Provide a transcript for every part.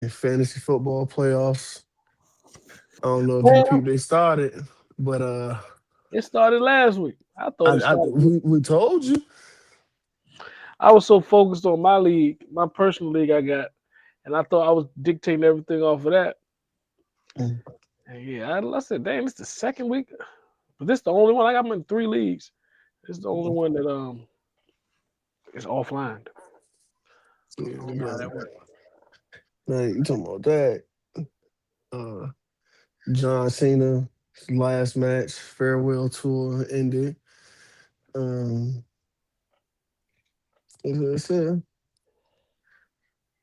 in fantasy football playoffs. I don't know if you Man, peep they started, but it started last week. I thought it started. we told you. I was so focused on my league, my personal league I got, and I thought I was dictating everything off of that. Mm. And yeah, I said, damn, it's the second week, but this the only one I got. I'm in three leagues. This is the only one that is offline. I don't know how that works. Man, you talking about that? Uh, John Cena last match farewell tour ended. Um, it's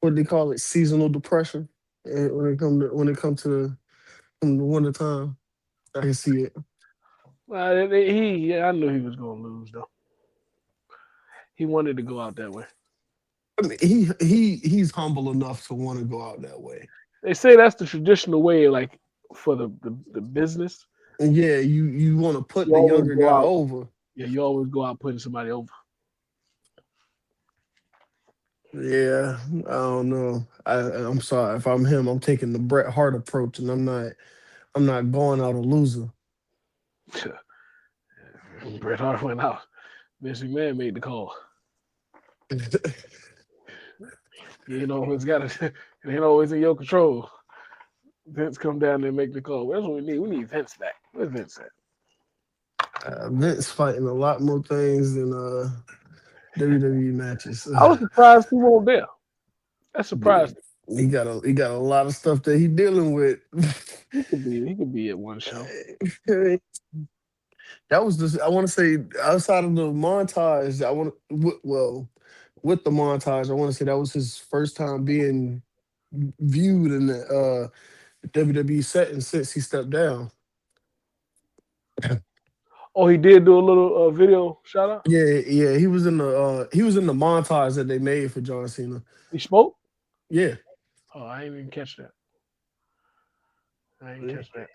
what do they call it? Seasonal depression. When it come to the winter time, I can see it. Well, yeah, I knew he was gonna lose though. He wanted to go out that way. I mean, he's humble enough to want to go out that way. They say that's the traditional way, like for the business. And yeah, you want to put You the always younger go guy out. over. Yeah, you always go out putting somebody over. Yeah, I don't know. I'm sorry if I'm him. I'm taking the Bret Hart approach, and I'm not going out a loser. Bret Hart went out. Vince McMahon made the call. You ain't always got it. It ain't always in your control. Vince come down there and make the call. That's what we need. We need Vince back. Where's Vince at? Vince fighting a lot more things than WWE matches. I was surprised he wasn't there. That Yeah, surprised me. he got a lot of stuff that he dealing with. He could be at one show. That was just I want to say outside of the montage. I want well with the montage. I want to say that was his first time being viewed in the WWE setting since he stepped down. Oh, he did do a little video shout out. Yeah, he was in the montage that they made for John Cena. He spoke. Yeah. Oh, I didn't even catch that. I didn't catch that.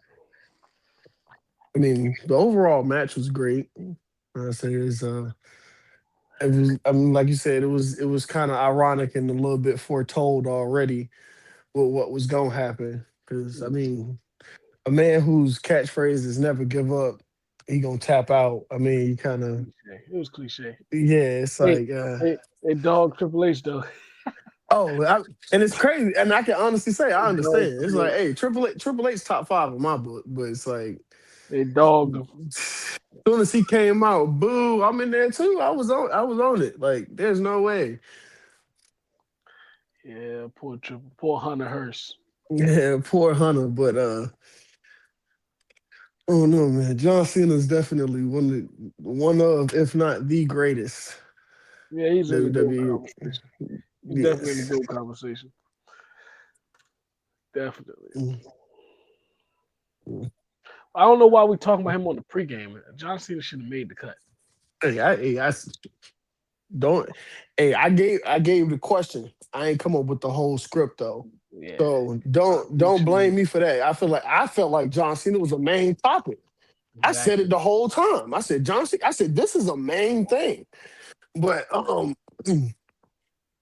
I mean, the overall match was great. I say it was. I mean, like you said, it was kind of ironic and a little bit foretold already with what was gonna happen. Because I mean, a man whose catchphrase is "never give up," he gonna tap out. I mean, you kind of Cliche. It was cliche. yeah. It's Hey, like hey, dog Triple H though. oh, and it's crazy. And I can honestly say I Dog understand. It's Triple like H. hey, Triple H top five in my book, but it's like They dogged him. soon as he came out, boo, I'm in there too. I was on it. Like, there's no way. Yeah, poor Hunter Hearst. Yeah, poor Hunter, but oh no, man. John Cena is definitely one of, if not the greatest Yeah, he's in the GOAT WWE. conversation. He's definitely in the Yes. GOAT conversation. Definitely. Mm, mm. I don't know why we talking about him on the pregame. John Cena should have made the cut. Don't. Hey, I gave the question. I ain't come up with the whole script though. Yeah, So John Cena don't should have blame made me for that. I felt like John Cena was a main topic. I said exactly. it the whole time. I said John Cena. I said this is a main thing. But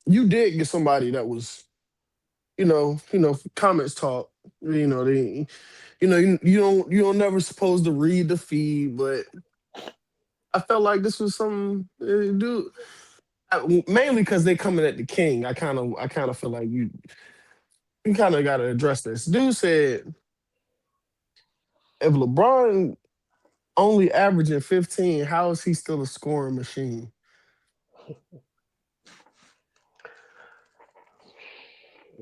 you did get somebody that was, comments talk. They, you don't never supposed to read the feed, but I felt like this was some dude. Mainly because they coming at the king. I kind of feel like you kind of got to address this. Dude said if LeBron only averaging 15, how is he still a scoring machine?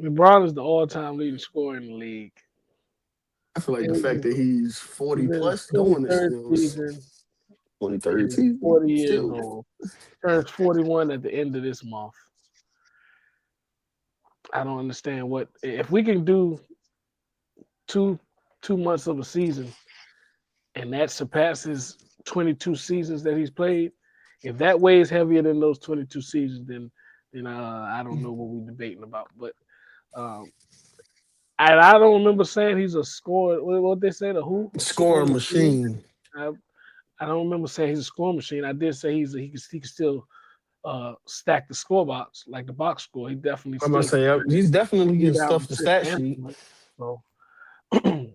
LeBron is the all-time leading scorer in the league. I feel like the And fact that he's he's 40 in his plus doing it 23rd still is season, 23rd and he's season 40 years still. old. Turns 41 at the end of this month. I don't understand what if we can do two 2 months of a season and that surpasses 22 seasons that he's played. If that weighs heavier than those 22 seasons, then I don't know what we're debating about. But um, I don't remember saying he's a scorer. What they say, the who a Scoring scoring machine. machine. I, I don't remember saying he's a scoring machine. I did say he can still stack the score box like the box score. He definitely I'm gonna still say he's definitely getting rebound, stuff the assist, stat and sheet. point. So, and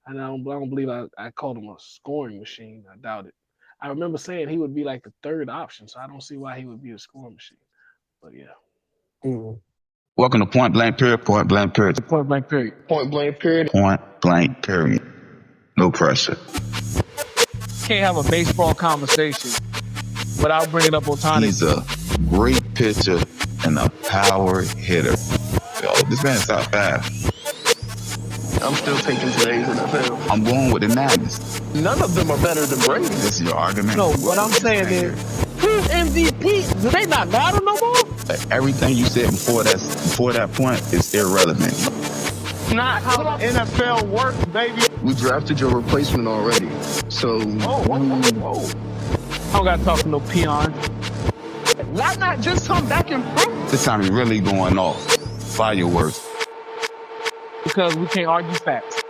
I don't believe I called him a scoring machine. I doubt it. I remember saying he would be like the third option, so I don't see why he would be a scoring machine. But yeah, Mm. Welcome to Point Blank Period. Point Blank Period. point blank period. Point blank period. Point Blank Period. No pressure. Can't have a baseball conversation without bringing up Ohtani. He's a great pitcher and a power hitter. Yo, this man's top 5. I'm still taking today's NFL. I'm going with the Niners. None of them are better than Brady. This is your argument? No, what I'm saying is, who's MVP? Do they not matter no more? Everything you said before that point is irrelevant. Not how the NFL works, baby. We drafted your replacement already. So Whoa. I don't gotta talk to no peon. Why not just come back and prove? This time he's really going off. Fireworks. Because we can't argue facts.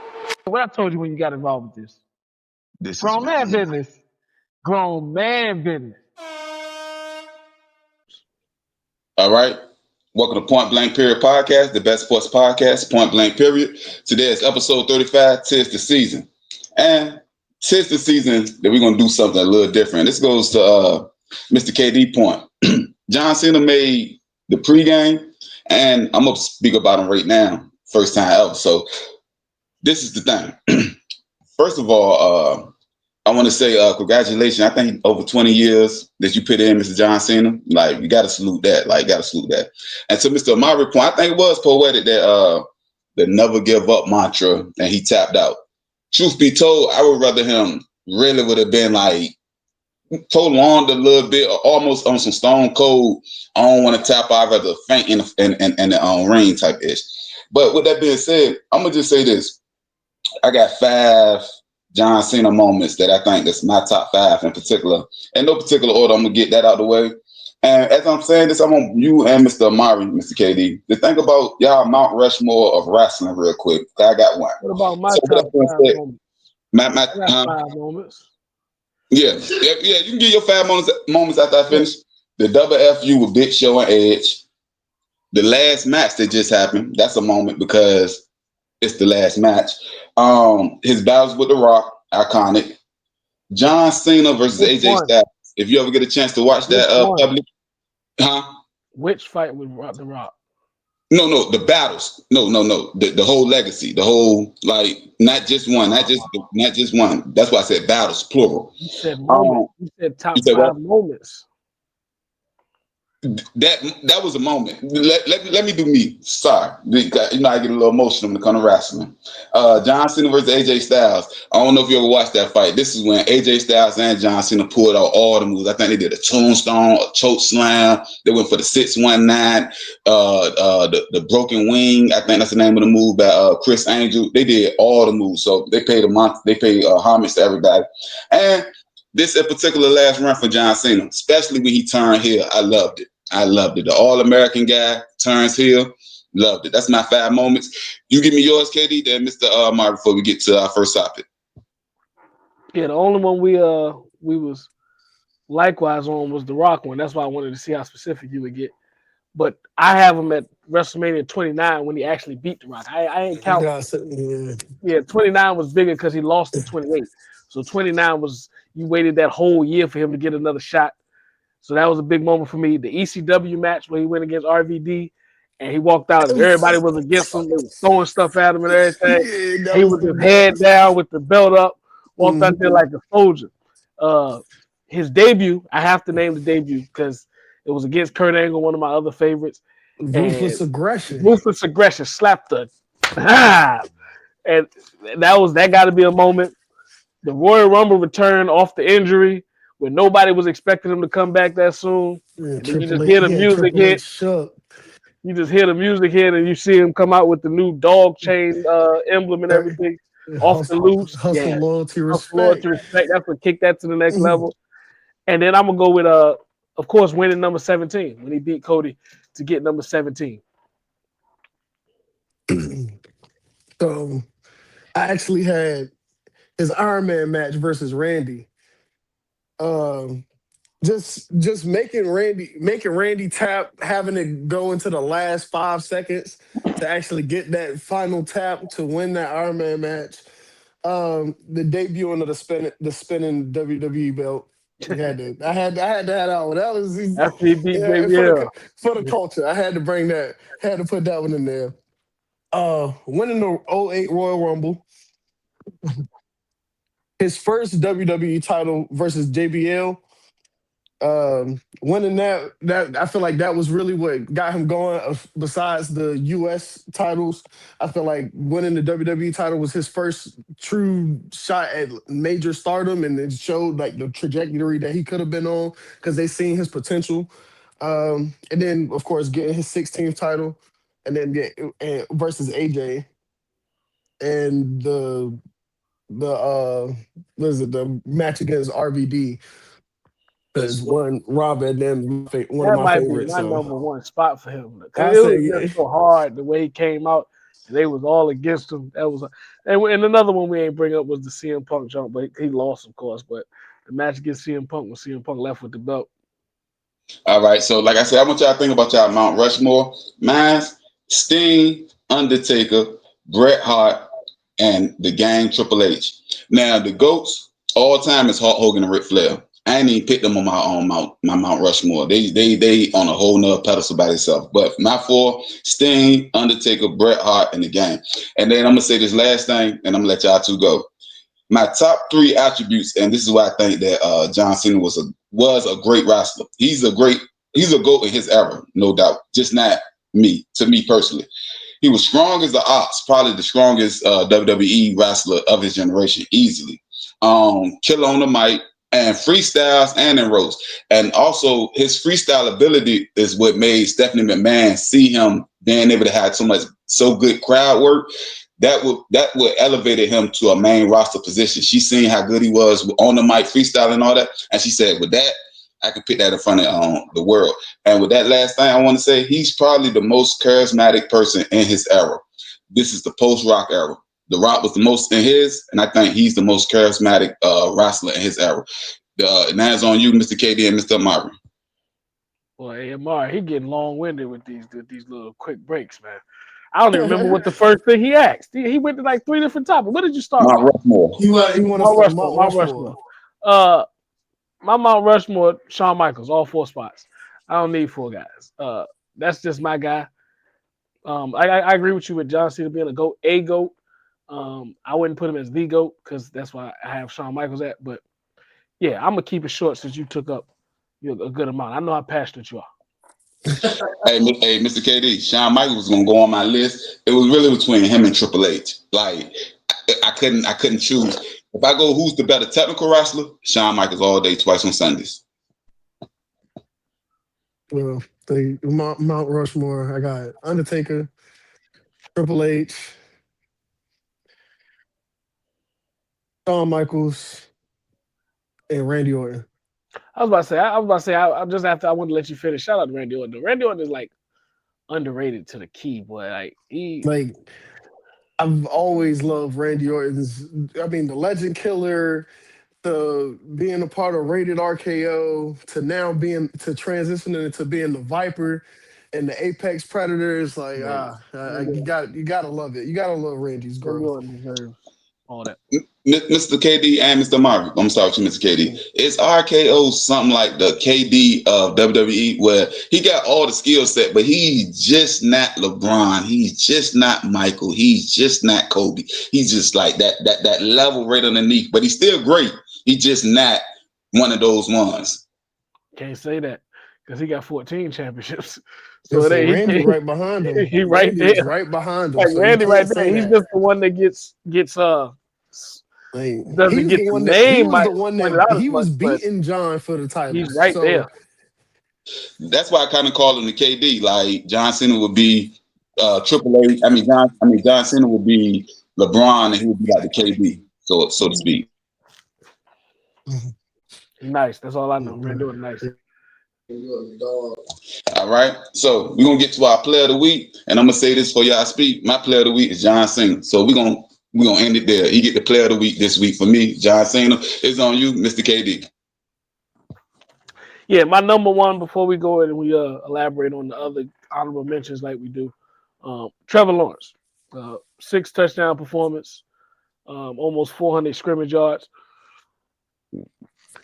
What I told you when you got involved with this. This Grown is man business. Grown man business. All right. Welcome to Point Blank Period Podcast, the best sports podcast, Point Blank Period. Today is episode 35, tis the season. And tis the season that we're going to do something a little different. This goes to Mr. KD Point. John Cena made the pregame, and I'm going to speak about him right now. First time ever. So this is the thing. First of all, I want to say congratulations. I think over 20 years that you put in, Mr. John Cena. Like, you got to salute that. And to Mr. Amari point, I think it was poetic that the never give up mantra, and he tapped out. Truth be told, I would rather him really would have been like prolonged a little bit, or almost on some stone cold. I don't want to tap out, I'd rather faint in the ring type ish. But with that being said, I'm gonna just say this. I got 5 John Cena moments that I think that's my top 5 in particular. In no particular order, I'm gonna get that out of the way. And as I'm saying this, I want you and Mr. Amari, Mr. KD, to think about y'all Mount Rushmore of wrestling real quick. I got one. What about my So top with that 5 being said, moments? I I got 5 moments. Yeah. You can get your 5 moments after I finish. The WFU with Big Show and Edge. The last match that just happened, that's a moment because it's the last match. His battles with The Rock, iconic. John Cena versus Which AJ one? Styles. If you ever get a chance to watch that Which one? public, Which fight with The Rock? No, the battles. No. The whole legacy, the whole, like, not just one, not just one. That's why I said battles, plural. You said moments. You said top you said 5 what? moments. That was a moment. Let me do me. Sorry, I get a little emotional when it comes to wrestling. John Cena versus AJ Styles. I don't know if you ever watched that fight. This is when AJ Styles and John Cena pulled out all the moves. I think they did a tombstone, a choke slam. They went for the 619, the broken wing. I think that's the name of the move by Chris Angel. They did all the moves, so they paid homage to everybody. And this in particular last run for John Cena, especially when he turned heel, I loved it. The All-American guy turns heel. Loved it. That's my 5 moments. You give me yours, KD, then Mr. Amari, before we get to our first topic. Yeah, the only one we was likewise on was the Rock one. That's why I wanted to see how specific you would get. But I have him at WrestleMania 29 when he actually beat the Rock. I ain't count. Yeah, 29 was bigger because he lost in 28. So 29 was, you waited that whole year for him to get another shot. So that was a big moment for me. The ECW match where he went against RVD and he walked out and everybody was against him. They were throwing stuff at him and everything. He was his head down with the belt up, walked out there like a soldier. His debut, I have to name the debut because it was against Kurt Angle, one of my other favorites. Ruthless aggression. Slapped the and that got to be a moment. The Royal Rumble return off the injury when nobody was expecting him to come back that soon. And then you just hear the music hit. You just hear the music hit and you see him come out with the new dog chain emblem and everything. Off the loose. Hustle, loyalty, respect. That's what kicked that to the next level. And then I'm going to go with, of course, winning number 17 when he beat Cody to get number 17. So I actually had his Iron Man match versus Randy. just making Randy tap, having it go into the last 5 seconds to actually get that final tap to win that Iron Man match. The debuting of the spinning WWE belt. I had to have that one. That was After he beat yeah, JBL. for the culture. I had to bring that. Had to put that one in there. Winning the 08 Royal Rumble. His first WWE title versus JBL. Winning that I feel like that was really what got him going. Besides the U.S. titles, I feel like winning the WWE title was his first true shot at major stardom, and it showed like the trajectory that he could have been on because they seen his potential. And then of course getting his 16th title, and then versus AJ, and what is it, the match against RVD. Because one Robin, then one of That my might be favorites. my So number one spot for him. I Cause it was say, just so hard the way he came out. They was all against him. That was, and another one we ain't bring up was the CM Punk jump, but he lost, of course. But the match against CM Punk when CM Punk left with the belt. All right. So, like I said, I want y'all to think about y'all Mount Rushmore. Mine's Sting, Undertaker, Bret Hart, and the Gang Triple H. Now, the GOATs all time is Hulk Hogan and Ric Flair. I ain't even picked them on my own Mount Rushmore. They on a whole nother pedestal by themselves. But my 4, Sting, Undertaker, Bret Hart, and the Gang. And then I'm gonna say this last thing, and I'm gonna let y'all 2 go. My top 3 attributes, and this is why I think that John Cena was a great wrestler. He's a GOAT in his era, no doubt. Just not me, to me personally. He was strong as an ox, probably the strongest WWE wrestler of his generation, easily. Killer on the mic, and freestyles and in roast. And also his freestyle ability is what made Stephanie McMahon see him being able to have so good crowd work. That would elevated him to a main roster position. She seen how good he was on the mic, freestyle and all that. And she said, with that, I could put that in front of the world. And with that last thing I want to say, he's probably the most charismatic person in his era. This is the post-Rock era. The Rock was the most in his, and I think he's the most charismatic wrestler in his era. Now it's on you, Mr. KD and Mr. Amari. Boy, Amari, he getting long-winded with these little quick breaks, man. I don't even remember what the first thing he asked. He went to like 3 different topics. What did you start Mount with? Rushmore. you want to Mount Rushmore. My Mount Rushmore, Shawn Michaels, all 4 spots. I don't need 4 guys. That's just my guy. I agree with you with John Cena being a GOAT. I wouldn't put him as the GOAT because that's why I have Shawn Michaels at. But yeah, I'm gonna keep it short since you took up a good amount. I know how passionate you are. Hey, Mr. KD, Shawn Michaels was gonna go on my list. It was really between him and Triple H. Like I couldn't choose. If I go, who's the better technical wrestler? Shawn Michaels all day, twice on Sundays. Well, the Mount Rushmore, I got Undertaker, Triple H, Shawn Michaels, and Randy Orton. I was about to say. I just after I wanted to let you finish. Shout out to Randy Orton. Randy Orton is like underrated to the key, boy. I've always loved Randy Orton's. I mean, the Legend Killer, to being a part of Rated RKO, to now to transitioning into being the Viper and the Apex Predators. Like, you gotta love it. You gotta love Randy's growth. Randy Orton deserves all that. Mr. KD and Mr. Amari, I'm sorry to Mr. KD. Is RKO something like the KD of WWE where he got all the skill set, but he's just not LeBron. He's just not Michael. He's just not Kobe. He's just like that level right underneath, but he's still great. He's just not one of those ones. Can't say that because he got 14 championships. So Randy right behind him. He right Randy there. is right behind him. Like So Randy right there. He's just the one that gets doesn't get the name. He was beating John for the title. He's right there. That's why I kind of call him the KD. Like John Cena would be Triple H. John Cena would be LeBron, and he would be like the KD, so to speak. Nice. That's all I know. Randy Orton, nice. All right, so we're gonna get to our player of the week, and I'm gonna say this for y'all speak. My player of the week is John Cena. So we're gonna end it there. He get the player of the week this week for me. John Cena. It's on you, Mr. KD. Yeah, my number one before we go in and we elaborate on the other honorable mentions like we do. Trevor Lawrence, 6 touchdown performance, almost 400 scrimmage yards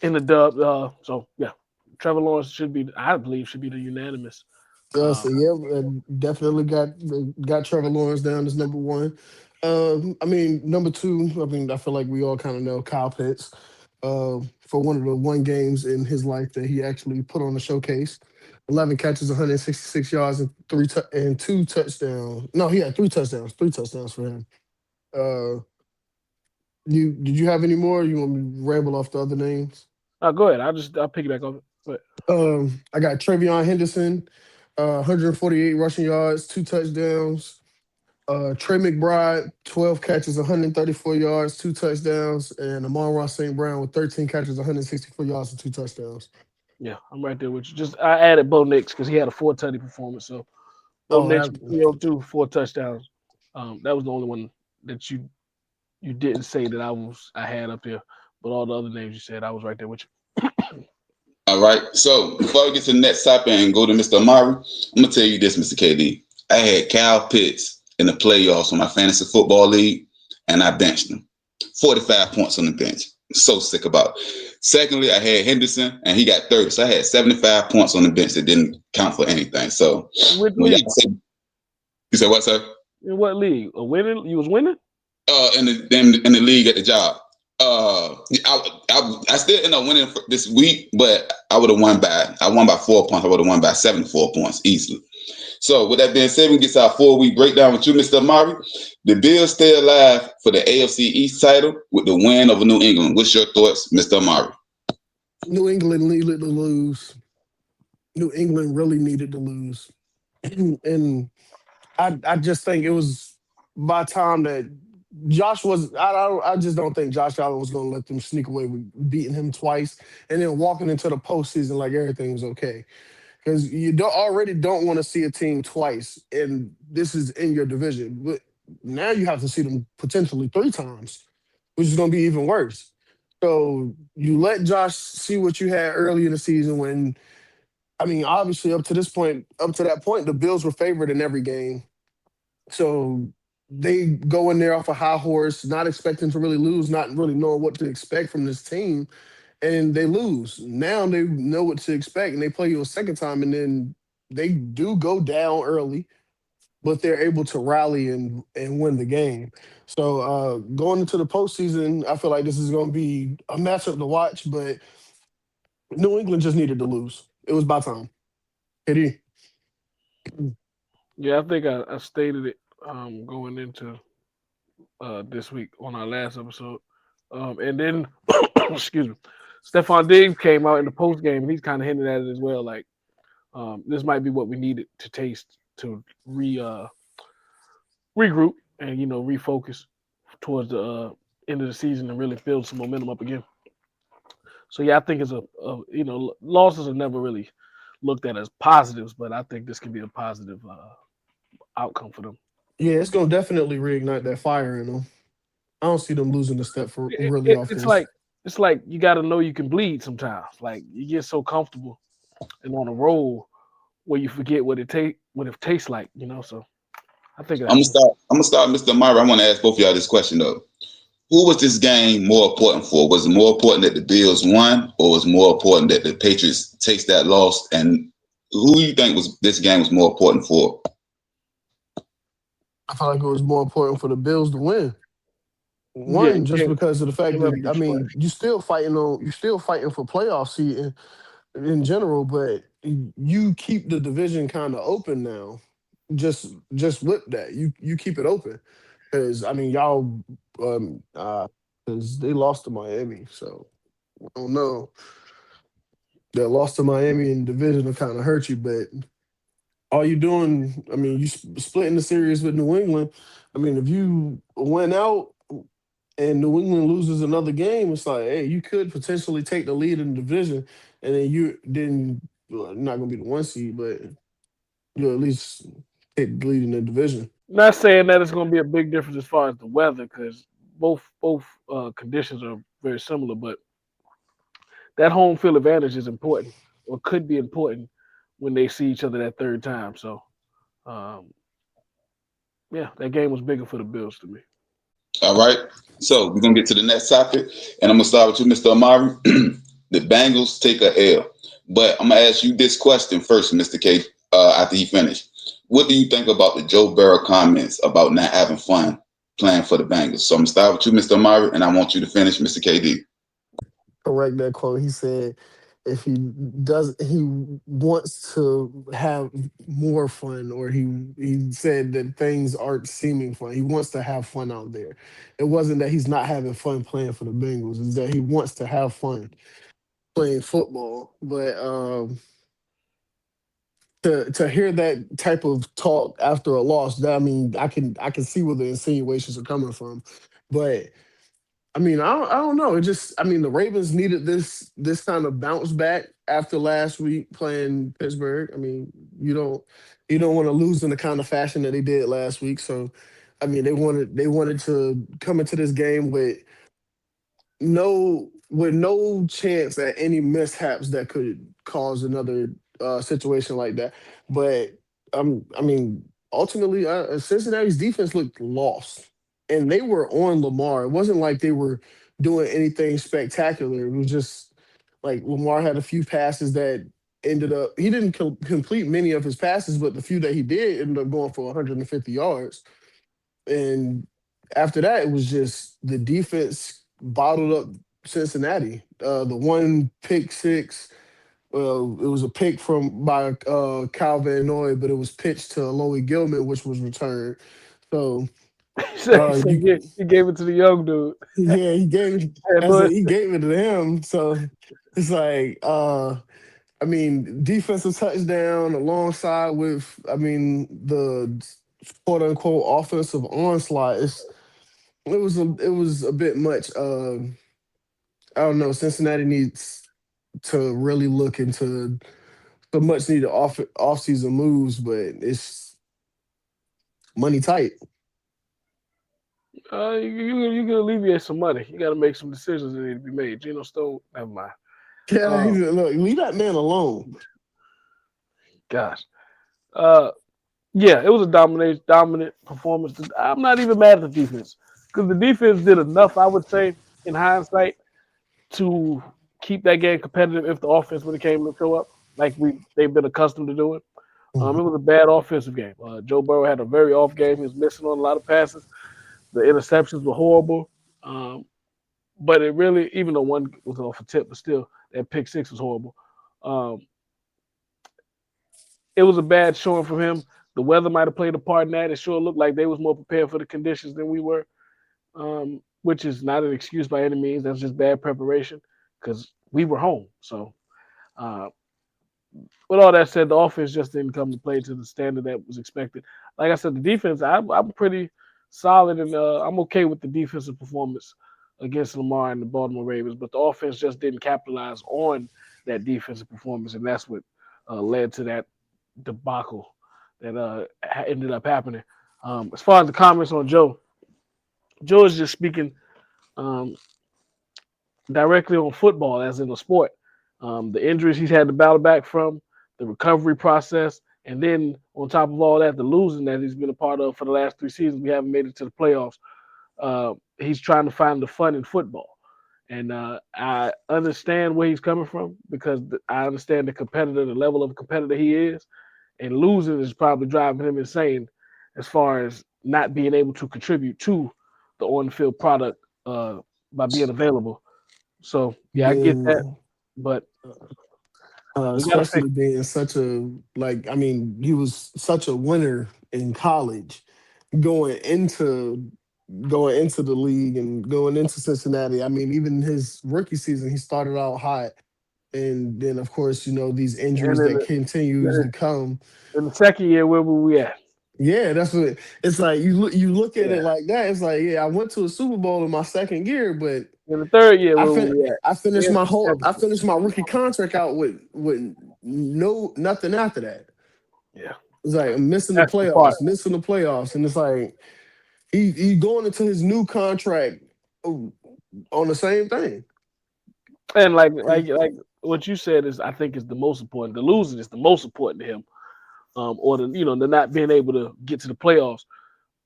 in the dub. So yeah, Trevor Lawrence I believe, should be the unanimous. So yeah, definitely got Trevor Lawrence down as number one. I mean, number two. I mean, I feel like we all kind of know Kyle Pitts. For one of the one games in his life that he actually put on the showcase. 11 catches, 166 yards, and and 2 touchdowns. No, he had 3 touchdowns. 3 touchdowns for him. Uh, did you have any more? You want me to ramble off the other names? Go ahead. I'll piggyback off it. But I got Travion Henderson, 148 rushing yards, 2 touchdowns. Trey McBride, 12 catches, 134 yards, 2 touchdowns, and Amon-Ra St. Brown with 13 catches, 164 yards, and 2 touchdowns. yeah, I'm right there with you. I added Bo Nix because he had a 4-tutty performance. So Bo Nix, 302, 4 touchdowns. That was the only one that you didn't say that I had up there, but all the other names you said, I was right there with you. All right. So before we get to the next topic and go to Mr. Amari, I'm gonna tell you this, Mr. KD. I had Kyle Pitts in the playoffs on my fantasy football league, and I benched him. 45 points on the bench. So sick about it. Secondly, I had Henderson, and he got 30. So I had 75 points on the bench that didn't count for anything. So Which when league? you said what, sir? In what league? A winning? You was winning? In the league at the job. I still end up winning this week, but I would have won by 4 points. I would have won by 74 points easily. So with that being said, we get to our 4-week breakdown with you, Mr. Amari. The Bills stay alive for the AFC East title with the win over New England. What's your thoughts, Mr. Amari? New England needed to lose. New England really needed to lose. And I just think it was by time that Josh was. I just don't think Josh Allen was going to let them sneak away with beating him twice and then walking into the postseason like everything was okay. Because you already don't want to see a team twice, and this is in your division. But now you have to see them potentially 3 times, which is going to be even worse. So you let Josh see what you had early in the season when, I mean, obviously up to that point, the Bills were favored in every game. So they go in there off a high horse, not expecting to really lose, not really knowing what to expect from this team, and they lose. Now they know what to expect, and they play you a second time, and then they do go down early, but they're able to rally and win the game. So going into the postseason, I feel like this is going to be a matchup to watch, but New England just needed to lose. It was by time. KD. Yeah, I think I stated it going into this week on our last episode. And then, excuse me, Stephon Diggs came out in the post game and he's kind of hinted at it as well. Like, this might be what we needed to taste to regroup and, refocus towards the end of the season and really build some momentum up again. So, yeah, I think it's losses are never really looked at as positives, but I think this can be a positive outcome for them. Yeah, it's going to definitely reignite that fire in them. I don't see them losing a step for really off this. It's like you got to know you can bleed sometimes. Like you get so comfortable and on a roll where you forget what it tastes like, So I think I'm gonna start, Mr. Amari. I want to ask both of y'all this question though. Who was this game more important for? Was it more important that the Bills won, or was it more important that the Patriots takes that loss? And who do you think this game was more important for? I felt like it was more important for the Bills to win. Because of the fact that, I mean, you're still fighting for playoff seeding in general, but you keep the division kind of open now. Just with that, you keep it open because I mean y'all because they lost to Miami, so I don't know. That loss to Miami in division will kind of hurt you, but all you doing, I mean, you splitting the series with New England. I mean, if you went out and New England loses another game, it's like, hey, you could potentially take the lead in the division, and then you're not going to be the 1 seed, but you'll at least take the lead in the division. Not saying that it's going to be a big difference as far as the weather, because both conditions are very similar, but that home field advantage is important. or could be important when they see each other that third time. So, yeah, that game was bigger for the Bills to me. All right. So we're gonna get to the next topic, and I'm gonna start with you, Mr. Amari. The Bengals take a L, but I'm gonna ask you this question first, Mr. K. After he finished, what do you think about the Joe Burrow comments about not having fun playing for the Bengals? So I'm gonna start with you, Mr. Amari, and I want you to finish, Mr. KD. Correct that quote. He said if he wants to have more fun, or he said that things aren't seeming fun. He wants to have fun out there. It wasn't that he's not having fun playing for the Bengals. It's that he wants to have fun playing football. But to hear that type of talk after a loss, that, I mean, I can see where the insinuations are coming from, but I mean, I don't know. It just, I mean, the Ravens needed this kind of bounce back after last week playing Pittsburgh. I mean, you don't want to lose in the kind of fashion that they did last week. So, I mean, they wanted to come into this game with no chance at any mishaps that could cause another situation like that. But I mean, ultimately, Cincinnati's defense looked lost, and they were on Lamar. It wasn't like they were doing anything spectacular. It was just like Lamar had a few passes that ended up. He didn't complete many of his passes, but the few that he did ended up going for 150 yards. And after that, it was just the defense bottled up Cincinnati. The one pick six, it was a pick by Kyle Van Noy, but it was pitched to Louis Gilman, which was returned. So you, He gave it to the young dude. yeah, And look, he gave it to him. So it's like, I mean, defensive touchdown alongside with, I mean, the quote unquote offensive onslaught. It was a bit much. I don't know. Cincinnati needs to really look into the much needed off season moves, but it's money tight. you can alleviate some money. You got to make some decisions that need to be made. Geno Stone, never mind. Yeah, look, leave that man alone. Gosh, yeah, it was a dominant performance. I'm not even mad at the defense because the defense did enough, I would say, in hindsight, to keep that game competitive if the offense would have came to show up like they've been accustomed to doing. It was a bad offensive game. Joe Burrow had a very off game. He was missing on a lot of passes. The interceptions were horrible. But it really, even though one was off a tip, but still, that pick six was horrible. It was a bad showing from him. The weather might have played a part in that. It sure looked like they was more prepared for the conditions than we were, which is not an excuse by any means. That's just bad preparation because we were home. So, with all that said, the offense just didn't come to play to the standard that was expected. Like I said, the defense, I'm pretty solid, and I'm okay with the defensive performance against Lamar and the Baltimore Ravens, but the offense just didn't capitalize on that defensive performance, and that's what led to that debacle that ended up happening. As far as the comments on Joe is just speaking directly on football, as in the sport. The injuries he's had to battle back from, the recovery process, and then on top of all that, the losing that he's been a part of for the last 3 seasons. We haven't made it to the playoffs. He's trying to find the fun in football. And I understand where he's coming from because I understand the level of competitor he is. And losing is probably driving him insane as far as not being able to contribute to the on-field product by being available. So, yeah, I get that. But especially being such a, like, I mean, he was such a winner in college, going into the league and going into Cincinnati. I mean, even his rookie season, he started out hot, and then of course, these injuries that continues to come. In the second year, where were we at? Yeah, that's what it's like. You look at it like that. It's like, yeah, I went to a Super Bowl in my second year, but in the third year, I finished my rookie contract out with nothing after that. Yeah, it's like I'm missing the playoffs, and it's like he going into his new contract on the same thing. And like what you said is, I think, is the most important. The losing is the most important to him, or the not being able to get to the playoffs.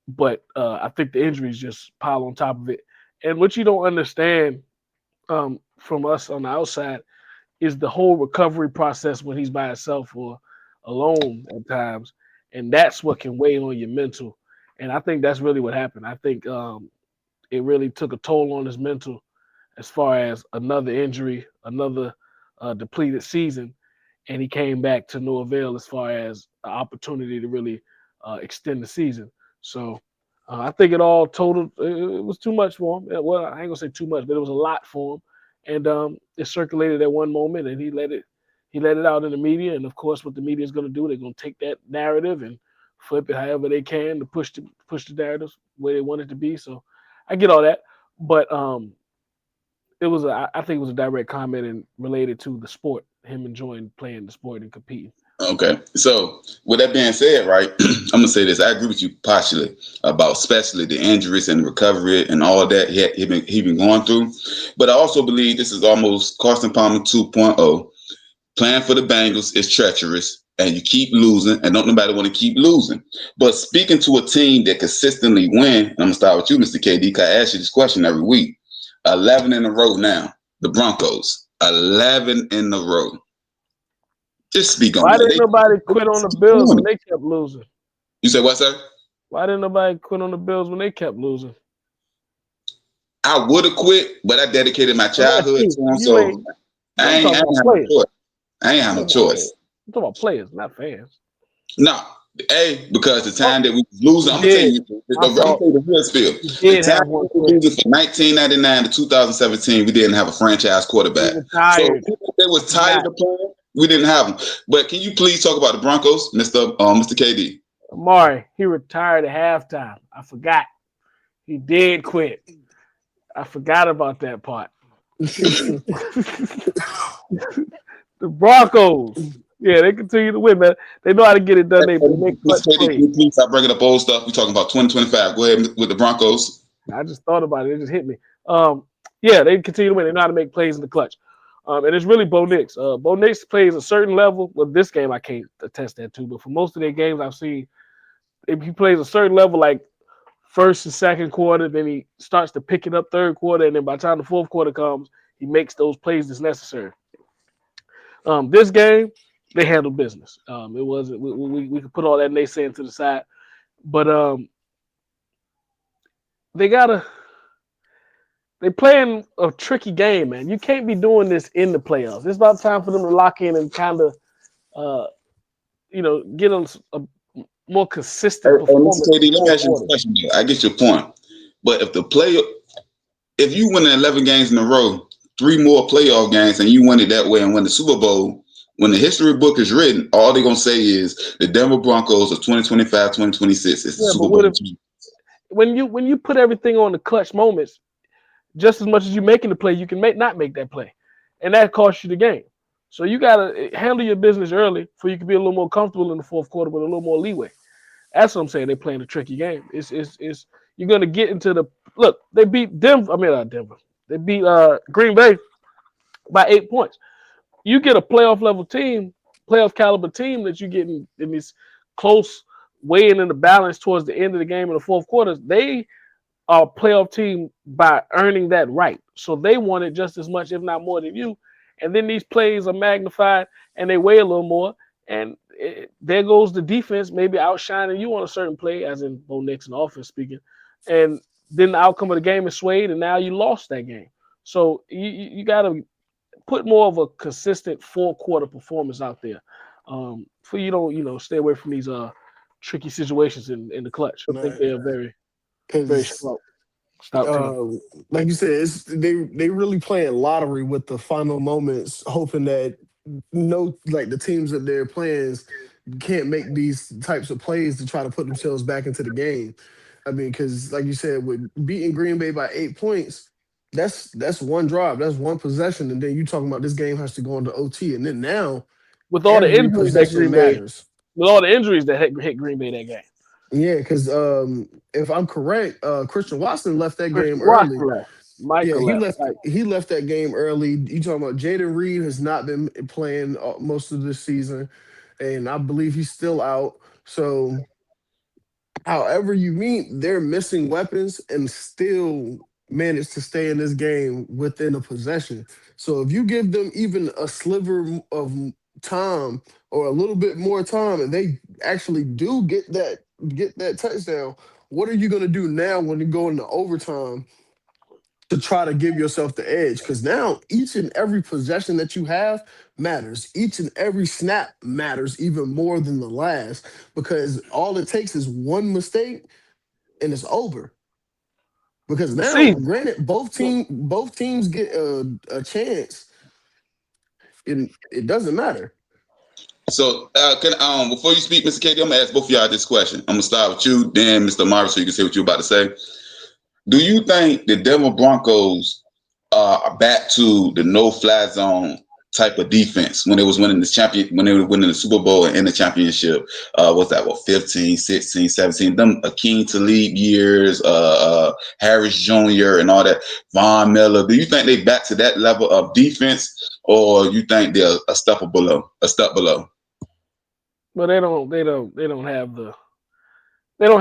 But I think the injuries just pile on top of it. And what you don't understand from us on the outside is the whole recovery process when he's by himself or alone at times, and that's what can weigh on your mental. And I think that's really what happened. I think it really took a toll on his mental, as far as another injury, another depleted season, and he came back to no avail as far as an opportunity to really extend the season. So I think it all totaled. It was too much for him. Well, I ain't gonna say too much, but it was a lot for him, and it circulated at one moment, and he let it out in the media. And of course, what the media is gonna do, they're gonna take that narrative and flip it however they can to push the narrative where they want it to be. So I get all that, but I think it was a direct comment and related to the sport, him enjoying playing the sport and competing. Okay. So with that being said, right, I'm gonna say this. I agree with you partially about especially the injuries and recovery and all that he been going through. But I also believe this is almost Carson Palmer 2.0. Playing for the Bengals is treacherous, and you keep losing, and don't nobody want to keep losing. But speaking to a team that consistently win, and I'm gonna start with you, Mr. KD, because I ask you this question every week. 11 in a row now. The Broncos, 11 in a row. Just speak on Why that. didn't nobody quit on the Bills when they kept losing? You said what, sir? Why didn't nobody quit on the Bills when they kept losing? I would have quit, but I dedicated my childhood to them, so I ain't have no choice. I ain't have no choice. I'm talking about players, not fans. No. Because the time that we was losing, I'm gonna tell you, the real spiel. The time we were losing from 1999 to 2017, we didn't have a franchise quarterback. So they was tired of playing. We didn't have them. But can you please talk about the Broncos, Mr. KD? Amari, he retired at halftime. I forgot. He did quit. I forgot about that part. The Broncos. Yeah, they continue to win, man. They know how to get it done. They make clutch plays. Please stop bringing up old stuff. We're talking about 2025. Go ahead with the Broncos. I just thought about it. It just hit me. Yeah, they continue to win. They know how to make plays in the clutch. And it's really Bo Nix. Bo Nix plays a certain level. Well, this game I can't attest that to, but for most of their games I've seen, if he plays a certain level, like first and second quarter, then he starts to pick it up third quarter, and then by the time the fourth quarter comes, he makes those plays that's necessary. This game, they handled business. It wasn't we could put all that naysaying to the side, but they're playing a tricky game, man. You can't be doing this in the playoffs. It's about time for them to lock in and kind of, get on a more consistent performance. Let me ask you a question. I get your point, but if you win 11 games in a row, 3 more playoff games, and you win it that way and win the Super Bowl, when the history book is written, all they're going to say is the Denver Broncos of 2025, 2026 is the Super Bowl team. When you put everything on the clutch moments, just as much as you're making the play, you can not make that play. And that costs you the game. So you got to handle your business early so you can be a little more comfortable in the fourth quarter with a little more leeway. That's what I'm saying. They're playing a tricky game. It's you're going to get into the – look, they beat Denver. They beat Green Bay by 8 points. You get a playoff level team, playoff caliber team that you get in this close weighing in the balance towards the end of the game in the fourth quarter. They are a playoff team by earning that right. So they want it just as much, if not more than you. And then these plays are magnified and they weigh a little more. And there goes the defense maybe outshining you on a certain play, as in Bo Nix and offense speaking. And then the outcome of the game is swayed, and now you lost that game. So you got to put more of a consistent 4-quarter performance out there, for you don't stay away from these tricky situations in the clutch. I think they're very, very slow. Like you said, they really playing lottery with the final moments, hoping that the teams that they're playing can't make these types of plays to try to put themselves back into the game. I mean, because like you said, with beating Green Bay by 8 points, that's one drive, that's one possession, and then you talking about this game has to go into OT, and then now with all the injuries that hit Green Bay that game. Yeah, because if I'm correct, Christian Watson left that game early. Micah he left. left. Like, He left that game early. You talking about Jaden Reed has not been playing most of this season, and I believe he's still out. So, however you meet, they're missing weapons and still manage to stay in this game within a possession. So, if you give them even a sliver of time or a little bit more time, and they actually do get that touchdown, what are you going to do now when you go into overtime to try to give yourself the edge? Because now each and every possession that you have matters. Each and every snap matters even more than the last, because all it takes is one mistake and it's over. Because now, see, granted, both teams get a chance, and it doesn't matter. So, before you speak, Mr. KD, I'm gonna ask both of y'all this question. I'm gonna start with you, then Mr. Marvin, so you can say what you're about to say. Do you think the Denver Broncos are back to the no-fly zone type of defense when they was winning when they were winning the Super Bowl and in the championship? What's that? 15, 16, 17? Them Akeem Talib years, Harris Jr. and all that, Von Miller. Do you think they back to that level of defense, or you think they're a step below? but they don't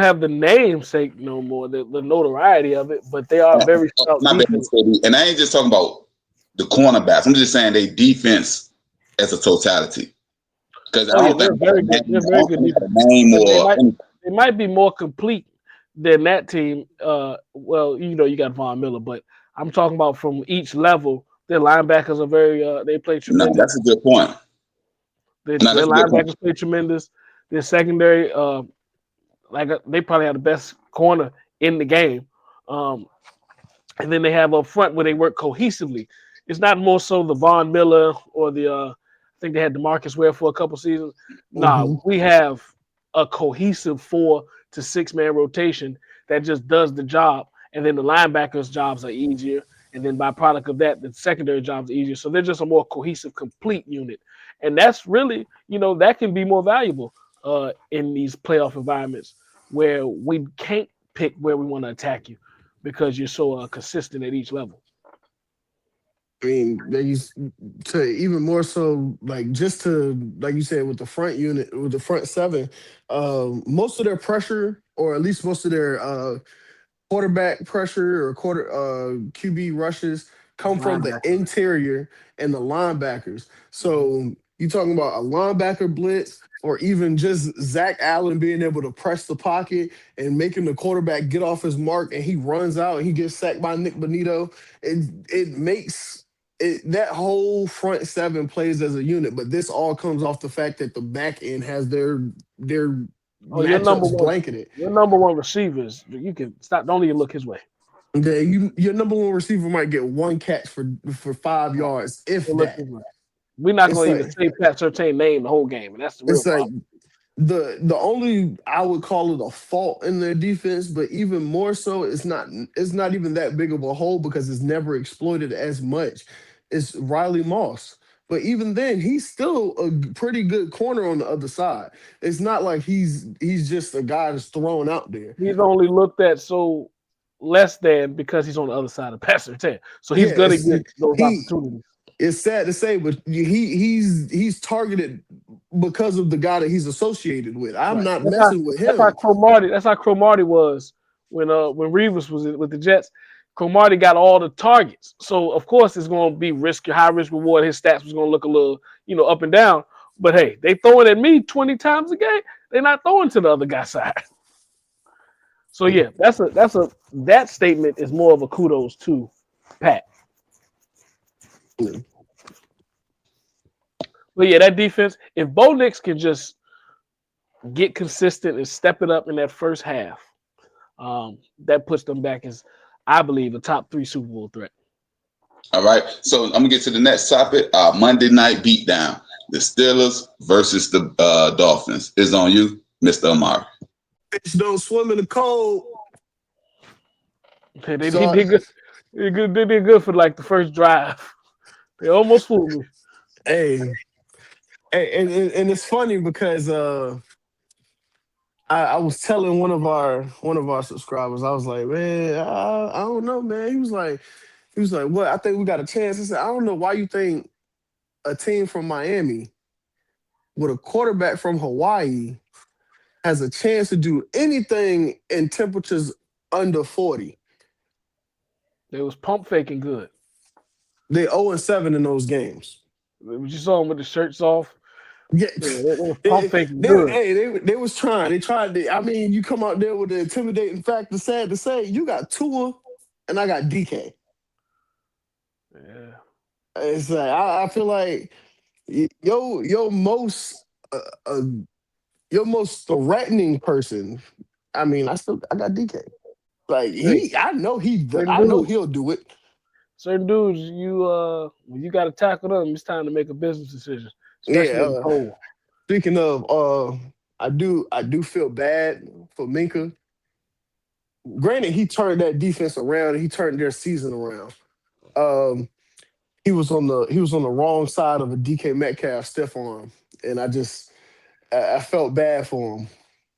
have the namesake no more, the notoriety of it, but they are very stout My bad, defense. and I ain't just talking about the cornerbacks. I'm just saying they defense as a totality. Because I don't They're think very good. They're very good defense. name They might be more complete than that team. Well, you got Von Miller, but I'm talking about from each level. Their linebackers are very. They play no, tremendous. that's a good point. Their that's a good point. linebackers play tremendous. Their secondary, they probably have the best corner in the game. And then they have up front where they work cohesively. It's not more so the Von Miller or I think they had DeMarcus Ware for a couple seasons. Nah, we have a cohesive 4 to 6 man rotation that just does the job. And then the linebackers' jobs are easier. And then by product of that, the secondary jobs are easier. So they're just a more cohesive, complete unit. And that's really, that can be more valuable in these playoff environments where we can't pick where we want to attack you because you're so consistent at each level. I mean, they used to even more so, like you said, with the front unit, with the front seven, most of their pressure, or at least most of their quarterback pressure or QB rushes come from the interior and the linebackers. So you talking about a linebacker blitz, or even just Zach Allen being able to press the pocket and making the quarterback get off his mark, and he runs out and he gets sacked by Nick Bonito. It makes that whole front seven plays as a unit, but this all comes off the fact that the back end has their matchups blanketed. Your number one receivers, you can stop. Don't even look his way. Okay, your number one receiver might get one catch for 5 yards, if that. We're not going to even say Pat Surtain name the whole game, and that's the real problem. The only, I would call it a fault in their defense, but even more so, it's not even that big of a hole because it's never exploited as much. It's Riley Moss. But even then, he's still a pretty good corner on the other side. It's not like he's just a guy that's thrown out there. He's only looked at so less than because he's on the other side of Pat Surtain. So he's going to get those opportunities. It's sad to say, but he's targeted because of the guy that he's associated with. I'm not messing with him. That's how Cromartie was when Reeves was with the Jets. Cromartie got all the targets, so of course it's going to be high risk reward. His stats was going to look a little, up and down. But hey, they throwing at me 20 times a game. They're not throwing to the other guy's side. So yeah, that statement is more of a kudos to Pat. But yeah, that defense, if Bo Nix can just get consistent and step it up in that first half, that puts them back as, I believe, a top 3 Super Bowl threat. All right. So I'm going to get to the next topic. Monday night beatdown. The Steelers versus the Dolphins is on you, Mr. Amari. Fish don't swim in the cold. They did good. They did good for like the first drive. They almost fooled me. Hey, and it's funny because I was telling one of our subscribers, I was like, man, I don't know, man. He was like, what? I think we got a chance. I said, I don't know why you think a team from Miami with a quarterback from Hawaii has a chance to do anything in temperatures under 40. They was pump faking good. They 0-7 in those games. You saw them with the shirts off. Yeah, Yeah, they was pump faking good. they was trying. They tried to. I mean, you come out there with the intimidating factor. Sad to say, you got Tua, and I got DK. Yeah. It's like I feel like your uh, uh, most threatening person. I mean, I got DK. Like Hey, I know certain I know dudes, he'll do it. certain dudes, when you got to tackle them, it's time to make a business decision, especially Yeah. in the cold. Speaking of, I do feel bad for Minka. Granted, he turned that defense around. And he turned their season around. Um, he was on the wrong side of a DK Metcalf stiff arm, and I felt bad for him.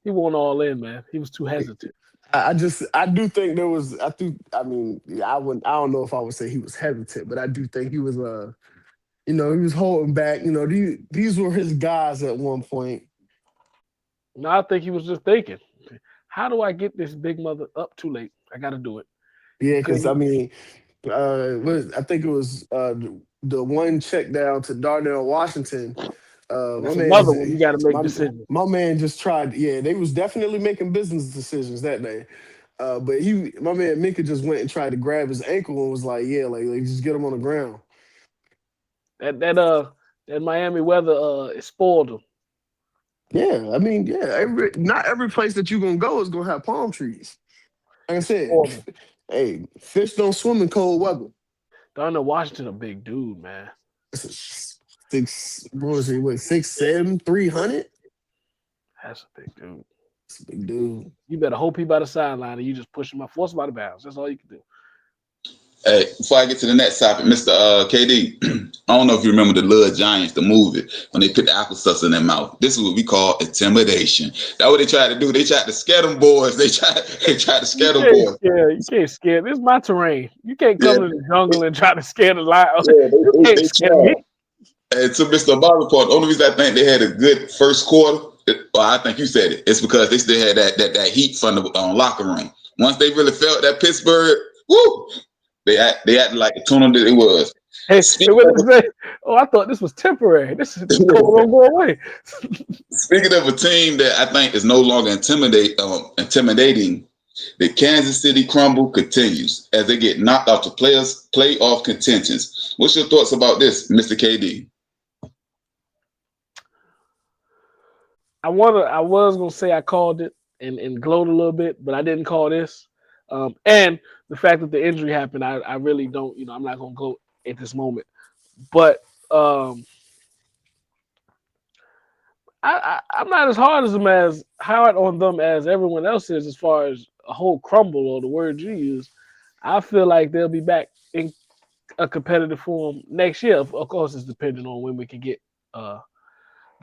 He went all in, man. He was too hesitant. I do think there was I mean yeah, I don't know if I would say he was hesitant, but I do think he was he was holding back. These were his guys at one point. No, I think he was just thinking, how do I get this big mother up too late? I got to do it. Yeah, Because because I mean, I think it was the one check down to Darnell Washington. My that's man, another one you got to make my decisions. my man just tried. Yeah, they was definitely making business decisions that day. But my man Minka just went and tried to grab his ankle and was like, "Yeah, like just get him on the ground." That Miami weather it spoiled him. Yeah, I mean, yeah, not every place that you're gonna go is gonna have palm trees. Like I It said, spoiled him. hey, fish don't swim in cold weather. Darnell Washington, a big dude, man. What was he? What 6'7", 300? That's a big dude. That's a big dude. You better hope he by the sideline and you just push him out, force him out of bounds. That's all you can do. Hey, before I get to the next topic, Mr. KD, I don't know if you remember the Little Giants, the movie, when they put the applesauce in their mouth. This is what we call intimidation. That's what they tried to do. They tried to scare them boys. They tried to scare them boys. You can't scare. This is my terrain. You can't Yeah, come to the jungle and try to scare the lion. yeah, You can't they scare me. tried. And to Mr. Obama's point, the only reason I think they had a good first quarter, well, I think you said it, it's because they still had that heat from the locker room. Once they really felt that Pittsburgh, woo, they acted like the tuna that it was. Hey, Speaking what of, did they say? Oh, I thought this was temporary. This cold don't go away. speaking of a team that I think is no longer intimidating, the Kansas City crumble continues as they get knocked out to playoff contentions. What's your thoughts about this, Mr. KD? I was gonna say I called it and glowed a little bit, but I didn't call this. And the fact that the injury happened, I really don't. I'm not gonna go at this moment. But I'm not as hard on them as everyone else is as far as a whole crumble or the word you use. I feel like they'll be back in a competitive form next year. Of course, it's depending on when we can get the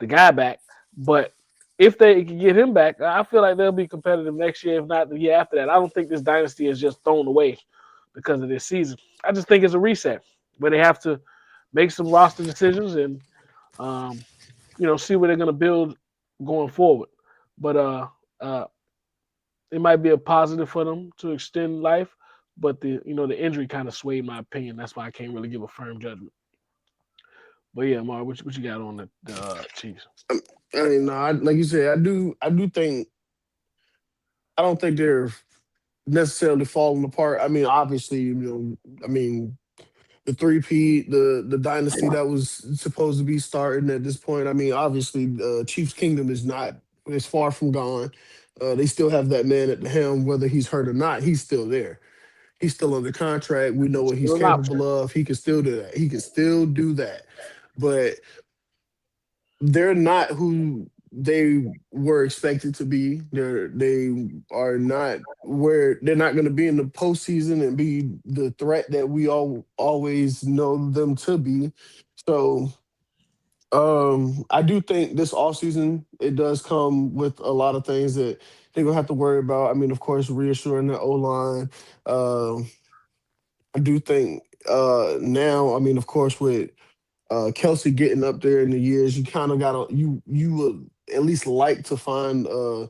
guy back. But if they can get him back, I feel like they'll be competitive next year, if not the year after that. I don't think this dynasty is just thrown away because of this season. I just think it's a reset where they have to make some roster decisions and see where they're going to build going forward. But it might be a positive for them to extend life, but the injury kind of swayed my opinion. That's why I can't really give a firm judgment. But yeah, Mar, what you got on the Chiefs? I mean, no, like you said, I do think I don't think they're necessarily falling apart. I mean, obviously, the three-peat, the dynasty that was supposed to be starting at this point. I mean, obviously, Chiefs Kingdom is far from gone. They still have that man at the helm, whether he's hurt or not. He's still there. He's still under contract. We know what he's Still an option. capable of. He can still do that. He can still do that. But they're not who they were expected to be. They are not where they're not going to be in the postseason and be the threat that we all always know them to be. So I do think this offseason it does come with a lot of things that they're gonna have to worry about. I mean, of course, reassuring the O line. Uh, I do think now, I mean, of course, with Kelsey getting up there in the years, you kind of gotta you would at least like to find a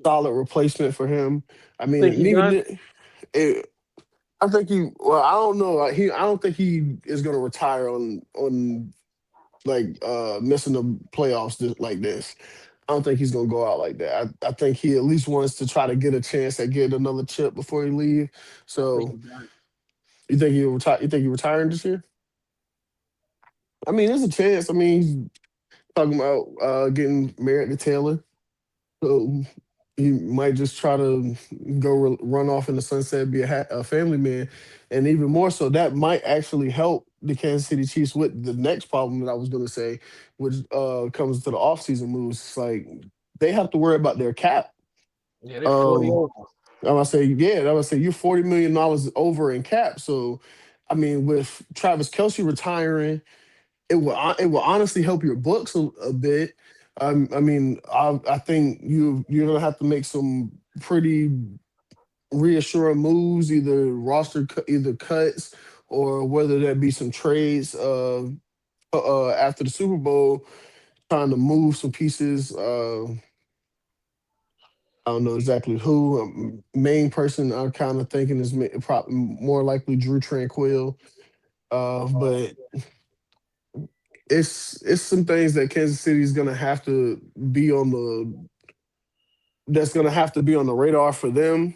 solid replacement for him. I mean, Think he done? it, I think he. Well, I don't know. I don't think he is gonna retire on like missing the playoffs like this. I don't think he's gonna go out like that. I think he at least wants to try to get a chance at getting another chip before he leave. I think So he done. you think he'll retire? You think he retiring this year? I mean, there's a chance. I mean, he's talking about getting married to Taylor, so he might just try to run off in the sunset, be a family man, and even more so, that might actually help the Kansas City Chiefs with the next problem that I was going to say, which comes to the offseason moves. It's like they have to worry about their cap. Yeah, they 40 Um, over. I would say you're $40 million over in cap. So, I mean, with Travis Kelsey retiring, it will honestly help your books a bit. I mean, I think you're gonna have to make some pretty reassuring moves, either cuts or whether that be some trades. After the Super Bowl, trying to move some pieces. I don't know exactly who. Main person I'm kind of thinking is probably more likely Drew Tranquill. But it's some things that Kansas City is gonna have to be on the that's gonna have to be on the radar for them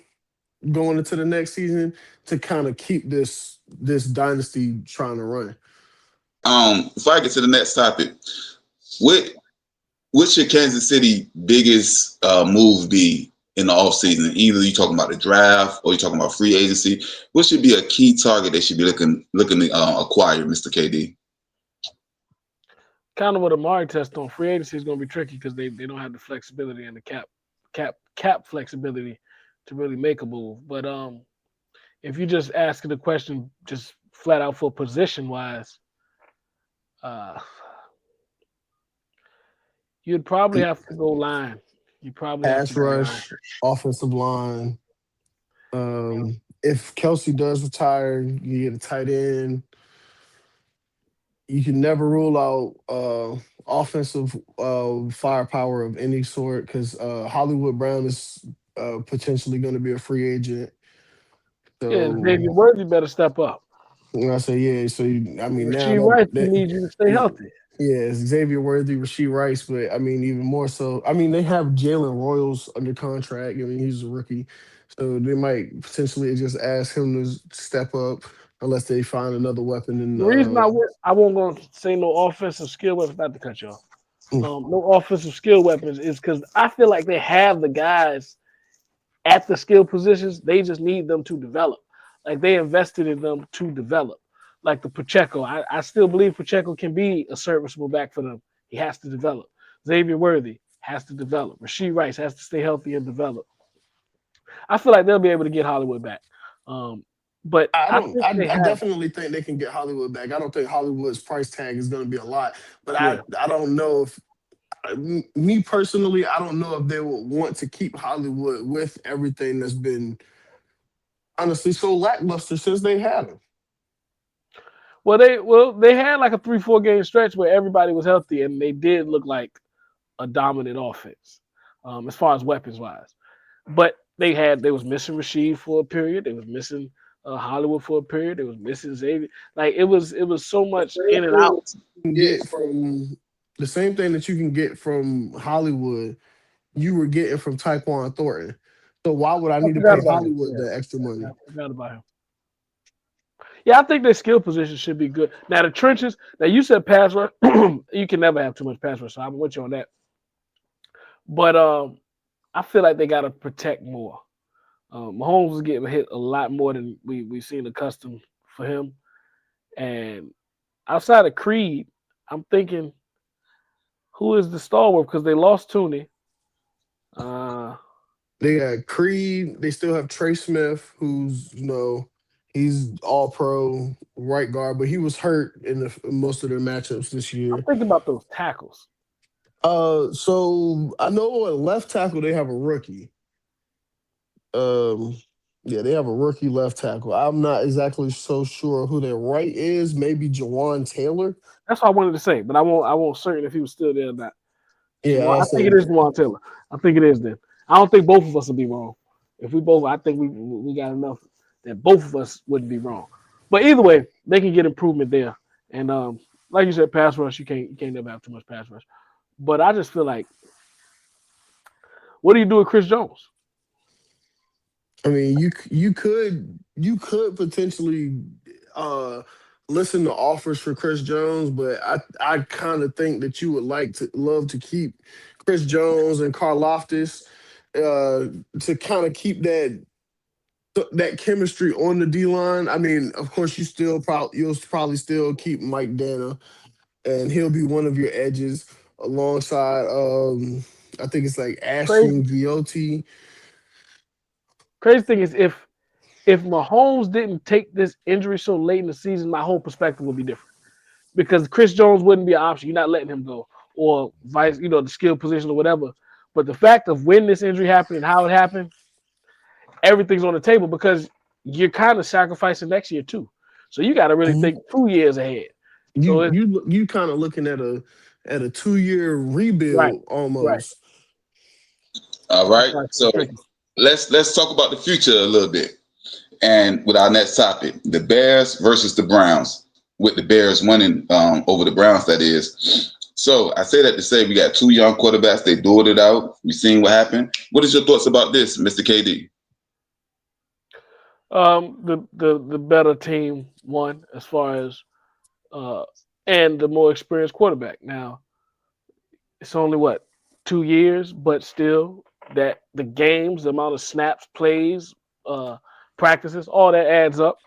going into the next season to kind of keep this dynasty trying to run. Before I get to the next topic, what should Kansas City biggest move be in the offseason? Either you talking about the draft or you talking about free agency. What should be a key target they should be looking to acquire, Mr. KD? Kind of what Amari touched on. Free agency is going to be tricky because they don't have the flexibility and the cap flexibility to really make a move. But if you just asking the question just flat out for position wise, you'd probably have to go line. You probably have to Pass go line. rush, offensive line. If Kelsey does retire, you get a tight end. You can never rule out offensive firepower of any sort because Hollywood Brown is potentially going to be a free agent. Yeah, So Xavier Worthy better step up. when I say yeah, so I mean now Rasheed Rice that needs you to stay healthy. yeah, it's Xavier Worthy, Rasheed Rice, but I mean even more so. I mean they have Jalen Royals under contract. I mean he's a rookie, so they might potentially just ask him to step up unless they find another weapon. The reason I won't go say no offensive skill weapons, not to cut you off. No offensive skill weapons is because I feel like they have the guys at the skill positions. They just need them to develop. Like they invested in them to develop. Like the Pacheco, I still believe Pacheco can be a serviceable back for them. He has to develop. Xavier Worthy has to develop. Rasheed Rice has to stay healthy and develop. I feel like they'll be able to get Hollywood back. But I definitely think they can get Hollywood back. I don't think Hollywood's price tag is going to be a lot, but yeah. I don't know if me personally, I don't know if they would want to keep Hollywood with everything that's been honestly so lackluster since they had him. Well, they had like a 3-4 game stretch where everybody was healthy and they did look like a dominant offense as far as weapons wise. But they was missing Rasheed for a period. They was missing Hollywood for a period. They was missing Xavier. Like it was so much in and out. Get from the same thing that you can get from Hollywood, you were getting from Tyquan Thornton. So why would I need to pay Hollywood the extra money? I forgot about him. Yeah, I think their skill position should be good. Now the trenches. Now you said pass rush. You can never have too much pass rush, so I'm with you on that. But I feel like they got to protect more. Mahomes was getting hit a lot more than we've seen accustomed for him. And outside of Creed, I'm thinking, who is the stalwart? Because they lost Tooney. They got Creed. They still have Trey Smith, who's He's all pro right guard, but he was hurt in most of their matchups this I'm year. thinking about those tackles. So I know at left tackle they have a rookie. Yeah, they have a rookie left tackle. I'm not exactly so sure who their right is. Maybe Jawan Taylor. That's what I wanted to say, but I won't certain if he was still there or not. Yeah, I think it is Juwan Taylor. I think it is then. I don't think both of us will be wrong. If we both, I think we got enough that both of us wouldn't be wrong. But either way, they can get improvement there. And like you said, pass rush, you can't never have too much pass rush. But I just feel like, what do you do with Chris Jones? I mean, you could potentially listen to offers for Chris Jones, but I kind of think that you would love to keep Chris Jones and Karlaftis to kind of keep that chemistry on the D line. I mean, of course, you'll probably still keep Mike Dana, and he'll be one of your edges alongside I think it's like Ashton Giotti. Crazy thing is, if Mahomes didn't take this injury so late in the season, my whole perspective would be different. Because Chris Jones wouldn't be an option. You're not letting him go, or vice, the skill position or whatever. But the fact of when this injury happened and how it happened, everything's on the table because you're kind of sacrificing next year too. So you got to really think 2 years ahead. You kind of looking at a 2-year rebuild almost. Right. All right. So let's talk about the future a little bit. And with our next topic, the Bears versus the Browns, with the Bears winning over the Browns, that is. So I say that to say we got two young quarterbacks. They dueled it out. We've seen what happened. What is your thoughts about this, Mr. KD? The better team won as far as and the more experienced quarterback. Now, it's only 2 years, but still that the games, the amount of snaps, plays, practices, all that adds up.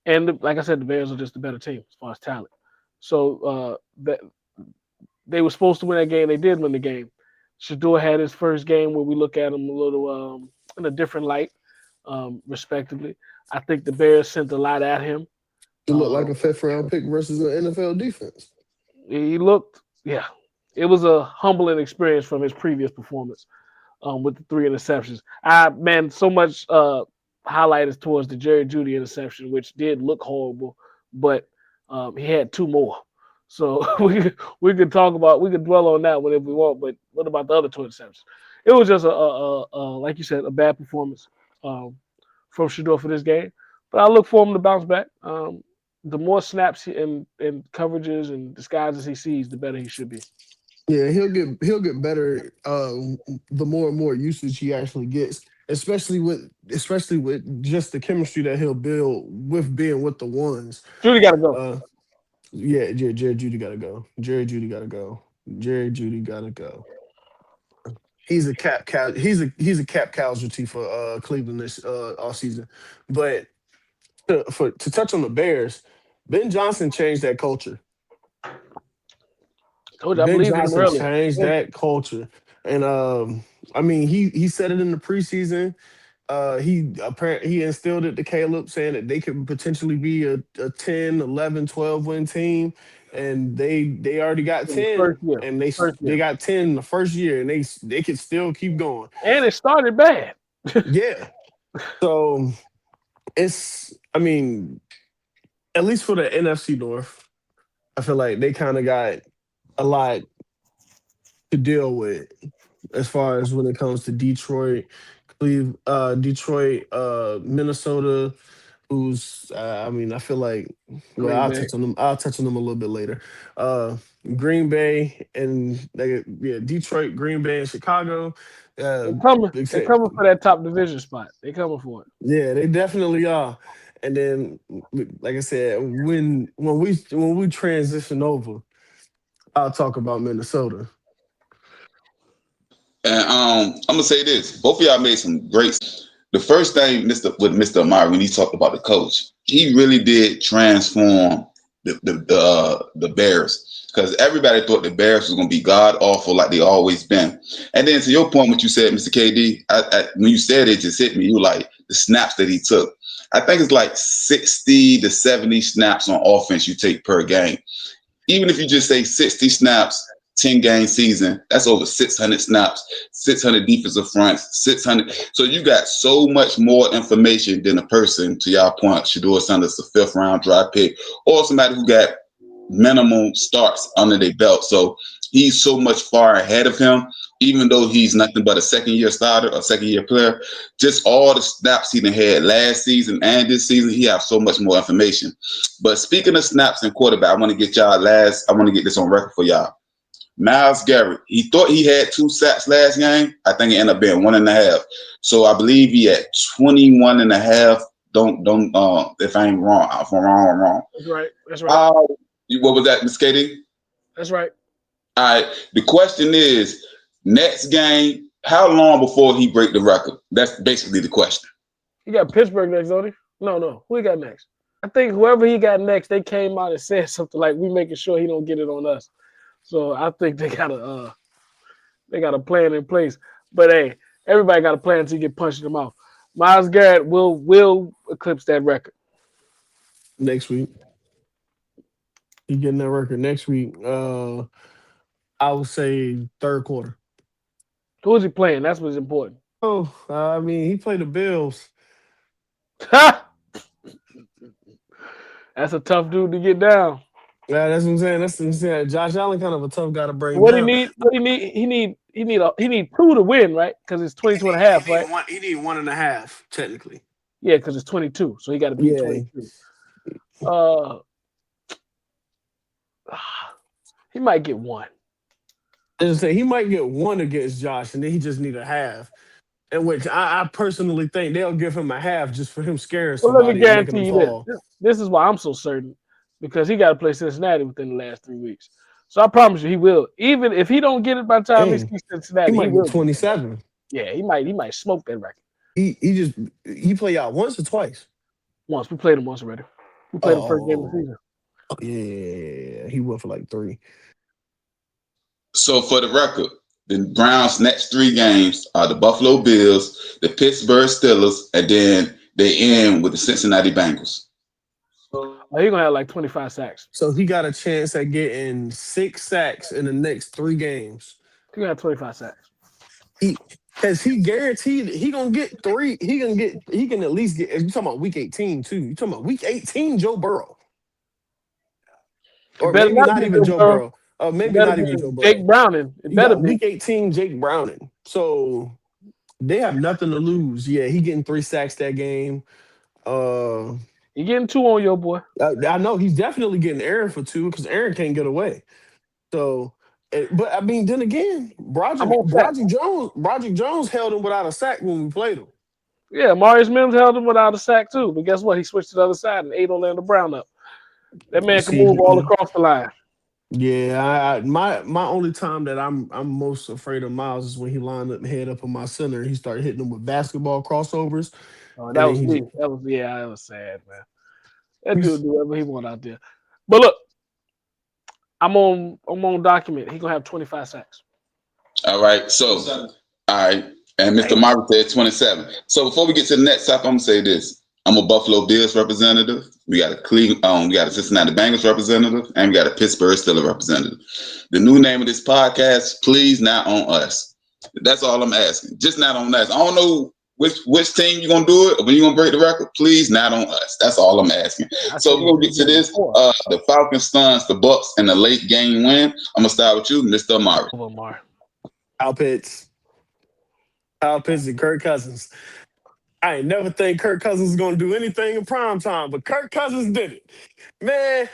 And like I said, the Bears are just the better team as far as talent. So that they were supposed to win that game. They did win the game. Shedeur had his first game where we look at him a little in a different light, respectively. I think the Bears sent a lot at him. He looked like a 5th-round pick versus an NFL defense. He looked, yeah. It was a humbling experience from his previous performance with the 3 interceptions. So much highlight is towards the Jerry Jeudy interception, which did look horrible, but he had 2 more. So we could dwell on that one if we want, but what about the other 2 interceptions? It was just like you said, a bad performance from Shedeur for this game. But I look for him to bounce back. The more snaps and coverages and disguises he sees, the better he should be. Yeah, he'll get better the more and more usage he actually gets, especially with just the chemistry that he'll build with being with the ones. Jeudy gotta go. Yeah, Jerry Jeudy gotta go. Jerry Jeudy gotta go. Jerry Jeudy gotta go. He's a cap casualty for Cleveland this all season. But to touch on the Bears, Ben Johnson changed that culture. Ben Johnson changed that culture, and I mean he said it in the preseason. He instilled it to Caleb, saying that they could potentially be a 10, 11, 12 win team, and they already got 10, and they got 10 the first year, and they could still keep going. And it started bad. Yeah, so I mean, at least for the NFC North, I feel like they kind of got a lot to deal with as far as when it comes to Detroit, Minnesota, who's I mean, I feel like I'll touch on them a little bit later. Green Bay and Detroit, Green Bay, and Chicago. They're coming for that top division spot. They're coming for it. Yeah, they definitely are. And then, like I said, when we transition over, I'll talk about Minnesota. And I'm gonna say this: both of y'all made some great. The first thing, Mr. Amari, when he talked about the coach, he really did transform the Bears, because everybody thought the Bears was gonna be god awful like they always been. And then to your point, what you said, Mr. KD, when you said it, just hit me. You were like, the snaps that he took. I think it's like 60 to 70 snaps on offense you take per game. Even if you just say 60 snaps, 10-game season, that's over 600 snaps, 600 defensive fronts, 600. So you got so much more information than a person, to y'all point, Shedeur Sanders, a 5th-round draft pick, or somebody who got minimum starts under their belt. So he's so much far ahead of him, even though he's nothing but a second-year starter or second-year player. Just all the snaps he done had last season and this season, he has so much more information. But speaking of snaps and quarterback, I want to get this on record for y'all. Myles Garrett, he thought he had 2 sacks last game. I think it ended up being 1.5. So I believe he had 21.5. Don't if I ain't wrong. If I'm wrong, I'm wrong. That's right. What was that, Ms. Katie? That's right. All right. The question is, next game, how long before he break the record? That's basically the question. He got Pittsburgh next, don't he? No. Who he got next? I think whoever he got next, they came out and said something like, "We making sure he don't get it on us." So I think they got a plan in place. But hey, everybody got a plan until you get punched in the mouth. Myles Garrett will eclipse that record next week. He getting that record next week. I would say 3rd quarter. Who is he playing? That's what's important. Oh, I mean, he played the Bills. That's a tough dude to get down. Yeah, that's what I'm saying. That's what I'm saying. Josh Allen kind of a tough guy to bring What down. he need? He need 2 to win, right? Because it's 22.5, right? He need 1.5 technically. Yeah, because it's 22, so he got to beat 22. He might get 1. As I say, he might get 1 against Josh, and then he just need a half. In which I personally think they'll give him a half just for him scaring somebody. Well, let me guarantee you this is why I'm so certain, because he got to play Cincinnati within the last 3 weeks. So I promise you, he will. Even if he don't get it by the time he sees Cincinnati, he might get 27. Yeah, he might smoke that record. He played out once or twice. Once. We played him once already. We played the first game of the season. Oh, yeah, he went for like 3. So for the record, the Browns' next 3 games are the Buffalo Bills, the Pittsburgh Steelers, and then they end with the Cincinnati Bengals. He's going to have like 25 sacks. So he got a chance at getting 6 sacks in the next 3 games. He's going to have 25 sacks. Because he guaranteed he going to get 3. He can at least get, you're talking about week 18 too. You're talking about week 18, Joe Burrow. Or maybe not even Joe Burrow. Maybe not even Joe Burrow. Jake Browning. It better be. Week 18, Jake Browning. So they have nothing to lose. Yeah, he getting 3 sacks that game. He getting 2 on your boy. I know he's definitely getting Aaron for 2 because Aaron can't get away. So, but I mean, then again, Broderick Jones held him without a sack when we played him. Yeah, Maurice Mims held him without a sack too. But guess what? He switched to the other side and ate Orlando Brown up. That man can move all across the line. Yeah, my only time that I'm most afraid of Miles is when he lined up head up on my center and he started hitting them with basketball crossovers. That was me. That was sad, man. That dude do whatever he want out there. But look, I'm on document. He gonna have 25 sacks. All right. So all right. And Mr. Marvin said 27. So before we get to the next topic, I'm gonna say this. I'm a Buffalo Bills representative. We got we got a Cincinnati Bengals representative, and we got a Pittsburgh Steelers representative. The new name of this podcast, please not on us. That's all I'm asking. Just not on us. I don't know which team you're gonna do it, or when you're gonna break the record. Please not on us. That's all I'm asking. So we're gonna get to this. The Falcons stuns the Bucks in the late game win. I'm gonna start with you, Mr. Amari. Kyle Pitts and Kirk Cousins. I ain't never think Kirk Cousins was gonna do anything in prime time, but Kirk Cousins did it. Man,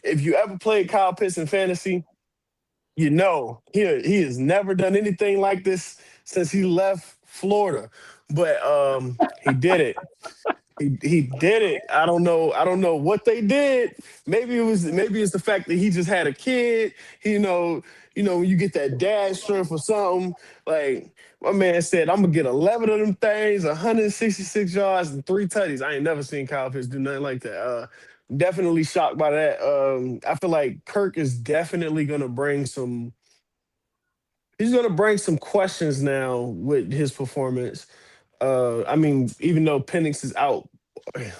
if you ever played Kyle Pitts in fantasy, you know he has never done anything like this since he left Florida. But he did it. He did it. I don't know what they did. Maybe it's the fact that he just had a kid. When you get that dad strength or something, like my man said, I'm gonna get 11 of them things, 166 yards and 3 tutties. I ain't never seen Kyle Pitts do nothing like that. Definitely shocked by that. I feel like Kirk is definitely gonna bring some. He's gonna bring some questions now with his performance. I mean, even though Penix is out,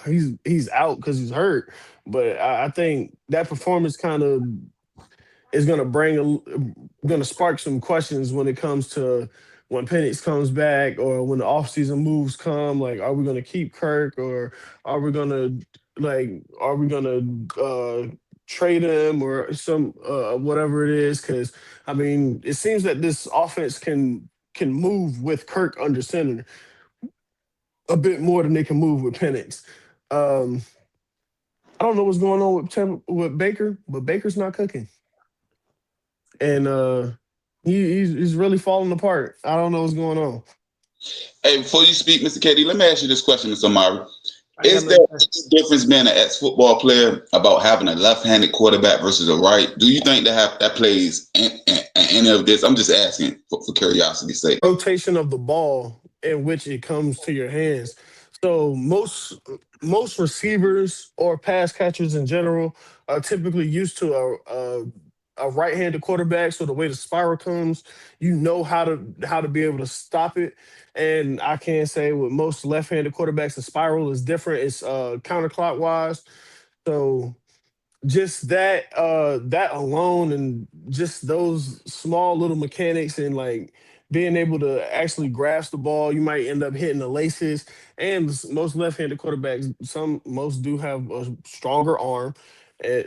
he's out because he's hurt. But I think that performance kind of is going to spark some questions when it comes to when Penix comes back or when the offseason moves come. Like, are we going to keep Kirk or are we going to trade him or some whatever it is? Because I mean, it seems that this offense can move with Kirk under center a bit more than they can move with Penix. I don't know what's going on with Baker, but Baker's not cooking, and he's really falling apart. I don't know what's going on. Hey, before you speak, Mr. KD, let me ask you this question, Mr. Amari. I Is got there no- any difference being an ex-football player about having a left-handed quarterback versus a right? Do you think that plays in any of this? I'm just asking for curiosity's sake. Rotation of the ball in which it comes to your hands. So most receivers or pass catchers in general are typically used to a right-handed quarterback. So the way the spiral comes, you know how to be able to stop it. And I can say with most left-handed quarterbacks, the spiral is different. It's counterclockwise. So just that alone and just those small little mechanics and like being able to actually grasp the ball, you might end up hitting the laces. And most left-handed quarterbacks, most do have a stronger arm,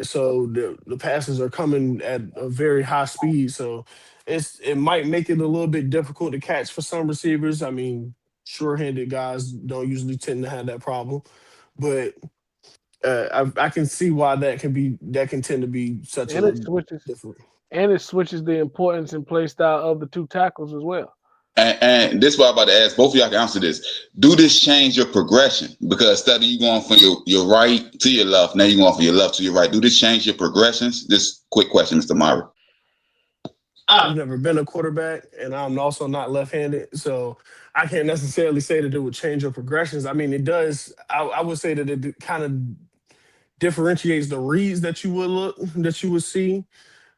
so the passes are coming at a very high speed. So it might make it a little bit difficult to catch for some receivers. I mean, sure-handed guys don't usually tend to have that problem, but I can see why that can tend to be such and a it switches different. and it switches the importance and play style of the two tackles as well. And this is what I'm about to ask. Both of y'all can answer this. Do this change your progression? Because instead of you going from your right to your left, now you're going from your left to your right. Do this change your progressions? This quick question, Mr. Myra. I've never been a quarterback, and I'm also not left-handed, so I can't necessarily say that it would change your progressions. I mean, it does. I would say that it kind of differentiates the reads that you would see.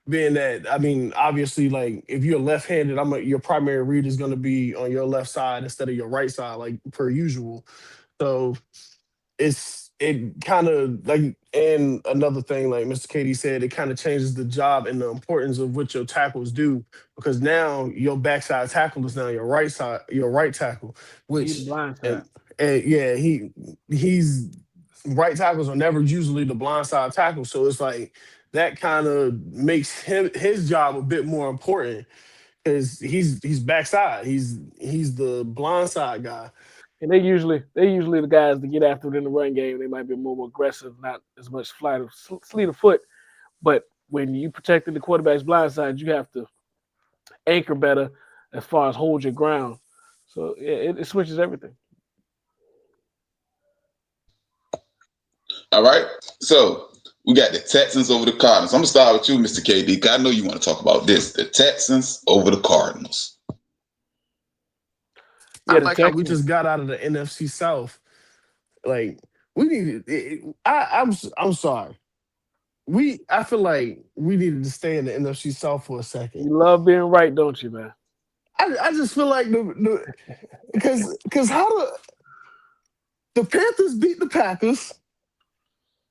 Being that, I mean, obviously, like if you're left-handed, your primary read is going to be on your left side instead of your right side, like per usual. So it kind of like, and another thing, like Mr. KD said, it kind of changes the job and the importance of what your tackles do, because now your backside tackle is now your right tackle, which He's blind side. and yeah, he's right tackles are never usually the blind side tackle, so it's like that kind of makes his job a bit more important because he's backside, he's the blind side guy. And they usually the guys to get after it in the run game. They might be more aggressive, not as much fleet of foot. But when you protected the quarterback's blind side, you have to anchor better as far as hold your ground. So it switches everything. All right. So we got the Texans over the Cardinals. I'm gonna start with you, Mr. KD. 'Cause I know you want to talk about this. The Texans over the Cardinals. I like how we just got out of the NFC South. Like we needed. I'm sorry. I feel like we needed to stay in the NFC South for a second. You love being right, don't you, man? I just feel like because how the Panthers beat the Packers,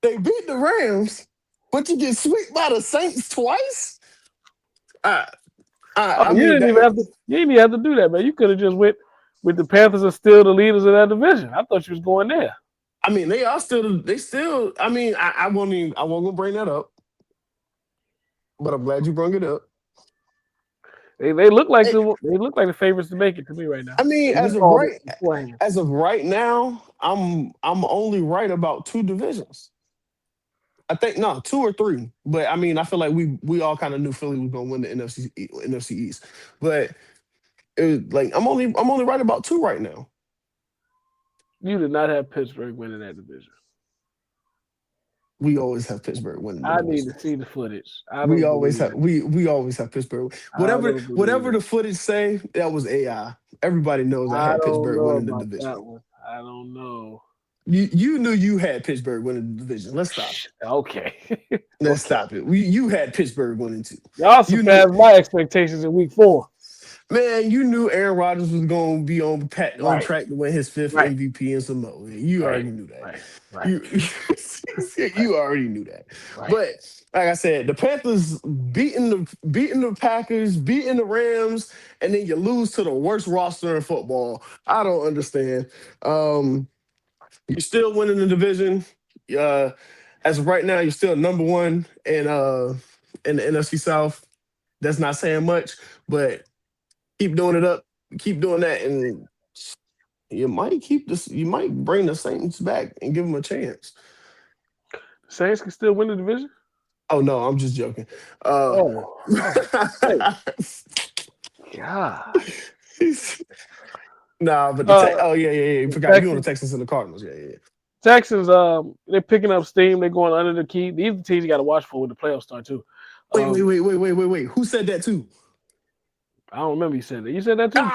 they beat the Rams, but you get swept by the Saints twice. You didn't even have to do that, man. You could have just went with the Panthers are still the leaders of that division. I thought you was going there. I mean, they still. I mean, I won't gonna bring that up, but I'm glad you brought it up. They look like the favorites to make it to me right now. I mean, as of right now, I'm only right about two divisions. I think 2 or 3, but I mean, I feel like we all kind of knew Philly was gonna win the NFC East, but it was like I'm only right about 2 right now. You did not have Pittsburgh winning that division. We always have Pittsburgh winning. I need to see the footage. We always have Pittsburgh. Whatever the footage say, that was AI. Everybody knows I had Pittsburgh winning the division. I don't know. You knew you had Pittsburgh winning the division. Let's stop. Okay. Let's stop it. You had Pittsburgh winning too. Y'all surpassed my expectations in week 4. Man, you knew Aaron Rodgers was going to be on track to win his 5th Right. MVP in Samoa. You already knew that. Right. You already knew that. Right. But like I said, the Panthers beating the Packers, beating the Rams, and then you lose to the worst roster in football. I don't understand. You're still winning the division. As of right now, you're still number one in the NFC South. That's not saying much, but keep doing it up. Keep doing that, and you might keep this. You might bring the Saints back and give them a chance. Saints can still win the division? Oh no, I'm just joking. God. Nah, but yeah. You forgot Texans, you on the Texans and the Cardinals. Yeah. Texans, they're picking up steam. They're going under the key. These are the teams you got to watch for when the playoffs start too. Wait. Who said that too? I don't remember you said that. You said that too? Nah.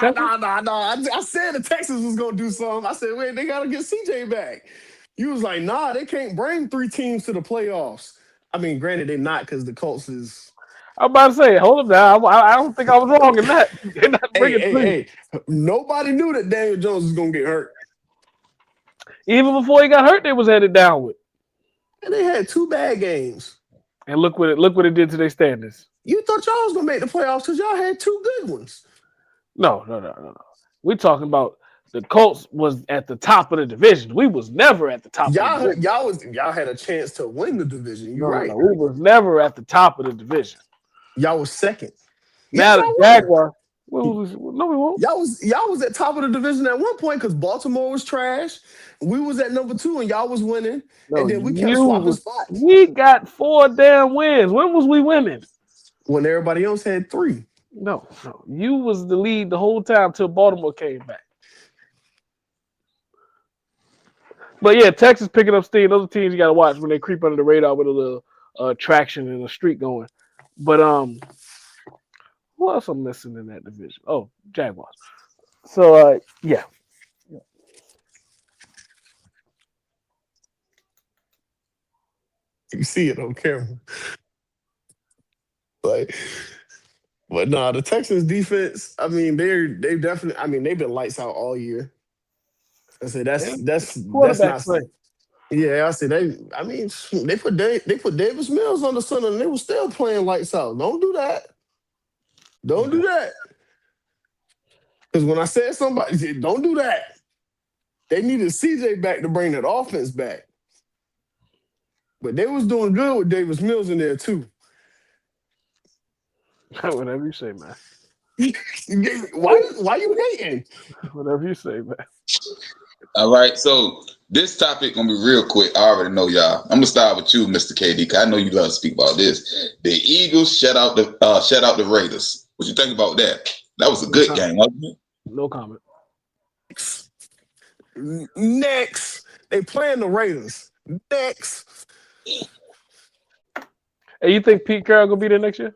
I said the Texans was gonna do something. I said, wait, they gotta get CJ back. You was like, nah, they can't bring 3 teams to the playoffs. I mean, granted, they're not because the Colts is. I'm about to say, hold up now. I don't think I was wrong in that. They're not bringing 3. Hey, nobody knew that Daniel Jones was gonna get hurt. Even before he got hurt, they was headed downward. And they had 2 bad games. And look what it did to their standings. You thought y'all was gonna make the playoffs because y'all had 2 good ones. No. We're talking about the Colts was at the top of the division. We was never at the top of the division. Y'all had a chance to win the division. You're right. No, we was never at the top of the division. Y'all was second. Now the Jaguars. No, we won't. Y'all was at top of the division at one point because Baltimore was trash. We was at number 2 and y'all was winning. No, and then we kept swapping spots. We got 4 damn wins. When was we winning? When everybody else had 3. No. You was the lead the whole time till Baltimore came back. But yeah, Texas picking up steam. Those are teams you got to watch when they creep under the radar with a little traction and a streak going. But who else I'm missing in that division? Oh, Jaguars. So yeah. You see it on camera. But nah, the Texans defense, I mean, they definitely, I mean, they've been lights out all year. I said that's not play. Yeah, I said they put Davis Mills on the center and they were still playing lights out. Don't do that. Don't do that. Because when I said somebody, don't do that. They needed CJ back to bring that offense back. But they was doing good with Davis Mills in there too. Whatever you say, man. Why you hating? Whatever you say, man. All right, so this topic gonna be real quick. I already know y'all. I'm gonna start with you, Mr. KD, because I know you love to speak about this. The Eagles shut out the Raiders. What you think about that? That was a good game, wasn't it? No comment. Next, they playing the Raiders. Next. Hey, you think Pete Carroll gonna be there next year?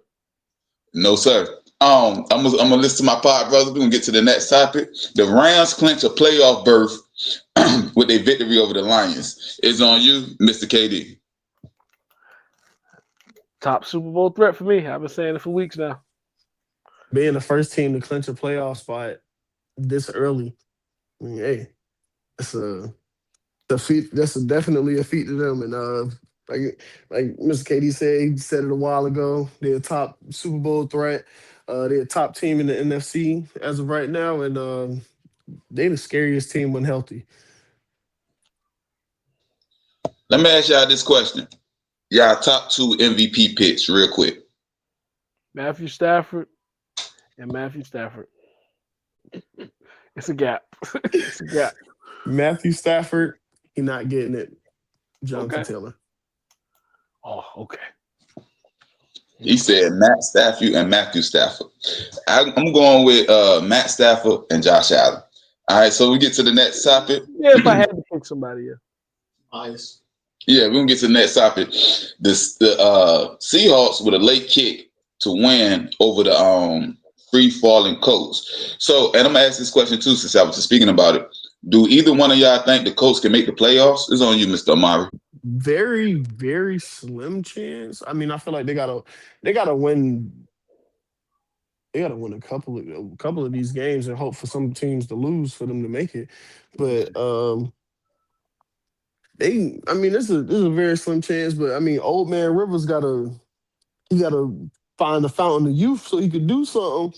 No, sir. I'm gonna listen to my pod brother. We're gonna get to the next topic. The Rams clinch a playoff berth with a victory over the Lions. It's on you, Mr. KD. Top Super Bowl threat for me. I've been saying it for weeks now. Being the first team to clinch a playoff spot this early, I mean, hey, it's a feat. That's definitely a feat to them. And like Mr. KD said, he said it a while ago. They're a top Super Bowl threat. They're a top team in the NFC as of right now, and they're the scariest team when healthy. Let me ask y'all this question. Y'all top 2 MVP picks real quick. Matthew Stafford and Matthew Stafford. It's a gap. It's a gap. Matthew Stafford, he not getting it. Jonathan Taylor. Oh, okay. He said Matt Stafford and Matthew Stafford. I'm going with Matt Stafford and Josh Allen. All right, so we get to the next topic. Yeah, if I had to pick somebody, Nice. Yeah, we're going to get to the next topic. The Seahawks with a late kick to win over the free-falling Colts. So, and I'm going to ask this question too, since I was just speaking about it. Do either one of y'all think the Colts can make the playoffs? It's on you, Mr. Amari. Very, very slim chance. I mean, I feel like they gotta win. they gotta win a couple of these games and hope for some teams to lose for them to make it. But I mean, this is a very slim chance. But I mean, old man Rivers gotta find the fountain of youth so he could do something.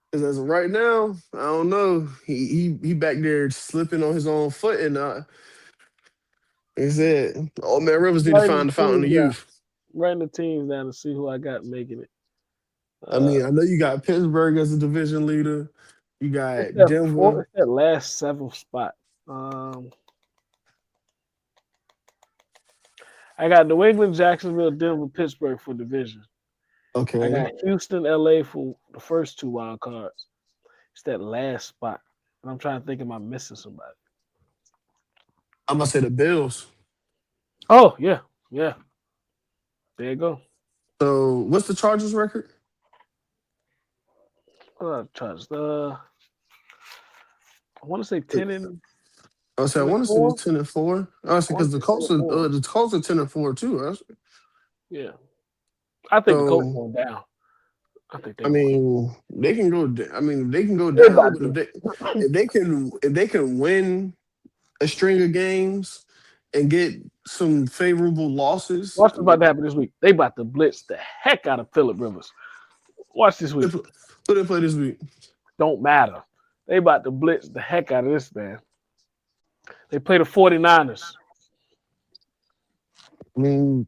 Because as of right now, I don't know. He back there slipping on his own foot, and like I said, old man Rivers need to find the fountain of youth. Writing the teams down to see who I got making it. I mean, I know you got Pittsburgh as a division leader. You got Denver. It's that last 7th spot. I got New England, Jacksonville, Denver, Pittsburgh for division. Okay. I got Houston, LA for the first 2 wild cards. It's that last spot. And I'm trying to think, am I missing somebody? I'm gonna say the Bills. Oh, yeah. Yeah. There you go. So what's the Chargers record? Chargers. I want to say 10 and. I want to say it's 10-4. Honestly, because the Colts are 10-4 too. Honestly. Yeah, I think the Colts going down. I mean, they can go. I mean, they can go down, but if they can win a string of games and get some favorable losses. What's about to happen this week? They about to blitz the heck out of Phillip Rivers. Watch this week. Who they play this week? Don't matter. They about to blitz the heck out of this man. They play the 49ers. I mean,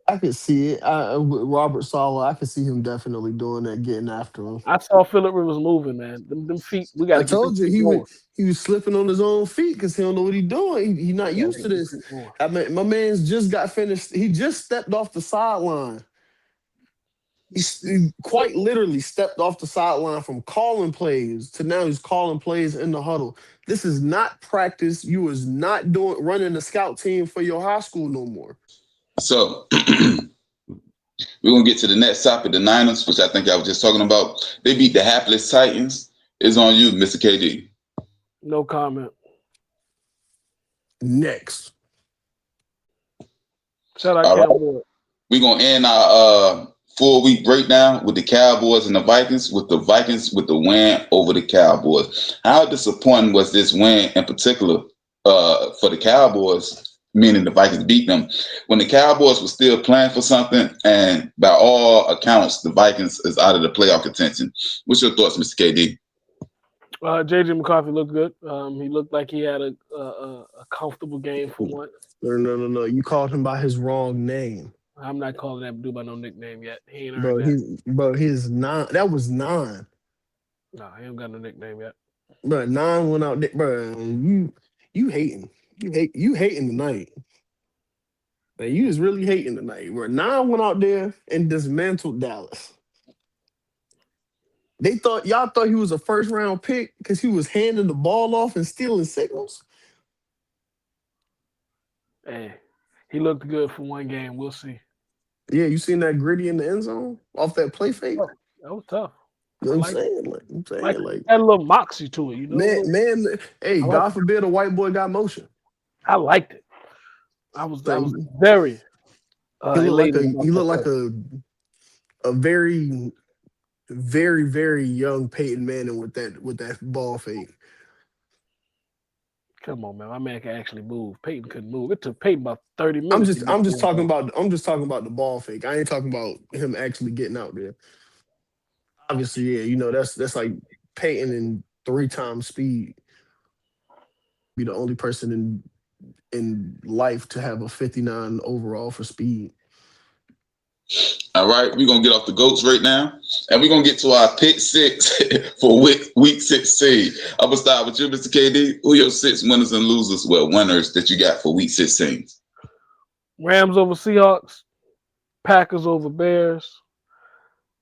I could see it. With Robert Saleh, I could see him definitely doing that, getting after him. I saw Phillip Rivers moving, man. Them feet, we got. I told you he was slipping on his own feet because he don't know what he's doing. He's not used to this. I mean, my man's just got finished. He just stepped off the sideline. He quite literally stepped off the sideline from calling plays to now he's calling plays in the huddle. This is not practice. You is not running a scout team for your high school no more. So we're gonna get to the next topic, the Niners, which I think I was just talking about. They beat the hapless Titans. It's on you, Mr. KD. No comment. Next. Shout out Cowboys. We're gonna end our 4-week breakdown with the Cowboys and the Vikings, with the win over the Cowboys. How disappointing was this win in particular for the Cowboys, meaning the Vikings beat them, when the Cowboys were still playing for something, and by all accounts, the Vikings is out of the playoff contention. What's your thoughts, Mr. KD? J.J. McCarthy looked good. He looked like he had a comfortable game for once. No. You called him by his wrong name. I'm not calling that dude by no nickname yet. He ain't earned that. That was 9. No, he ain't got no nickname yet. Bro, 9 went out there. Bro, you hating. You hating tonight. Man, you just really hating tonight. Where 9 went out there and dismantled Dallas. Y'all thought he was a first round pick because he was handing the ball off and stealing signals. Hey, he looked good for one game. We'll see. Yeah, you seen that gritty in the end zone off that play fake? Oh, that was tough. You know what I'm saying? Like had a little moxie to it, you know. Man, hey, God forbid a white boy got motion. I liked it. I was very. He looked like a very, very, very young Peyton Manning with that ball fake. Come on, man. My man can actually move. Peyton couldn't move. It took Peyton about 30 minutes. I'm just talking about the ball fake. I ain't talking about him actually getting out there. Obviously, yeah, you know, that's like Peyton in 3 times speed. Be the only person in life to have a 59 overall for speed. All right, we're going to get off the goats right now, and we're going to get to our pick 6 for week 16. I'm going to start with you, Mr. KD. Who are your 6 winners and losers, winners that you got for week 16? Rams over Seahawks, Packers over Bears,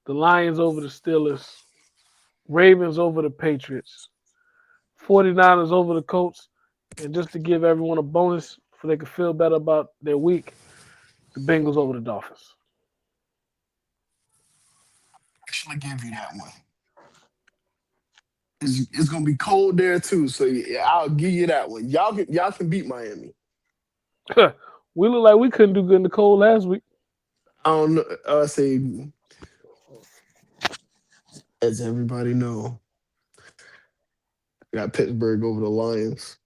the Lions over the Steelers, Ravens over the Patriots, 49ers over the Colts, and just to give everyone a bonus so they can feel better about their week, the Bengals over the Dolphins. Actually give you that one. It's gonna be cold there too, so yeah, I'll give you that one. Y'all can beat Miami. We look like we couldn't do good in the cold last week. I don't know. Say, as everybody know, I got Pittsburgh over the Lions.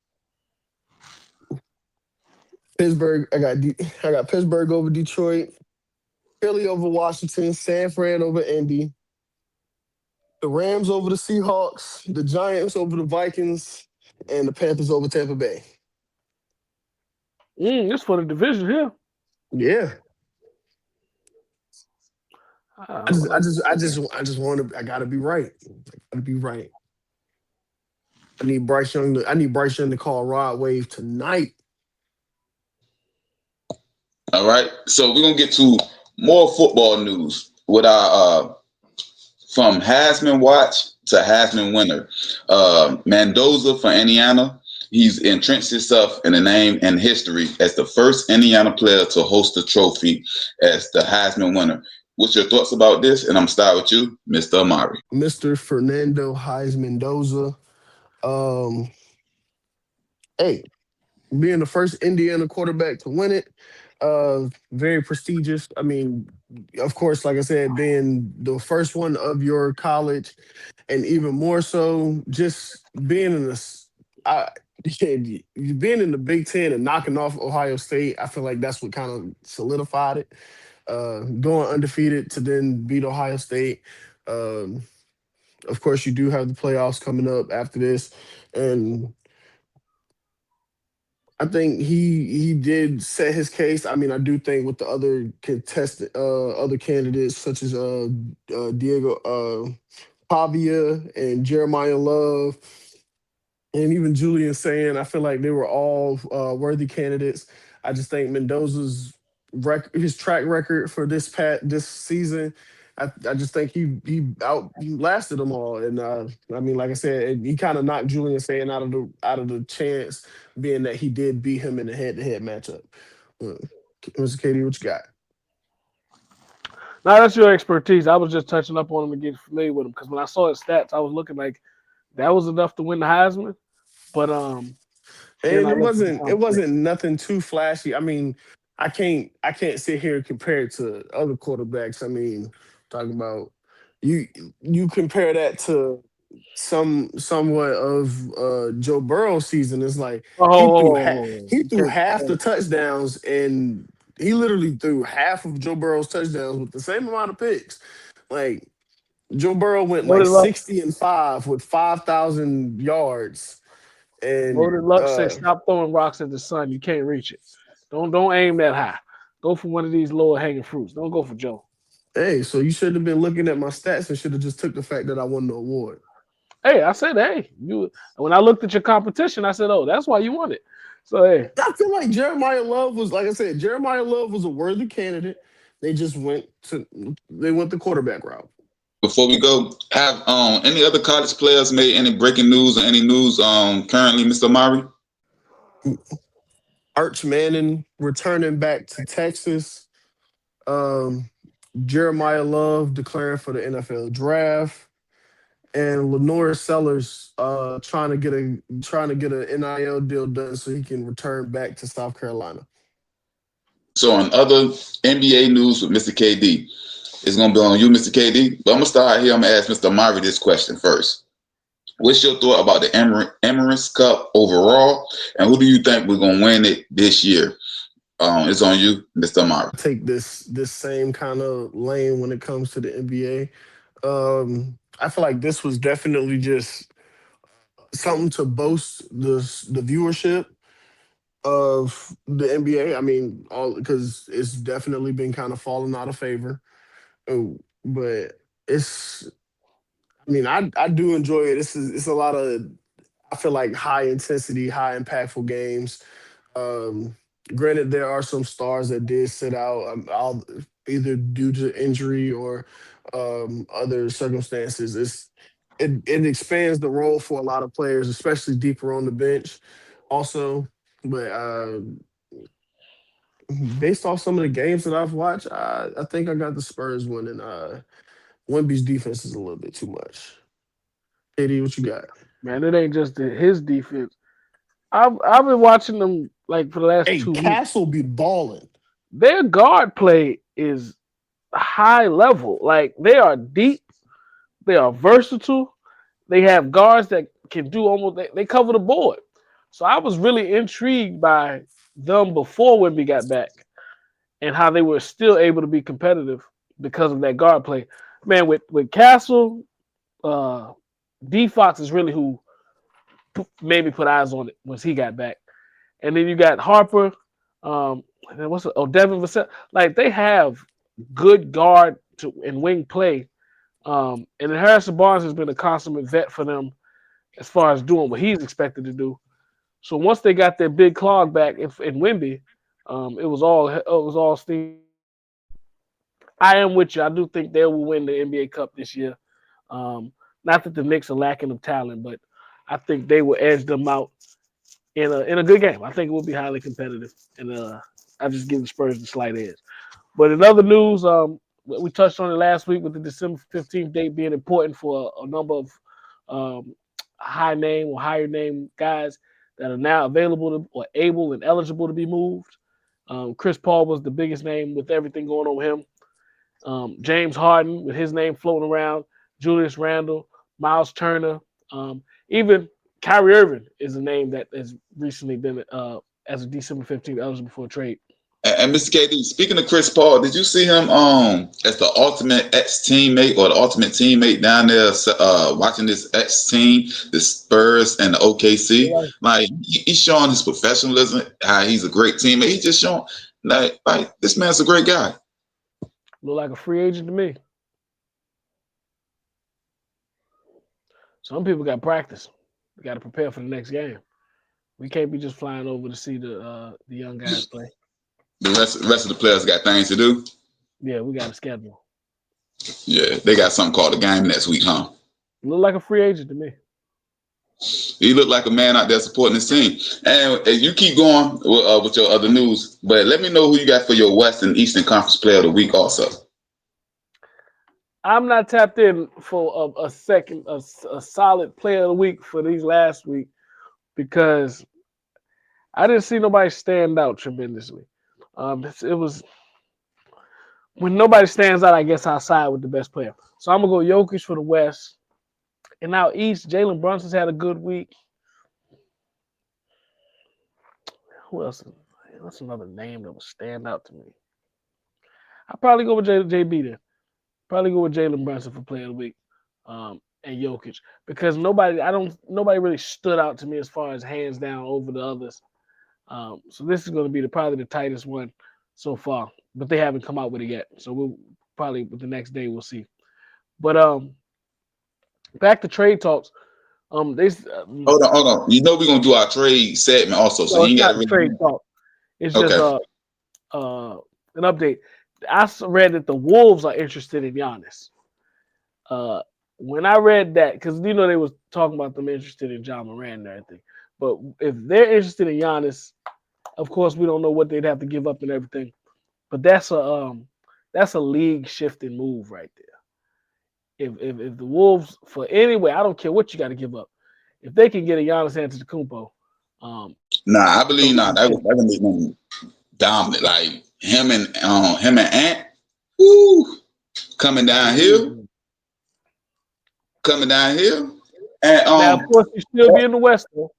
Pittsburgh. I got Pittsburgh over Detroit. Philly over Washington. San Fran over Indy. The Rams over the Seahawks. The Giants over the Vikings, and the Panthers over Tampa Bay. This for the division here. Yeah. I I just want to. I gotta be right. I gotta be right. I need Bryce Young. I need Bryce Young to call Rod Wave tonight. All right. So we're gonna get to more football news with our from Heisman watch to Heisman winner. Mendoza for Indiana. He's entrenched himself in the name and history as the first Indiana player to host the trophy as the Heisman winner. What's your thoughts about this? And I'm starting with you, Mr. Amari. Mr. Fernando Heisman Mendoza. Hey, being the first Indiana quarterback to win it, very prestigious. I mean, of course, like I said, being the first one of your college, and even more so, just being in this, being in the Big Ten and knocking off Ohio State. I feel like that's what kind of solidified it. Going undefeated to then beat Ohio State. Of course, you do have the playoffs coming up after this, and I think he did set his case. I mean, I do think with the other other candidates such as Diego Pavia and Jeremiah Love, and even Julian Sand, I feel like they were all worthy candidates. I just think Mendoza's his track record for this season, I just think he outlasted them all. And I mean, like I said, he kind of knocked Julian Sand out of the chance, being that he did beat him in the head-to-head matchup. Mr. KD, what you got? Now that's your expertise. I was just touching up on him and getting familiar with him because when I saw his stats, I was looking like that was enough to win the Heisman. But and it wasn't nothing too flashy. I mean, I can't sit here and compare it to other quarterbacks. I mean, talking about you compare that to somewhat of Joe Burrow's season. It's like he threw half the touchdowns, and he literally threw half of Joe Burrow's touchdowns with the same amount of picks. Like Joe Burrow went like 60-5 with 5,000 yards. And Loaded Luck said, "Stop throwing rocks at the sun. You can't reach it. Don't aim that high. Go for one of these lower hanging fruits. Don't go for Joe." Hey, so you should have been looking at my stats and should have just took the fact that I won the award. Hey, I said, when I looked at your competition, I said, oh, that's why you won it. So hey, I feel like Jeremiah Love was, like I said, Jeremiah Love was a worthy candidate. They just went the quarterback route. Before we go, have any other college players made any breaking news or any news currently, Mr. Amari? Arch Manning returning back to Texas. Jeremiah Love declaring for the NFL draft, and Lenore Sellers trying to get an NIL deal done so he can return back to South Carolina. So on other NBA news with Mr. KD, it's going to be on you, Mr. KD. But I'm going to start here. I'm going to ask Mr. Amari this question first. What's your thought about the Emirates Cup overall, and who do you think we're going to win it this year? It's on you, Mr. Amari. Take this same kind of lane when it comes to the NBA. I feel like this was definitely just something to boast the viewership of the NBA. I mean, because it's definitely been kind of falling out of favor. But I do enjoy it. It's a lot of, I feel like, high intensity, high impactful games. Granted, there are some stars that did sit out, either due to injury or other circumstances. It expands the role for a lot of players, especially deeper on the bench. Also, but based off some of the games that I've watched, I think I got the Spurs winning. Wemby's defense is a little bit too much. KD, what you got? Man, it ain't just his defense. I've been watching them like for the last 2 weeks. Castle be balling. Their guard play is high level. Like they are deep, they are versatile. They have guards that can do almost. They cover the board. So I was really intrigued by them before Wemby got back and how they were still able to be competitive because of that guard play. Man, with Castle, D Fox is really who made me put eyes on it once he got back. And then you got Harper, and then Devin Vassell. Like they have good guard and wing play. And then Harrison Barnes has been a consummate vet for them as far as doing what he's expected to do. So once they got their big clog back in Wemby, it was all steam. I am with you. I do think they will win the NBA Cup this year. Not that the Knicks are lacking of talent, but I think they will edge them out in a good game. I think it will be highly competitive, and I just give the Spurs the slight edge. But in other news, we touched on it last week with the December 15th date being important for a number of high name or higher name guys that are now available or able and eligible to be moved. Chris Paul was the biggest name with everything going on with him. James Harden with his name floating around, Julius Randle, Miles Turner, even Kyrie Irving is a name that has recently been as of December 15th eligible for a trade. And Mr. KD, speaking of Chris Paul, did you see him as the ultimate ex-teammate or the ultimate teammate down there watching this ex-team, the Spurs and the OKC? Yeah. Like he's showing his professionalism, how he's a great teammate. He's just showing like this man's a great guy. Look like a free agent to me. Some people got practice. We got to prepare for the next game. We can't be just flying over to see the young guys play. The rest of the players got things to do. Yeah, we got a schedule. Yeah, they got something called a game next week, huh? Look like a free agent to me. He looked like a man out there supporting his team. And you keep going with your other news, but let me know who you got for your West and Eastern Conference Player of the Week also. I'm not tapped in for a solid Player of the Week for these last week because I didn't see nobody stand out tremendously. It was when nobody stands out, I guess I'll side with the best player. So I'm gonna go Jokic for the West. And now East, Jalen Brunson's had a good week. Who else? What's another name that would stand out to me? I'll probably go with JB then. Probably go with Jalen Brunson for Player of the Week, and Jokic because nobody really stood out to me as far as hands down over the others. So this is going to be probably the tightest one so far, but they haven't come out with it yet. So we'll probably the next day we'll see. But back to trade talks. Hold on. You know we're gonna do our trade segment also, so you got to trade talk. It's just an update. I read that the Wolves are interested in Giannis. When I read that, because they was talking about them interested in John Moran and everything. But if they're interested in Giannis, of course we don't know what they'd have to give up and everything. But that's a league shifting move right there. If the Wolves for anyway, I don't care what you got to give up. If they can get a Giannis Antetokounmpo, I believe not. That would make them dominant. Like him and Ant, coming down here. And now of course you still be in the West though.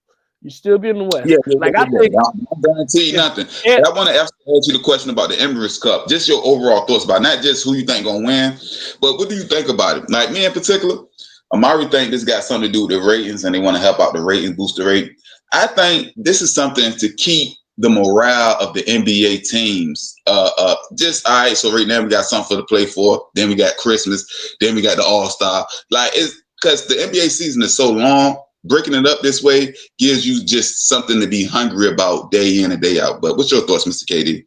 You still be in the West. Yeah, I think I guarantee you nothing. But I want to ask you the question about the Emirates Cup. Just your overall thoughts about not just who you think gonna win, but what do you think about it? Like me in particular, Amari think this got something to do with the ratings, and they want to help out the ratings, boost the rating. I think this is something to keep the morale of the NBA teams up. Just all right. So right now we got something to play for. Then we got Christmas. Then we got the All-Star. Like it's because the NBA season is so long. Breaking it up this way gives you just something to be hungry about day in and day out. But what's your thoughts, Mr. KD?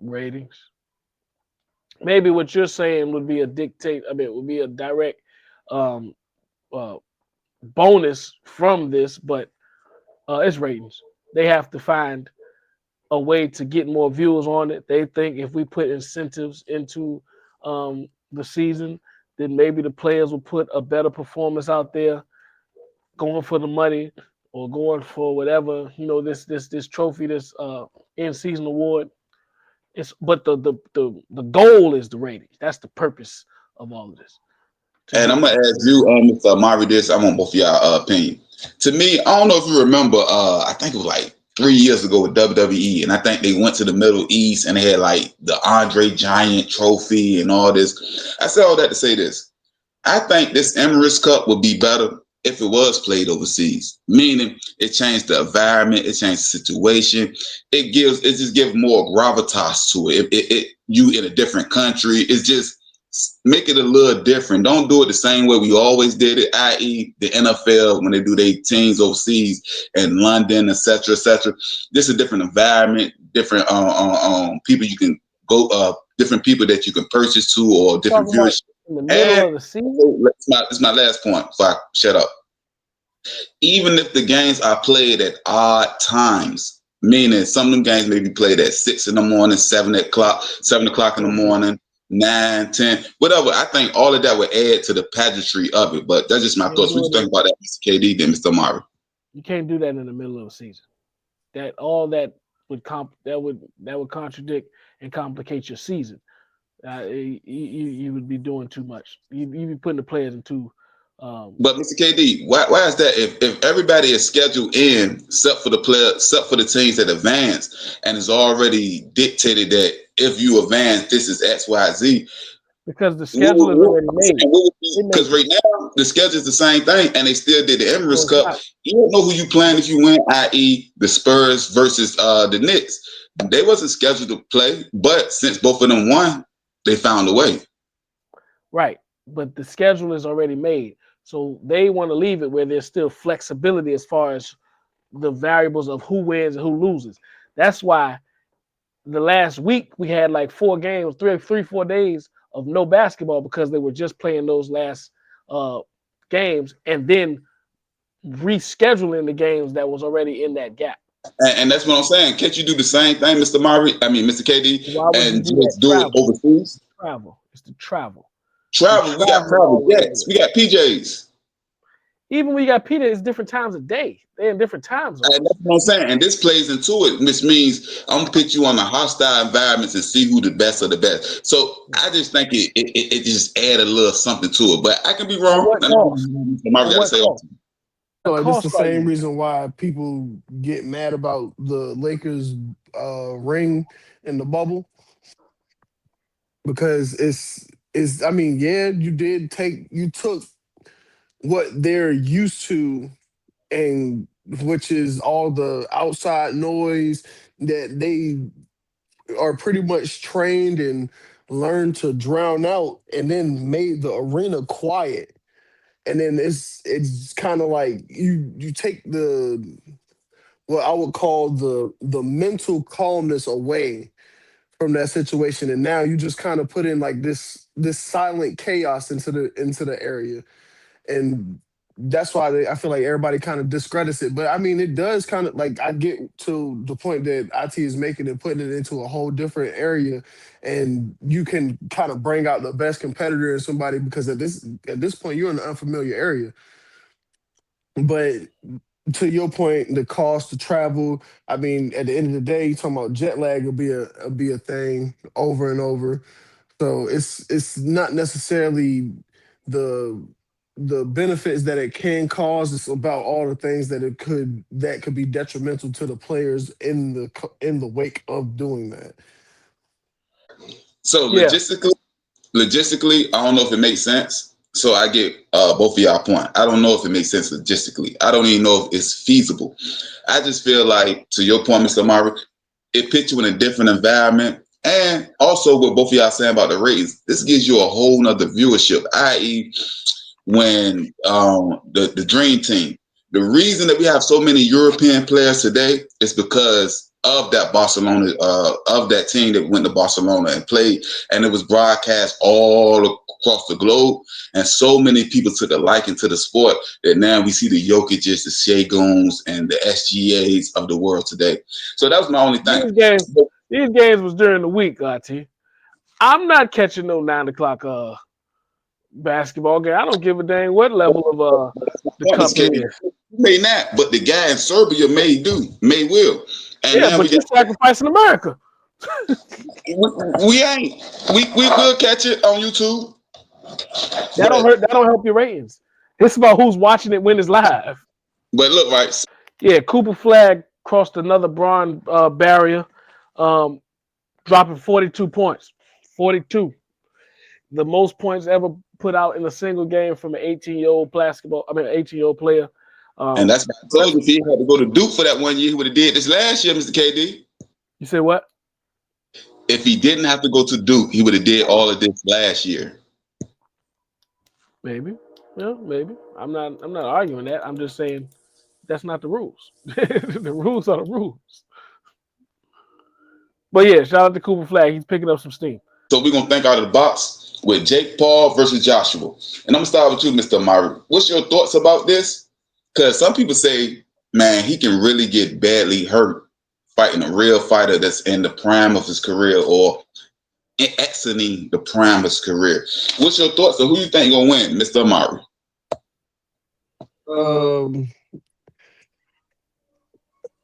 Ratings. Maybe what you're saying would be would be a direct bonus from this, but it's ratings. They have to find a way to get more viewers on it. They think if we put incentives into the season, then maybe the players will put a better performance out there, going for the money or going for whatever, this trophy, this in-season award. But the goal is the ratings. That's the purpose of all of this. And I'm gonna ask you, Mr. Amari, this. I want both of y'all opinion. To me, I don't know if you remember. I think it was like 3 years ago with WWE, and I think they went to the Middle East and they had like the Andre Giant Trophy and all this. I said all that to say this. I think this Emirates Cup would be better if it was played overseas. Meaning, it changed the environment, it changed the situation. It just gives more gravitas to it. You in a different country. It's just make it a little different. Don't do it the same way we always did it, i.e. the NFL when they do their teams overseas in London, etc., etc. This is a different environment, different people you can go, different people that you can purchase to, or different viewership. In the middle of the season. This is my last point. Before I shut up. Even if the games are played at odd times, meaning some of them games may be played at 6 in the morning, 7 o'clock in the morning, 9, 10, whatever. I think all of that would add to the pageantry of it. But that's just my thoughts. What you think about that, Mr. KD, then Mr. Amari? You can't do that in the middle of the season. That would contradict and complicate your season. You would be doing too much. You'd be putting the players into. But Mr. KD, why is that? If everybody is scheduled in, except for the teams that advance, and it's already dictated that if you advance, this is X, Y, Z. Because the schedule is already made. Because right now the schedule is the same thing, and they still did the Emirates Cup. You don't know who you playing if you win, i.e., the Spurs versus the Knicks. They wasn't scheduled to play, but since both of them won, they found a way. Right, but the schedule is already made. So they want to leave it where there's still flexibility as far as the variables of who wins and who loses. That's why the last week we had like 4 games, 4 days of no basketball because they were just playing those last games and then rescheduling the games that was already in that gap. And that's what I'm saying. Can't you do the same thing, Mr. Mr. KD, and just do it overseas? Travel. It's the travel. Travel. We got travel. Yes, we got PJs. Even when you got PJs, it's different times of day. They're in different time zones. And that's what I'm saying. And this plays into it, which means I'm gonna put you on the hostile environments and see who the best of the best. So I just think it just add a little something to it. But I can be wrong. So it's the same reason why people get mad about the Lakers ring in the bubble. Because it's I mean, yeah, you took what they're used to, and which is all the outside noise that they are pretty much trained and learned to drown out, and then made the arena quiet. And then it's kind of like you take what I would call the mental calmness away from that situation, and now you just kind of put in like this silent chaos into the area, and that's why I feel like everybody kind of discredits it. But I mean, it does kind of like, I get to the point that IT is making and putting it into a whole different area, and you can kind of bring out the best competitor in somebody because at this point you're in an unfamiliar area. But to your point, the cost to travel, I mean, at the end of the day, you're talking about jet lag will be a thing over and over. So it's not necessarily the benefits that it can cause. It's about all the things that could be detrimental to the players in the wake of doing that. So logistically, I don't know if it makes sense. So I get both of y'all point. I don't know if it makes sense logistically. I don't even know if it's feasible. I just feel like, to your point, Mr. Amari, it puts you in a different environment. And also what both of y'all saying about the ratings, this gives you a whole nother viewership, i.e. when the Dream Team. The reason that we have so many European players today is because of that Barcelona, of that team that went to Barcelona and played, and it was broadcast all across the globe, and so many people took a liking to the sport that now we see the Jokic's, the Shaguns, and the SGAs of the world today. So that was my only thing. These games was during the week, RT. I'm not catching no 9 o'clock basketball game. I don't give a dang what level of the cup is. May not, but the guy in Serbia may will. And yeah, but you're sacrificing America. We ain't. We'll catch it on YouTube. That don't hurt. That don't help your ratings. It's about who's watching it when it's live. But look, right. Yeah, Cooper Flag crossed another bronze barrier, dropping 42 points. 42. The most points ever put out in a single game from an 18-year-old player. And that's what I told you. If he had to go to Duke for that 1 year, he would have did this last year, Mr. KD. You say what? If he didn't have to go to Duke, he would have did all of this last year. Maybe. Yeah, maybe. I'm not arguing that. I'm just saying that's not the rules. The rules are the rules. But yeah, shout out to Cooper Flag. He's picking up some steam. So we're gonna think out of the box with Jake Paul versus Joshua. And I'm gonna start with you, Mr. Amari. What's your thoughts about this? Because some people say, man, he can really get badly hurt fighting a real fighter that's in the prime of his career or exiting the prime of his career. What's your thoughts on who you think gonna win, Mr. Amari?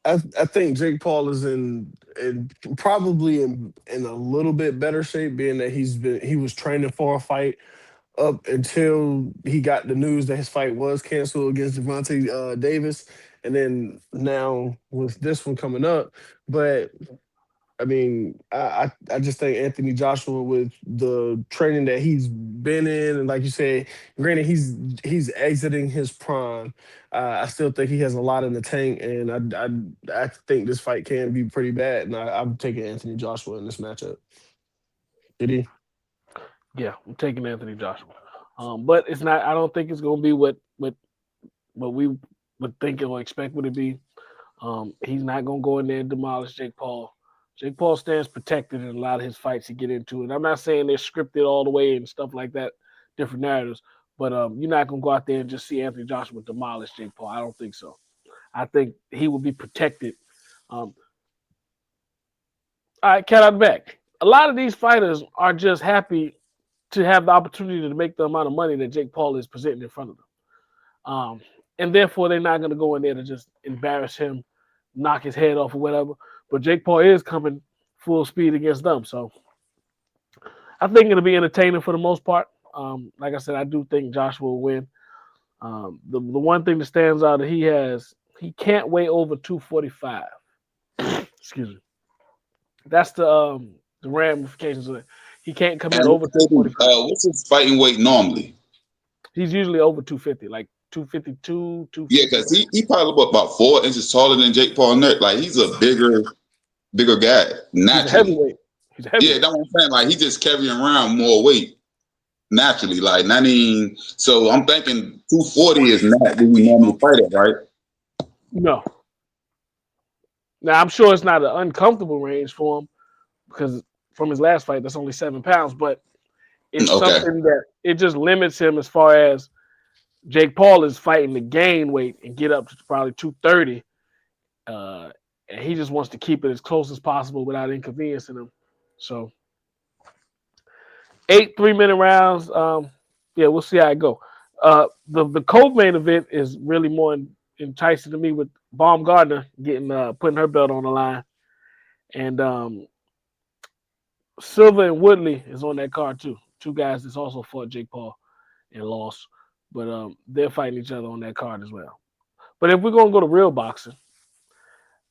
I think Jake Paul is probably in a little bit better shape, being that he was training for a fight up until he got the news that his fight was canceled against Gervonta Davis, and then now with this one coming up. But I mean, I just think Anthony Joshua, with the training that he's been in, and like you said, granted he's exiting his prime. I still think he has a lot in the tank, and I think this fight can be pretty bad. And I'm taking Anthony Joshua in this matchup. Did he? Yeah, I'm taking Anthony Joshua. But it's not. I don't think it's going to be what we would think or expect would it be. He's not going to go in there and demolish Jake Paul. Jake Paul stands protected in a lot of his fights he get into. And I'm not saying they're scripted all the way and stuff like that, different narratives. But you're not going to go out there and just see Anthony Joshua demolish Jake Paul. I don't think so. I think he will be protected. All right, cat out the bag. A lot of these fighters are just happy to have the opportunity to make the amount of money that Jake Paul is presenting in front of them. And therefore, they're not going to go in there to just embarrass him, knock his head off or whatever. But Jake Paul is coming full speed against them. So I think it'll be entertaining for the most part. Like I said, I do think Joshua will win. The one thing that stands out that he can't weigh over 245. Excuse me. That's the ramifications of it. He can't come in over 245. What's his fighting weight normally? He's usually over 250, like 252, 250. Yeah, because he probably about 4 inches taller than Jake Paul. Like he's a bigger guy. Naturally. He's a heavyweight. Yeah, that's what I'm saying. Like he just carrying around more weight naturally. Like so I'm thinking 240 is not what we normally fight at, right? No. Now I'm sure it's not an uncomfortable range for him because from his last fight, that's only 7 pounds, but it's something that it just limits him as far as Jake Paul is fighting to gain weight and get up to probably 230. And he just wants to keep it as close as possible without inconveniencing him. So 8 3-minute rounds. We'll see how it go. The co-main event is really more enticing to me with Baumgardner putting her belt on the line. And Silva and Woodley is on that card too. 2 guys that's also fought Jake Paul and lost. But they're fighting each other on that card as well. But if we're going to go to real boxing,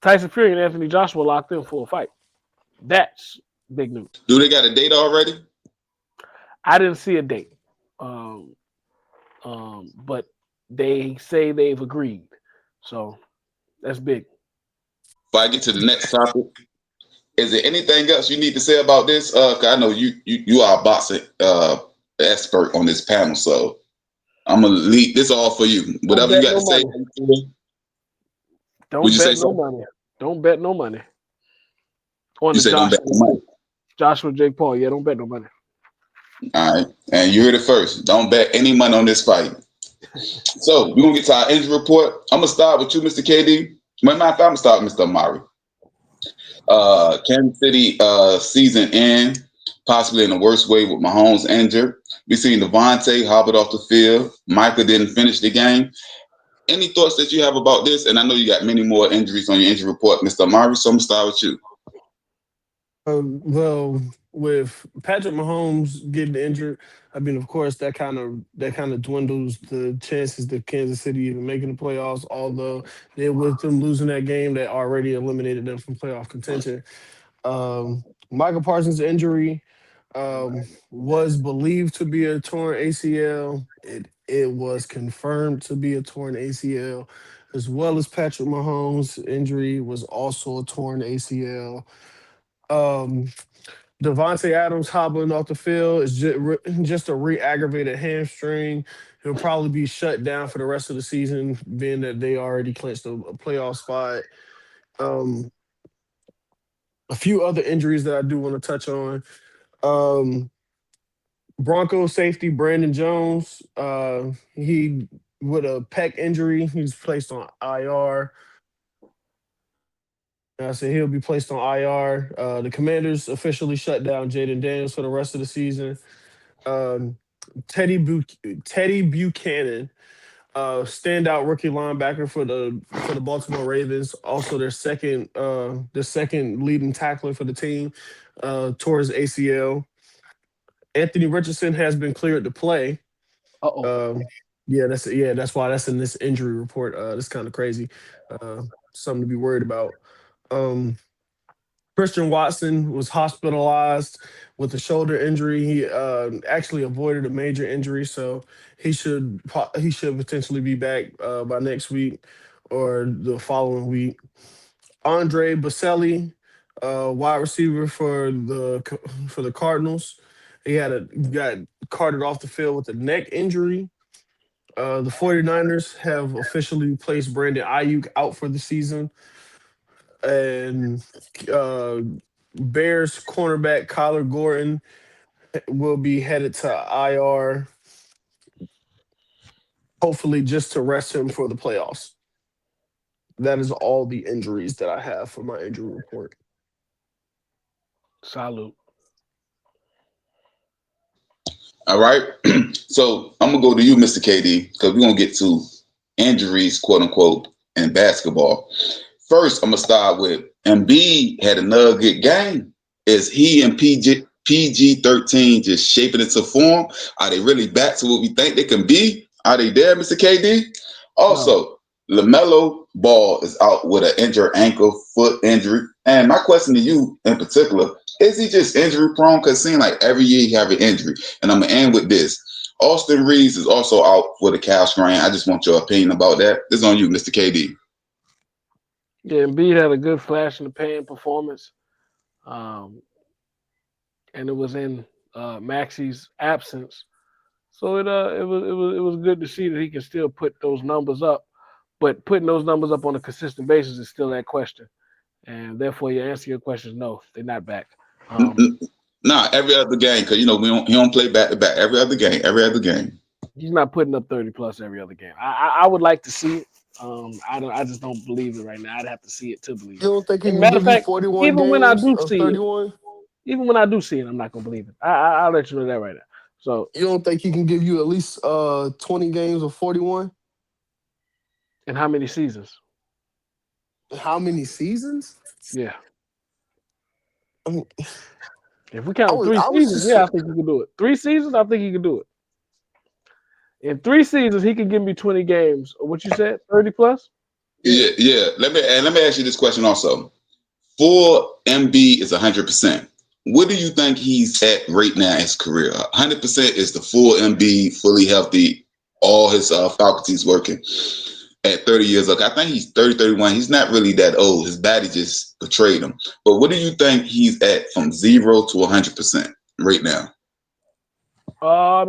Tyson Fury and Anthony Joshua locked in for a fight. That's big news. Do they got a date already? I didn't see a date. But they say they've agreed. So that's big. Before I get to the next topic, is there anything else you need to say about this? 'Cause I know you are a boxing expert on this panel, so I'm gonna leave this all for you. Whatever you got to say. Don't bet no money. Don't bet no money. On you say don't bet no money. Joshua Jake Paul. Yeah, don't bet no money. All right. And you heard it first. Don't bet any money on this fight. So we're gonna get to our injury report. I'm gonna start with you, Mr. KD. I'm gonna start with Mr. Amari. Kansas City season end, possibly in the worst way with Mahomes injured. We seen Devontae hobbled off the field. Micah didn't finish the game. Any thoughts that you have about this? And I know you got many more injuries on your injury report, Mr. Amari, so I'm going to start with you. Well, with Patrick Mahomes getting injured, I mean, of course, that kind of dwindles the chances of Kansas City even making the playoffs. Although with them losing that game, that already eliminated them from playoff contention. Michael Parsons' injury was believed to be a torn ACL. It was confirmed to be a torn ACL, as well as Patrick Mahomes' injury was also a torn ACL. Um, Devontae Adams hobbling off the field is just a re-aggravated hamstring. He'll probably be shut down for the rest of the season, being that they already clinched a playoff spot. Um, a few other injuries that I do want to touch on. Um, Broncos safety Brandon Jones, he with a pec injury, he's placed on IR. I said he'll be placed on IR. The Commanders officially shut down Jaden Daniels for the rest of the season. Um, Teddy Buchanan, standout rookie linebacker for the Baltimore Ravens. Also their second leading tackler for the team, towards ACL. Anthony Richardson has been cleared to play. Uh-oh. That's why that's in this injury report. That's kind of crazy. Something to be worried about. Um, Christian Watson was hospitalized with a shoulder injury. He actually avoided a major injury, so he should potentially be back by next week or the following week. Andre Baselli, wide receiver for the Cardinals, got carted off the field with a neck injury. The 49ers have officially placed Brandon Ayuk out for the season. And Bears cornerback Kyler Gordon will be headed to IR, hopefully just to rest him for the playoffs. That is all the injuries that I have for my injury report. Salute. All right. So I'm gonna go to you, Mr. KD, because we're gonna get to injuries, quote unquote, in basketball. First, I'm gonna start with Embiid had another good game. Is he and PG-13 just shaping into form? Are they really back to what we think they can be? Are they there, Mr. KD? Also, LaMelo Ball is out with an injured ankle, foot injury. And my question to you in particular, is he just injury prone? Because it seems like every year he have an injury. And I'm going to end with this. Austin Reeves is also out with a calf strain. I just want your opinion about that. This is on you, Mr. KD. Yeah, Embiid had a good flash in the pan performance. And it was in Maxi's absence. So it was good to see that he can still put those numbers up. But putting those numbers up on a consistent basis is still that question. And therefore, your answer to your question is no, they're not back. Nah, every other game, because, he don't play back-to-back. Every other game. He's not putting up 30 plus every other game. I would like to see it. I just don't believe it right now. I'd have to see it to believe it. You don't think he can Matter of give you fact, 41 even games when I do of see 31? it, even when I do see it, I'm not gonna believe it. I'll let you know that right now. So You don't think he can give you at least 20 games of 41? in how many seasons? How many seasons? Yeah. I mean, If we count I was seasons, just- yeah, I think he can do it. 3 seasons, I think he can do it. In 3 seasons, he can give me 20 games. What you said, 30 plus? Yeah. Let me ask you this question also. For MB is 100%. What do you think he's at right now in his career? 100% is the full MB, fully healthy, all his faculties working at 30 years old. I think he's 30, 31. He's not really that old. His body just betrayed him. But what do you think he's at from 0 to 100% right now?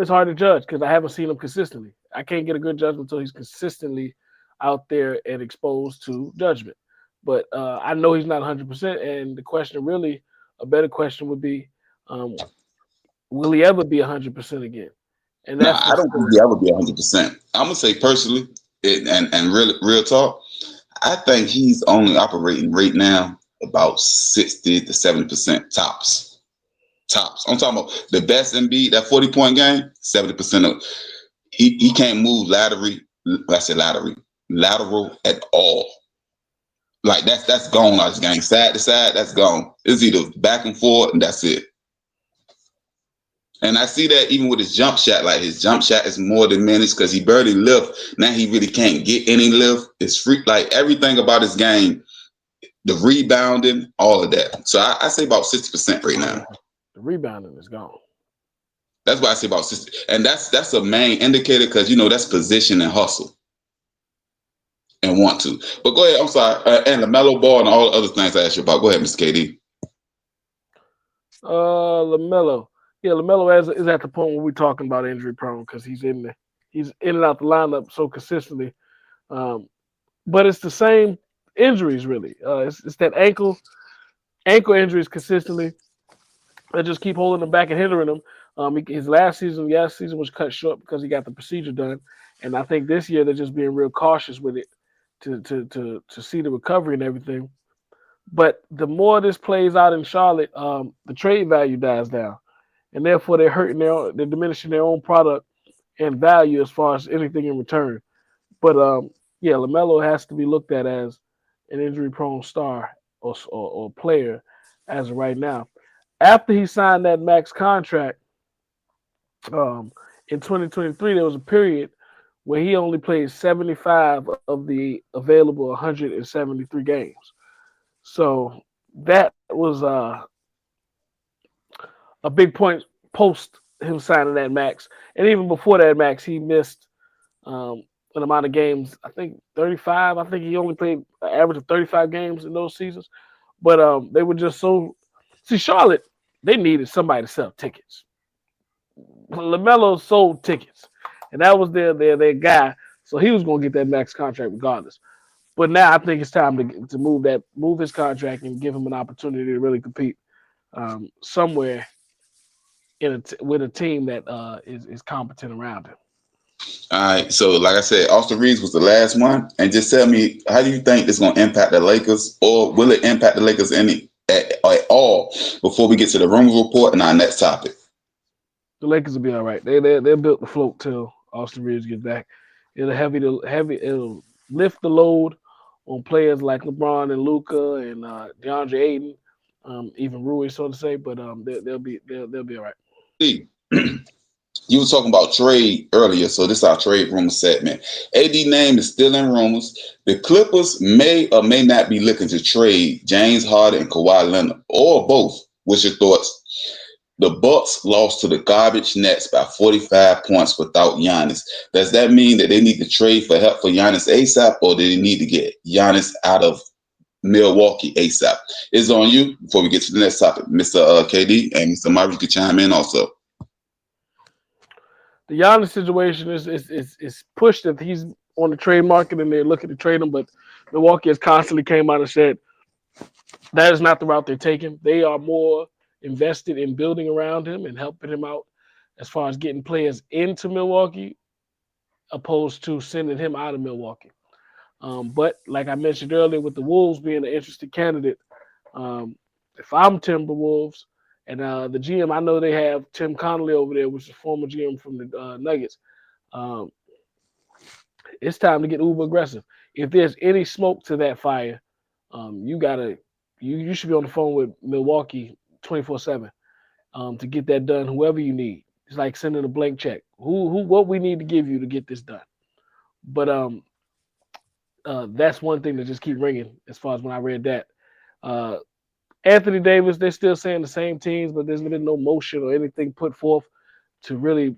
It's hard to judge because I haven't seen him consistently. I can't get a good judgment until he's consistently out there and exposed to judgment. But I know he's not 100%. And the question really, a better question would be, will he ever be 100% again? And that's I don't think he'll ever be 100%. I'm going to say personally, and real talk, I think he's only operating right now about 60 to 70% tops. I'm talking about the best MB, that 40-point game, 70% of he can't move lateral at all. Like that's gone out of this game. Side to side, that's gone. It's either back and forth, and that's it. And I see that even with his jump shot, like his jump shot is more diminished because he barely lift. Now he really can't get any lift. It's free, like everything about his game, the rebounding, all of that. So I say about 60% right now. The rebounding is gone. That's why I say about 60, and that's a main indicator because that's position and hustle, and want to. But go ahead. I'm sorry. And LaMelo Ball and all the other things I asked you about. Go ahead, Mr. KD. LaMelo. Yeah, LaMelo is at the point where we're talking about injury prone because he's in and out the lineup so consistently. But it's the same injuries really. It's that ankle injuries consistently that just keep holding him back and hindering him. His last season was cut short because he got the procedure done, and I think this year they're just being real cautious with it to see the recovery and everything. But the more this plays out in Charlotte, the trade value dies down. And therefore, they're diminishing their own product and value as far as anything in return. But LaMelo has to be looked at as an injury-prone star or player as of right now. After he signed that max contract in 2023, there was a period where he only played 75 of the available 173 games. So that was a big point post him signing that max. And even before that max, he missed an amount of games, I think 35. I think he only played an average of 35 games in those seasons. But they were just so – see, Charlotte, they needed somebody to sell tickets. LaMelo sold tickets, and that was their guy. So he was going to get that max contract regardless. But now I think it's time to move his contract and give him an opportunity to really compete somewhere with a team that is competent around him. All right. So, like I said, Austin Reeves was the last one. And just tell me, how do you think this is going to impact the Lakers, or will it impact the Lakers at all before we get to the rumors report and our next topic? The Lakers will be all right. They're built to float till Austin Reeves gets back. It'll lift the load on players like LeBron and Luka and DeAndre Ayton, even Rui, so to say. But they'll be all right. You were talking about trade earlier, so this is our trade rumor segment. AD name is still in rumors. The Clippers may or may not be looking to trade James Harden and Kawhi Leonard, or both. What's your thoughts? The Bucks lost to the garbage Nets by 45 points without Giannis. Does that mean that they need to trade for help for Giannis ASAP, or do they need to get Giannis out of Milwaukee ASAP? It's on you before we get to the next topic. Mr. KD and Mr. Murray, you can chime in also. The Giannis situation is pushed that he's on the trade market and they're looking to trade him, but Milwaukee has constantly came out and said that is not the route they're taking. They are more invested in building around him and helping him out as far as getting players into Milwaukee opposed to sending him out of Milwaukee. But like I mentioned earlier, with the Wolves being an interested candidate, if I'm Timberwolves, and the GM, I know they have Tim Connolly over there, which is a former GM from the Nuggets. It's time to get uber aggressive. If there's any smoke to that fire, you should be on the phone with Milwaukee 24/7 to get that done. Whoever you need, it's like sending a blank check. What we need to give you to get this done. But that's one thing that just keep ringing as far as when I read that. Anthony Davis, they're still saying the same teams, but there's been no motion or anything put forth to really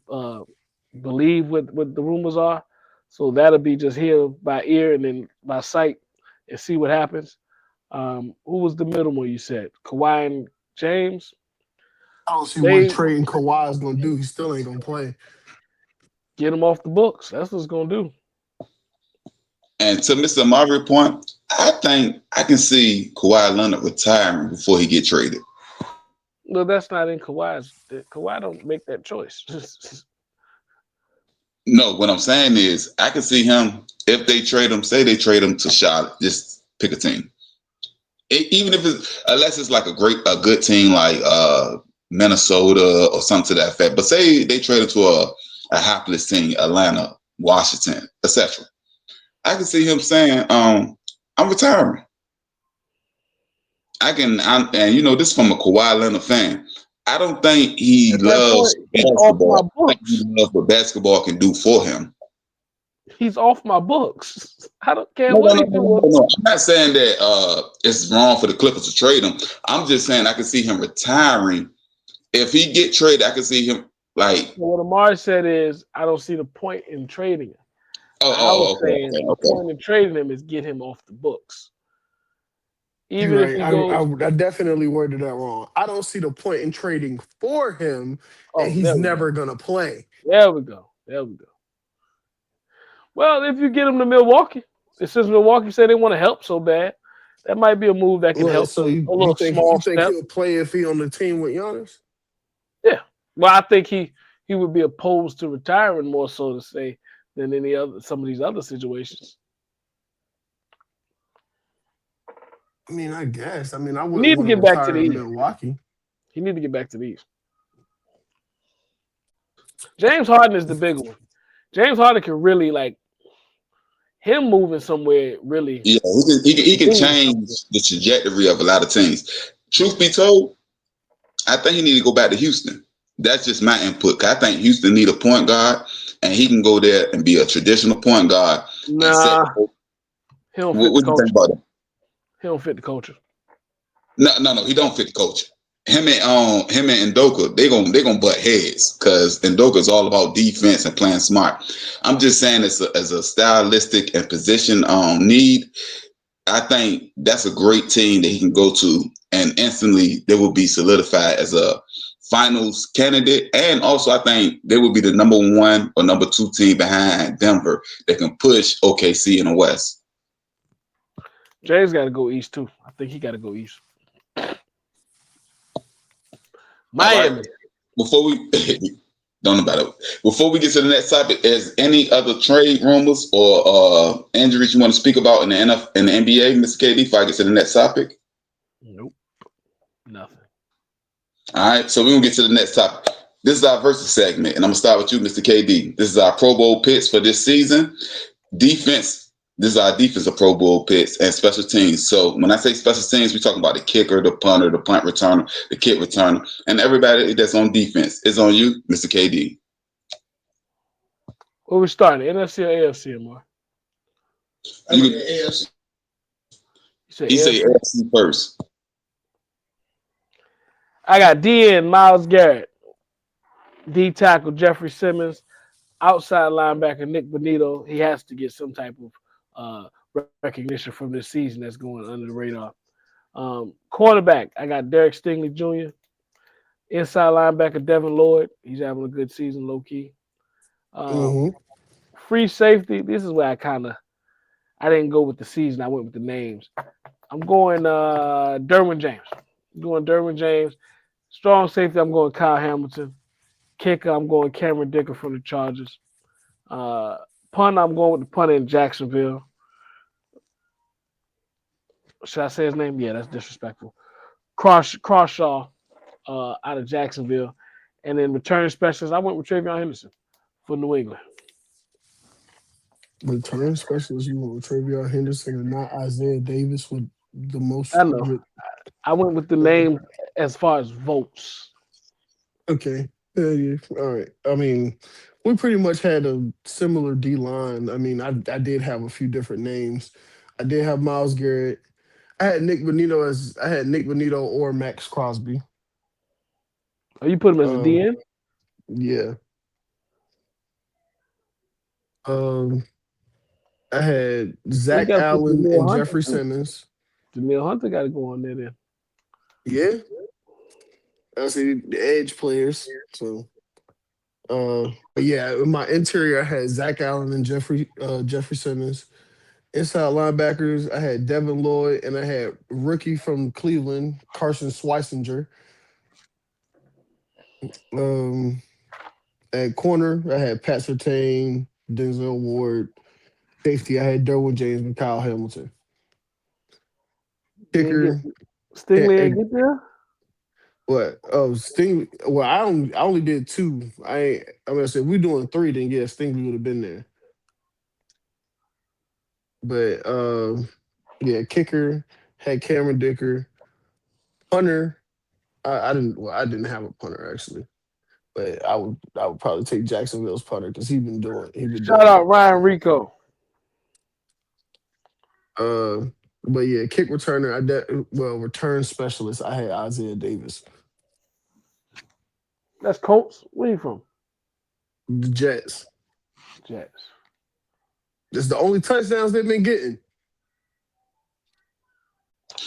believe what the rumors are. So that'll be just hear by ear and then by sight and see what happens. Who was the middle one you said? Kawhi and James? I don't see what trading Kawhi is going to do. He still ain't going to play. Get him off the books. That's what it's going to do. And to Mr. Margaret point, I think I can see Kawhi Leonard retiring before he get traded. No, that's not in Kawhi's. Kawhi don't make that choice. No, what I'm saying is I can see him, if they trade him, say they trade him to Charlotte, just pick a team. Even if unless it's like a good team like Minnesota or something to that effect. But say they trade him to a hapless team, Atlanta, Washington, etc. I can see him saying, I'm retiring. and you know, this from a Kawhi Leonard fan. I don't think he At that loves point, he's off my basketball. I think books. he loves what basketball can do for him. He's off my books. I don't care No, what no, he's no, doing. no, no. I'm not saying that it's wrong for the Clippers to trade him. I'm just saying I can see him retiring. If he get traded, I can see him like. What Amari said is, I don't see the point in trading him. I was saying the point in trading him is get him off the books. Even You're if he right. goes, I definitely worded that wrong. I don't see the point in trading for him, and he's there we never go. gonna play. There we go. There we go. Well, if you get him to Milwaukee, since Milwaukee said they want to help so bad, that might be a move that can Well, help. so A you little think small step. he'll play if he on the team with Giannis? Yeah. Well, I think he would be opposed to retiring more so to say than some of these other situations. I mean, I guess. I mean, I He wouldn't need to want to get back to retire the in East. Milwaukee. He need to get back to the East. James Harden is the big one. James Harden can really like him moving somewhere really. Yeah, he can change the trajectory of a lot of teams. Truth be told, I think he need to go back to Houston. That's just my input. 'Cause I think Houston need a point guard, and he can go there and be a traditional point guard. Nah, he don't fit What do you think about it? He don't fit the culture. No, he don't fit the culture. Him and Ndoka, they gonna butt heads because Ndoka's all about defense and playing smart. I'm just saying as a stylistic and position need, I think that's a great team that he can go to, and instantly they will be solidified as a finals candidate. And also, I think they will be the number 1 or number 2 team behind Denver that can push OKC in the West. Jay's got to go east too. I think he got to go east. Miami. Right. Before we don't know about it. Before we get to the next topic, is any other trade rumors or injuries you want to speak about in the NBA, Mr. KD? Before I get to the next topic. Nope. Nothing. All right, so we're gonna get to the next topic. This is our versus segment, and I'm gonna start with you, Mr. KD. This is our Pro Bowl picks for this season. Defense. This is our defensive Pro Bowl picks and special teams. So when I say special teams, we're talking about the kicker, the punter, the punt returner, the kick returner, and everybody that's on defense. It's on you, Mr. KD. Where we starting? NFC or AFC, Amar? AFC. You say AFC first. I got D and Myles Garrett, D tackle Jeffrey Simmons, outside linebacker Nick Bonito. He has to get some type of recognition from this season that's going under the radar. Cornerback, I got Derek Stingley Jr. Inside linebacker Devin Lloyd. He's having a good season, low key. Free safety. This is where I didn't go with the season. I went with the names. I'm going Derwin James. Strong safety, I'm going Kyle Hamilton. Kicker, I'm going Cameron Dicker from the Chargers. Punt, I'm going with the punter in Jacksonville. Should I say his name? Yeah, that's disrespectful. Crawshaw out of Jacksonville. And then return specialist, I went with Travion Henderson for New England. Return specialist, you went with Travion Henderson and not Isaiah Davis with the most. I know. I went with the name as far as votes. Okay. Yeah. All right. I mean, we pretty much had a similar D line. I mean, I did have a few different names. I did have Myles Garrett. I had Nick Bonito or Max Crosby. Oh, you put him as a DN? Yeah. I had Zach Allen and Jeffrey Simmons. Danielle Hunter got to go on there then. Yeah. I see the edge players. So, but yeah, in my interior, I had Zach Allen and Jeffrey Simmons. Inside linebackers, I had Devin Lloyd and I had rookie from Cleveland, Carson Schweissinger. At corner, I had Pat Surtain, Denzel Ward. Safety, I had Derwin James and Kyle Hamilton. Kicker. Stingley ain't get there? What? Oh, Stingley. Well, I only did 2. I mean, I said we're doing 3, then yeah, Stingley would have been there. But yeah, kicker had Cameron Dicker. Punter, I didn't. Well, I didn't have a punter actually, but I would probably take Jacksonville's punter because he been doing Shout out Ryan Rico. But yeah, kick returner. Return specialist. I had Isaiah Davis. That's Colts. Where you from? The Jets. Jets. That's the only touchdowns they've been getting.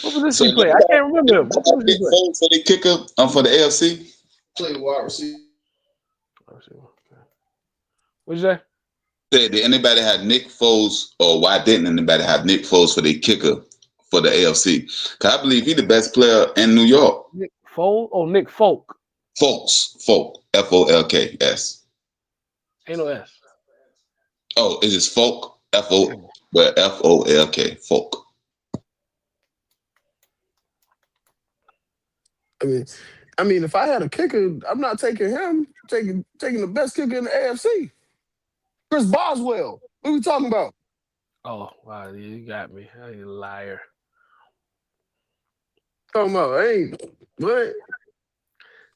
What position he play? I can't remember him. What position he play? For the kicker, for the AFC. Play wide receiver. What'd you say? Did anybody have Nick Foles, or why didn't anybody have Nick Foles for the kicker for the AFC? Because I believe he's the best player in New York. Nick Foles? Oh, Nick Folk. Folk, Folks. Ain't no S. Oh, it's just Folk, Folk, Folk. I mean, if I had a kicker, I'm not taking him. Taking the best kicker in the AFC. Chris Boswell. What are we talking about? Oh, wow, you got me. I ain't a liar. Talking about, hey, what?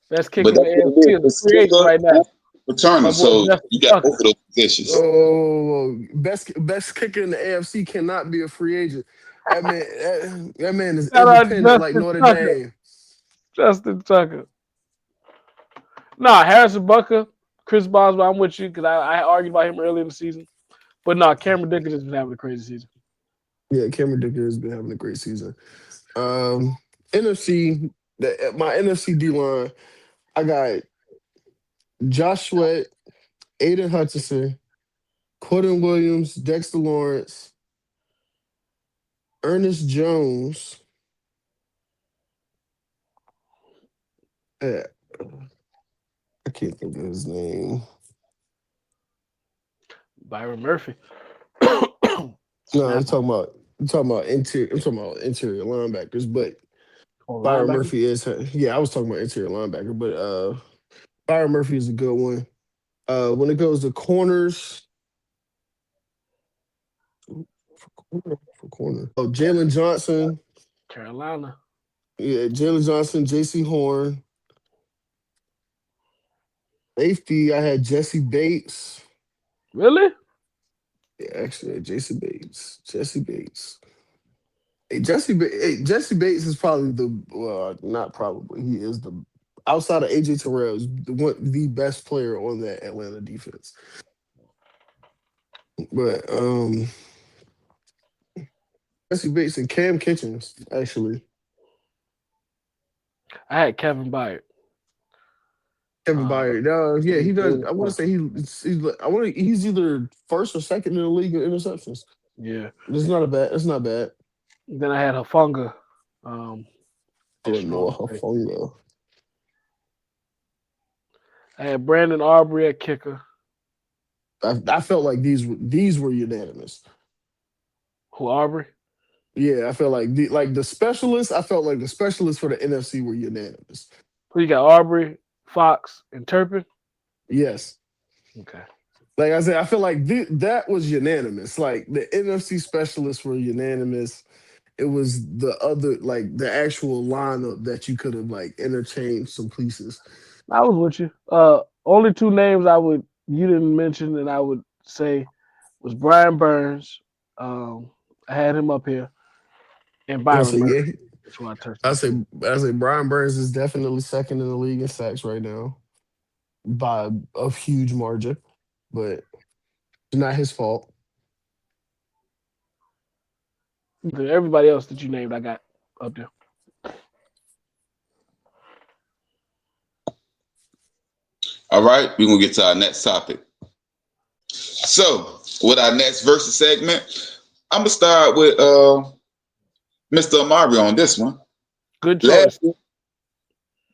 Best kicker in the AFC is the free agent right now. Returner, so you got both of those positions. Oh, best kicker in the AFC cannot be a free agent. That man is independent like Notre Dame. Justin Tucker. Nah, Harrison Butker, Chris Boswell, I'm with you because I argued about him early in the season. But nah, Cameron Dicker has been having a crazy season. Yeah, Cameron Dicker has been having a great season. NFC, my NFC D-line, I got Josh Sweat, Aiden Hutchinson, Quentin Williams, Dexter Lawrence, Ernest Jones. I can't think of his name. Byron Murphy. No, I'm talking about interior. I'm talking about interior linebackers, but Byron Murphy is. Yeah, I was talking about interior linebacker, but Byron Murphy is a good one. When it goes to corners, for corner. Oh, Jalen Johnson, Carolina. Yeah, Jalen Johnson, J.C. Horn. Safety, I had Jesse Bates. Really? Yeah, actually, Jesse Bates. Hey, Jesse Bates is probably not probably. He is outside of AJ Terrell, is the best player on that Atlanta defense. But Jesse Bates and Cam Kitchens, actually. I had Kevin Byard. Yeah, he does. I want to say he's either first or second in the league in interceptions. Yeah, it's not bad. Then I had Hufanga. Hufanga. I had Brandon Aubrey at kicker. I felt like these were unanimous. Who, Aubrey? Yeah, I felt like the specialists. I felt like the specialists for the NFC were unanimous. Who you got? Aubrey, Fox, and Turpin? Yes. Okay. Like I said, I feel like that was unanimous. Like the NFC specialists were unanimous. It was the other, like the actual lineup that you could have like interchanged some pieces. I was with you. Only two names you didn't mention and I would say was Brian Burns. I had him up here. And Byron Murphy. That's what I touched. I say Brian Burns is definitely second in the league in sacks right now by a huge margin, but it's not his fault. Everybody else that you named, I got up there. All right, we're going to get to our next topic. So, with our next versus segment, I'm going to start with Mr. Amari on this one. Good choice.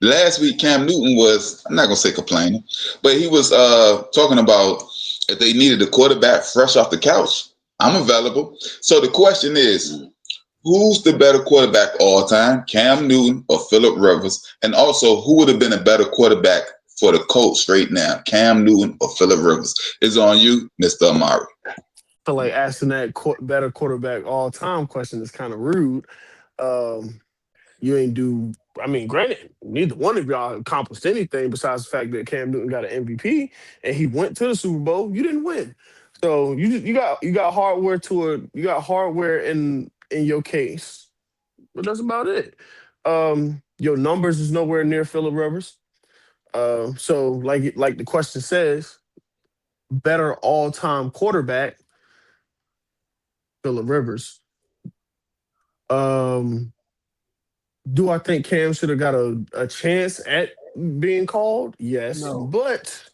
Last week, Cam Newton was, I'm not going to say complaining, but he was talking about if they needed a quarterback fresh off the couch, I'm available. So the question is, who's the better quarterback all time, Cam Newton or Phillip Rivers? And also, who would have been a better quarterback for the Colts straight now, Cam Newton or Phillip Rivers? It's on you, Mr. Amari. I feel like asking that better quarterback all time question is kind of rude. You ain't do. I mean, granted, neither one of y'all accomplished anything besides the fact that Cam Newton got an MVP and he went to the Super Bowl. You didn't win, so you got hardware in your case, but that's about it. Your numbers is nowhere near Phillip Rivers. So like the question says, better all time quarterback, Phillip Rivers. Um, do I think Cam should have got a chance at being called? Yes, No. but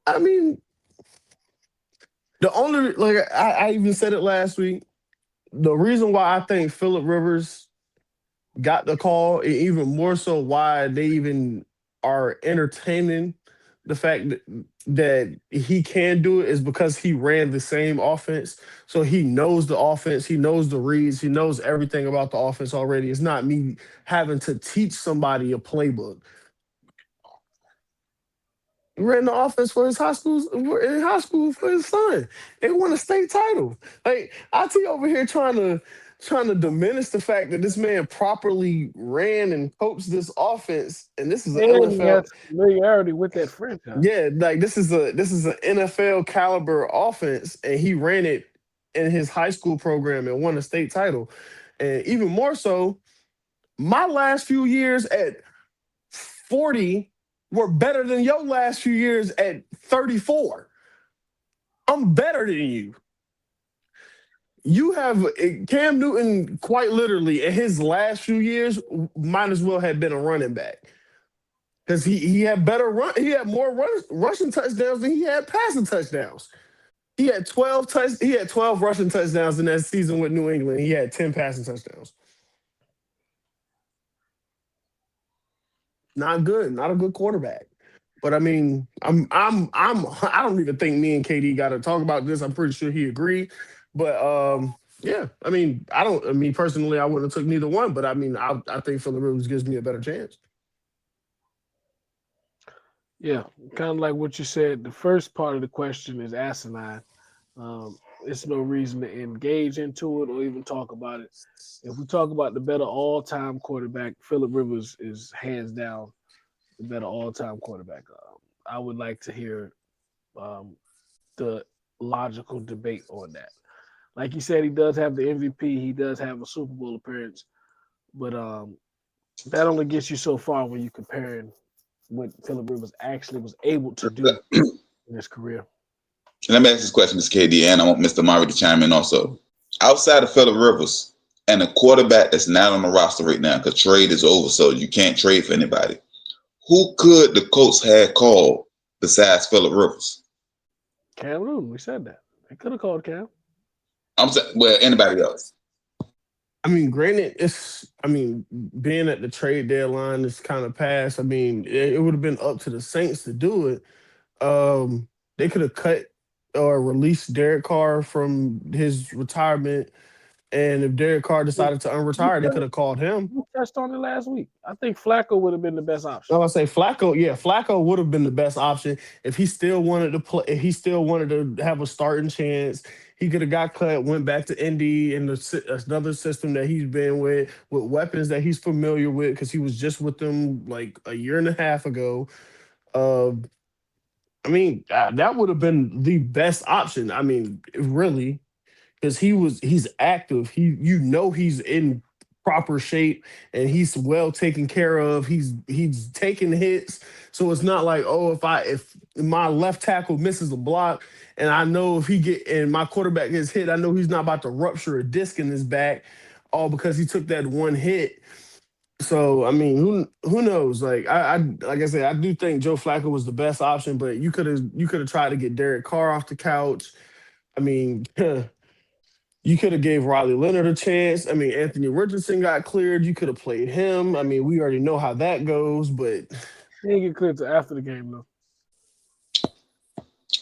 I mean, the only like I even said it last week. The reason why I think Phillip Rivers got the call, and even more so why they even are entertaining the fact that he can do it, is because he ran the same offense. So he knows the offense, he knows the reads, he knows everything about the offense already. It's not me having to teach somebody a playbook. He ran the offense for his high school for his son. They won a state title. Like IT over here trying to diminish the fact that this man properly ran and coached this offense, and this is an And he NFL. has familiarity with that franchise. Yeah, like this is an NFL caliber offense, and he ran it in his high school program and won a state title. And even more so, my last few years at 40 were better than your last few years at 34. I'm better than you. You have Cam Newton, quite literally, in his last few years, might as well have been a running back. Because he had he had more rushing touchdowns than he had passing touchdowns. He had 12 rushing touchdowns in that season with New England. He had 10 passing touchdowns. Not good, not a good quarterback. But I mean, I don't even think me and KD got to talk about this. I'm pretty sure he agreed. But yeah, I mean, personally, I wouldn't have took neither one. But I mean, I think Phillip Rivers gives me a better chance. Yeah, kind of like what you said. The first part of the question is asinine. It's no reason to engage into it or even talk about it. If we talk about the better all-time quarterback, Phillip Rivers is hands down the better all-time quarterback. I would like to hear the logical debate on that. Like you said, he does have the MVP. He does have a Super Bowl appearance, but that only gets you so far when you're comparing what Phillip Rivers actually was able to do in his career. Let me ask this question, Mr. KD, and I want Mr. Murray to chime in also. Outside of Phillip Rivers and a quarterback that's not on the roster right now, because trade is over, so you can't trade for anybody, who could the Colts have called besides Phillip Rivers? Cam Newton, we said that. They could have called Cam. I'm saying, well, anybody else. I mean, granted, being at the trade deadline is kind of past. I mean, it would have been up to the Saints to do it. They could have cut or released Derek Carr from his retirement, and if Derek Carr decided to unretire, they could have called him. We touched on it last week. I think Flacco would have been the best option. I say Flacco. Yeah, Flacco would have been the best option if he still wanted to play. If he still wanted to have a starting chance, he could have got cut, went back to Indy in another system that he's been with weapons that he's familiar with, because he was just with them like a year and a half ago. I mean, that would have been the best option. I mean, really, because he's active. He's in proper shape and he's well taken care of. He's taking hits, so it's not like, oh, if my left tackle misses a block and I know if my quarterback gets hit, I know he's not about to rupture a disc in his back, all because he took that one hit. So I mean, who knows? Like I said, I do think Joe Flacco was the best option, but you could have tried to get Derek Carr off the couch. I mean, you could have gave Riley Leonard a chance. I mean, Anthony Richardson got cleared. You could have played him. I mean, we already know how that goes, but he didn't get cleared till after the game though.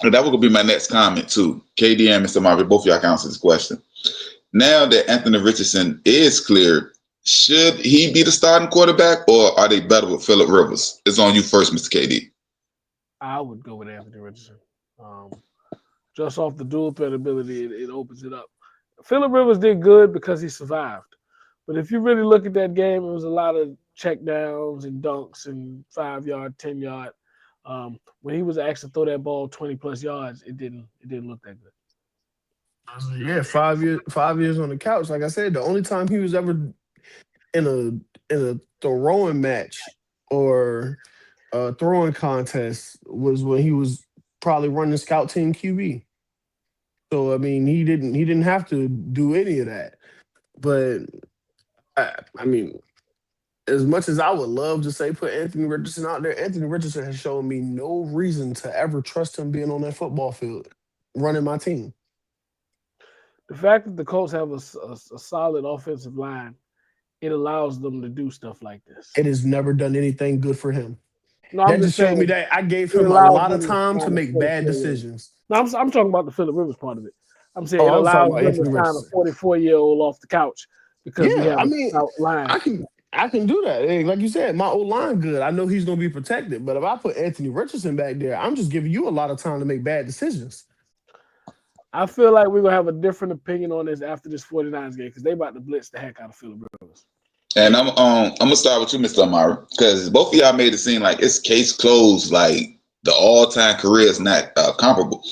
That would be my next comment too. KD and Mr. Marvin, both of y'all can answer this question. Now that Anthony Richardson is cleared, should he be the starting quarterback, or are they better with Phillip Rivers? It's on you first, Mr. KD. I would go with Anthony Richardson. Just off the dual threat ability, it opens it up. Phillip Rivers did good because he survived, But if you really look at that game, it was a lot of check downs and dunks and 5-yard, 10-yard. When he was asked to throw that ball 20+ yards, it didn't look that good. Yeah, 5 years on the couch. Like I said, the only time he was ever in a throwing match or a throwing contest was when he was probably running scout team QB. So I mean, he didn't have to do any of that. But I mean, as much as I would love to say put Anthony Richardson out there, Anthony Richardson has shown me no reason to ever trust him being on that football field running my team. The fact that the Colts have a solid offensive line, it allows them to do stuff like this. It has never done anything good for him. No, That just showed me that I gave him a lot of time to make bad decisions. No, I'm talking about the Phillip Rivers part of it. I'm saying Oh, it I was talking allows about them to Anthony sign a 44-year-old off the couch because we Yeah, have I mean, a line. I can do that. Hey, like you said, my O-line good. I know he's going to be protected. But if I put Anthony Richardson back there, I'm just giving you a lot of time to make bad decisions. I feel like we're going to have a different opinion on this after this 49ers game because they about to blitz the heck out of Phillip Rivers. And I'm gonna start with you, Mr. Amari, because both of y'all made it seem like it's case closed, like the all-time career is not comparable.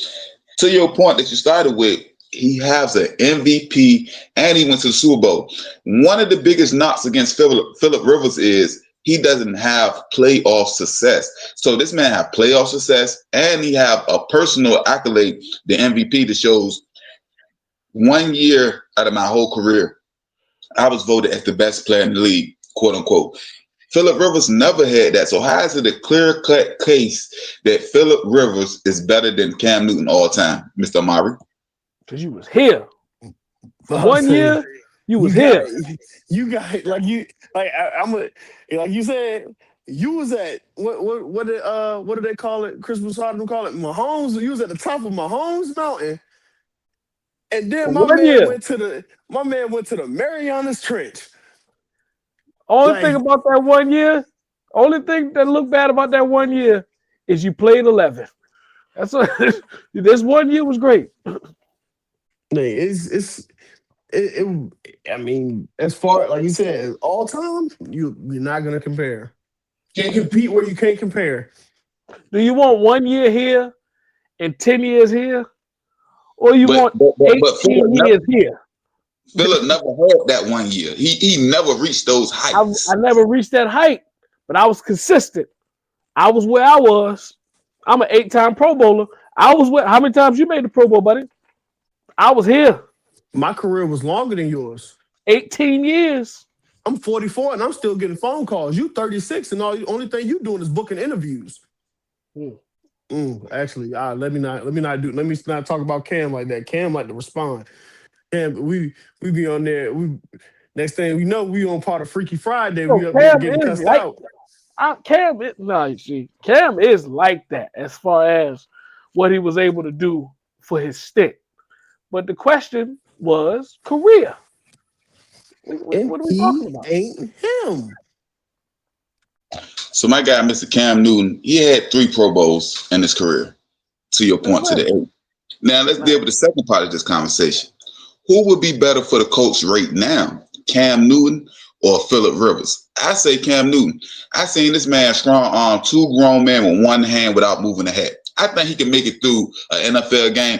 To your point that you started with, he has an MVP and he went to the Super Bowl. One of the biggest knocks against Phillip Rivers is he doesn't have playoff success. So this man have playoff success and he have a personal accolade, the MVP, that shows 1 year out of my whole career, I was voted as the best player in the league, quote unquote. Phillip Rivers never had that. So how is it a clear-cut case that Phillip Rivers is better than Cam Newton all time, Mr. Amari? Because you was here. For 1 year, you was here. You got like you said, you was at what do they call it? Christmas Harden call it Mahomes. You was at the top of Mahomes Mountain. And then my man went to the Marianas Trench. Only thing about that 1 year, only thing that looked bad about that 1 year is you played 11. That's what this 1 year was great. I mean, as far like you said, all time, you're not gonna compare. Can't compete where you can't compare. Do you want 1 year here and 10 years here? Or you want 18 years here? Phillip never had that 1 year. He never reached those heights. I never reached that height, but I was consistent. I was where I was. I'm an 8-time Pro Bowler. I was where. How many times you made the Pro Bowl, buddy? I was here. My career was longer than yours. 18 years. I'm 44 and I'm still getting phone calls. You 36 and the only thing you doing is booking interviews. Actually, let me not talk about Cam like that. Cam like to respond. Cam, we be on there. Next thing we know, we on part of Freaky Friday. We up there getting cussed out. Cam is like that as far as what he was able to do for his stick. But the question was career. What are we talking about? Ain't him. So my guy, Mr. Cam Newton, he had 3 Pro Bowls in his career. To your point, to the 8. Now let's deal with the second part of this conversation. Who would be better for the Colts right now, Cam Newton or Phillip Rivers? I say Cam Newton. I seen this man strong arm 2 grown men with one hand without moving a head. I think he can make it through an NFL game.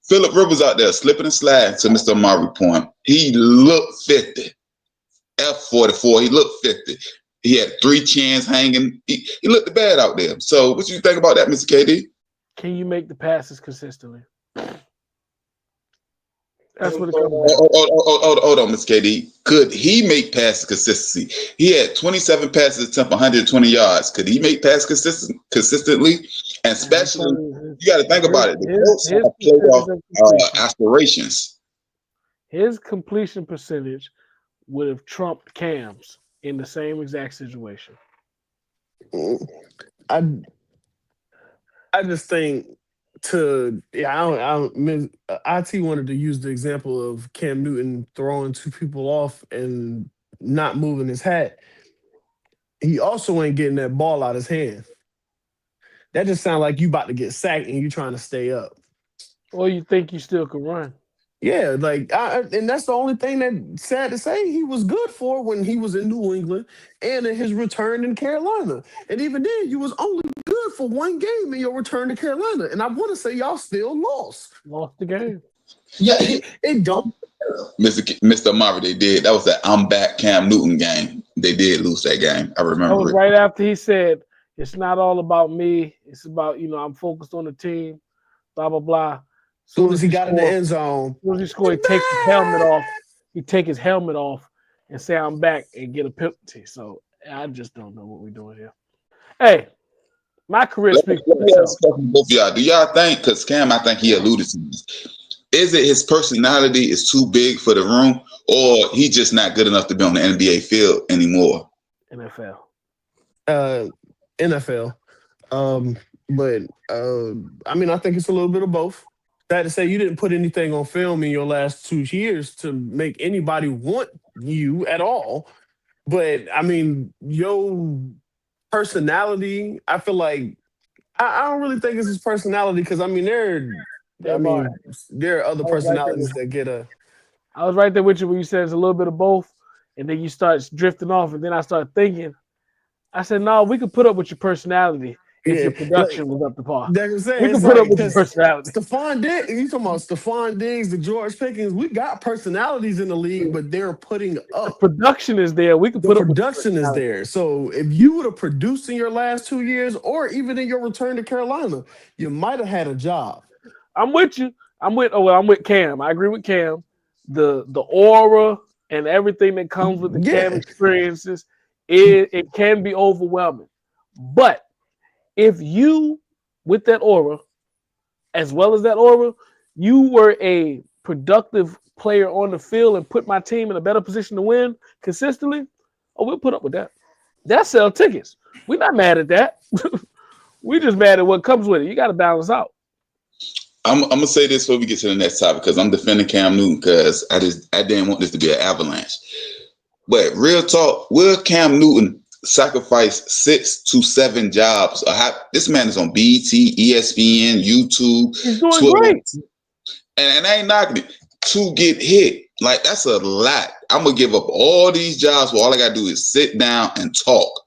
Phillip Rivers out there slipping and sliding, to Mr. Amari point. He looked 50. F44, he looked 50. He had 3 chins hanging. He looked bad out there. So what you think about that, Mr. KD? Can you make the passes consistently? That's what it comes down. Hold on, Mr. KD. Could he make passes consistency? He had 27 passes attempt, 120 yards. Could he make passes consistently? And especially, you got to think about it. The Colts have playoff aspirations. His completion percentage would have trumped Cam's in the same exact situation. I just think IT wanted to use the example of Cam Newton throwing 2 people off and not moving his hat. He also ain't getting that ball out his hand. That just sounds like you about to get sacked and you trying to stay up. Or you think you still can run. Yeah, like, and that's the only thing that sad to say he was good for when he was in New England and in his return in Carolina. And even then, you was only good for one game in your return to Carolina. And I want to say y'all still lost. Lost the game. Yeah, It don't. Mr. Amari, they did. That was that I'm back Cam Newton game. They did lose that game. I That remember was it. right after he said, "It's not all about me. It's about I'm focused on the team." Blah blah blah. As soon as he got in the end zone, as soon as he scored, he takes his helmet off. He take his helmet off and say, "I'm back," and get a penalty. So I just don't know what we're doing here. Hey, my career speaks for Let me itself. ask both of y'all. Do y'all think, because Cam, I think he alluded to this, is it his personality is too big for the room, or he just not good enough to be on the NBA field anymore? NFL. NFL. But I mean, I think it's a little bit of both. Sad to say you didn't put anything on film in your last 2 years to make anybody want you at all. But I mean, your personality, I feel like I don't really think it's his personality because I mean there are other personalities that get a. I was right there with you when you said it's a little bit of both, and then you start drifting off, and then I started thinking. I said, "No, we could put up with your personality if your production was up to par. That's what I'm saying. We can put up with your personality." Stephon Diggs, you talking about Stephon Diggs, the George Pickens? We got personalities in the league, but they're putting up. The production is there. We can The put up production is there. So if you would have produced in your last 2 years, or even in your return to Carolina, you might have had a job. I'm with you. I'm with Cam. I agree with Cam. The aura and everything that comes with the Cam experiences, it can be overwhelming. But if you, with that aura, as well as that aura, you were a productive player on the field and put my team in a better position to win consistently, we'll put up with that. That's sell tickets. We're not mad at that. We just mad at what comes with it. You got to balance out. I'm gonna say this before we get to the next topic because I'm defending Cam Newton because I didn't want this to be an avalanche. But real talk, will Cam Newton sacrifice 6 to 7 jobs? This man is on BET, ESPN, YouTube, He's doing Twitter, great. and I ain't knocking it to get hit. Like that's a lot. I'm gonna give up all these jobs where all I gotta do is sit down and talk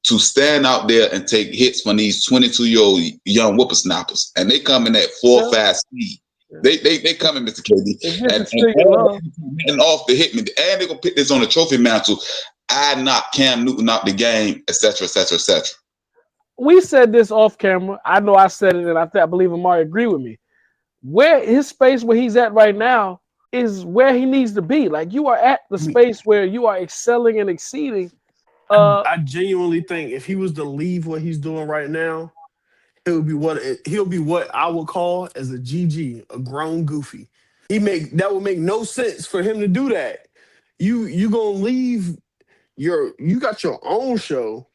to stand out there and take hits from these 22-year-old young whippersnappers, and they coming at 4 fast speed. They coming, Mr. KD, and off the hit me, and they gonna put this on the trophy mantle. I knocked Cam Newton out the game, etc., etc., etc. We said this off camera. I know I said it, and I believe Amari agree with me. Where his space where he's at right now is where he needs to be. Like you are at the space where you are excelling and exceeding. I genuinely think if he was to leave what he's doing right now, he'll be what I would call as a GG, a grown goofy. That would make no sense for him to do that. You gonna leave you got your own show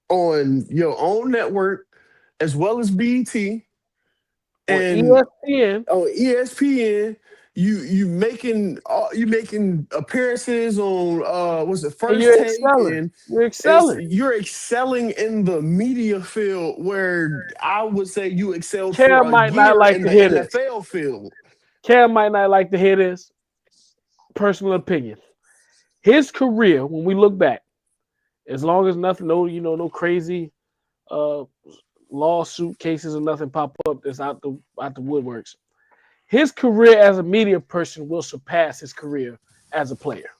on your own network as well as BET and ESPN. On ESPN. You making appearances on what's it, First Take, and you're excelling. You're excelling in the media field where I would say you excelled Cam for a might year not like in to the hear NFL field. Cam might not like to hear this. Personal opinion. His career, when we look back, as long as nothing, no crazy lawsuit cases or nothing pop up that's out the woodworks. His career as a media person will surpass his career as a player.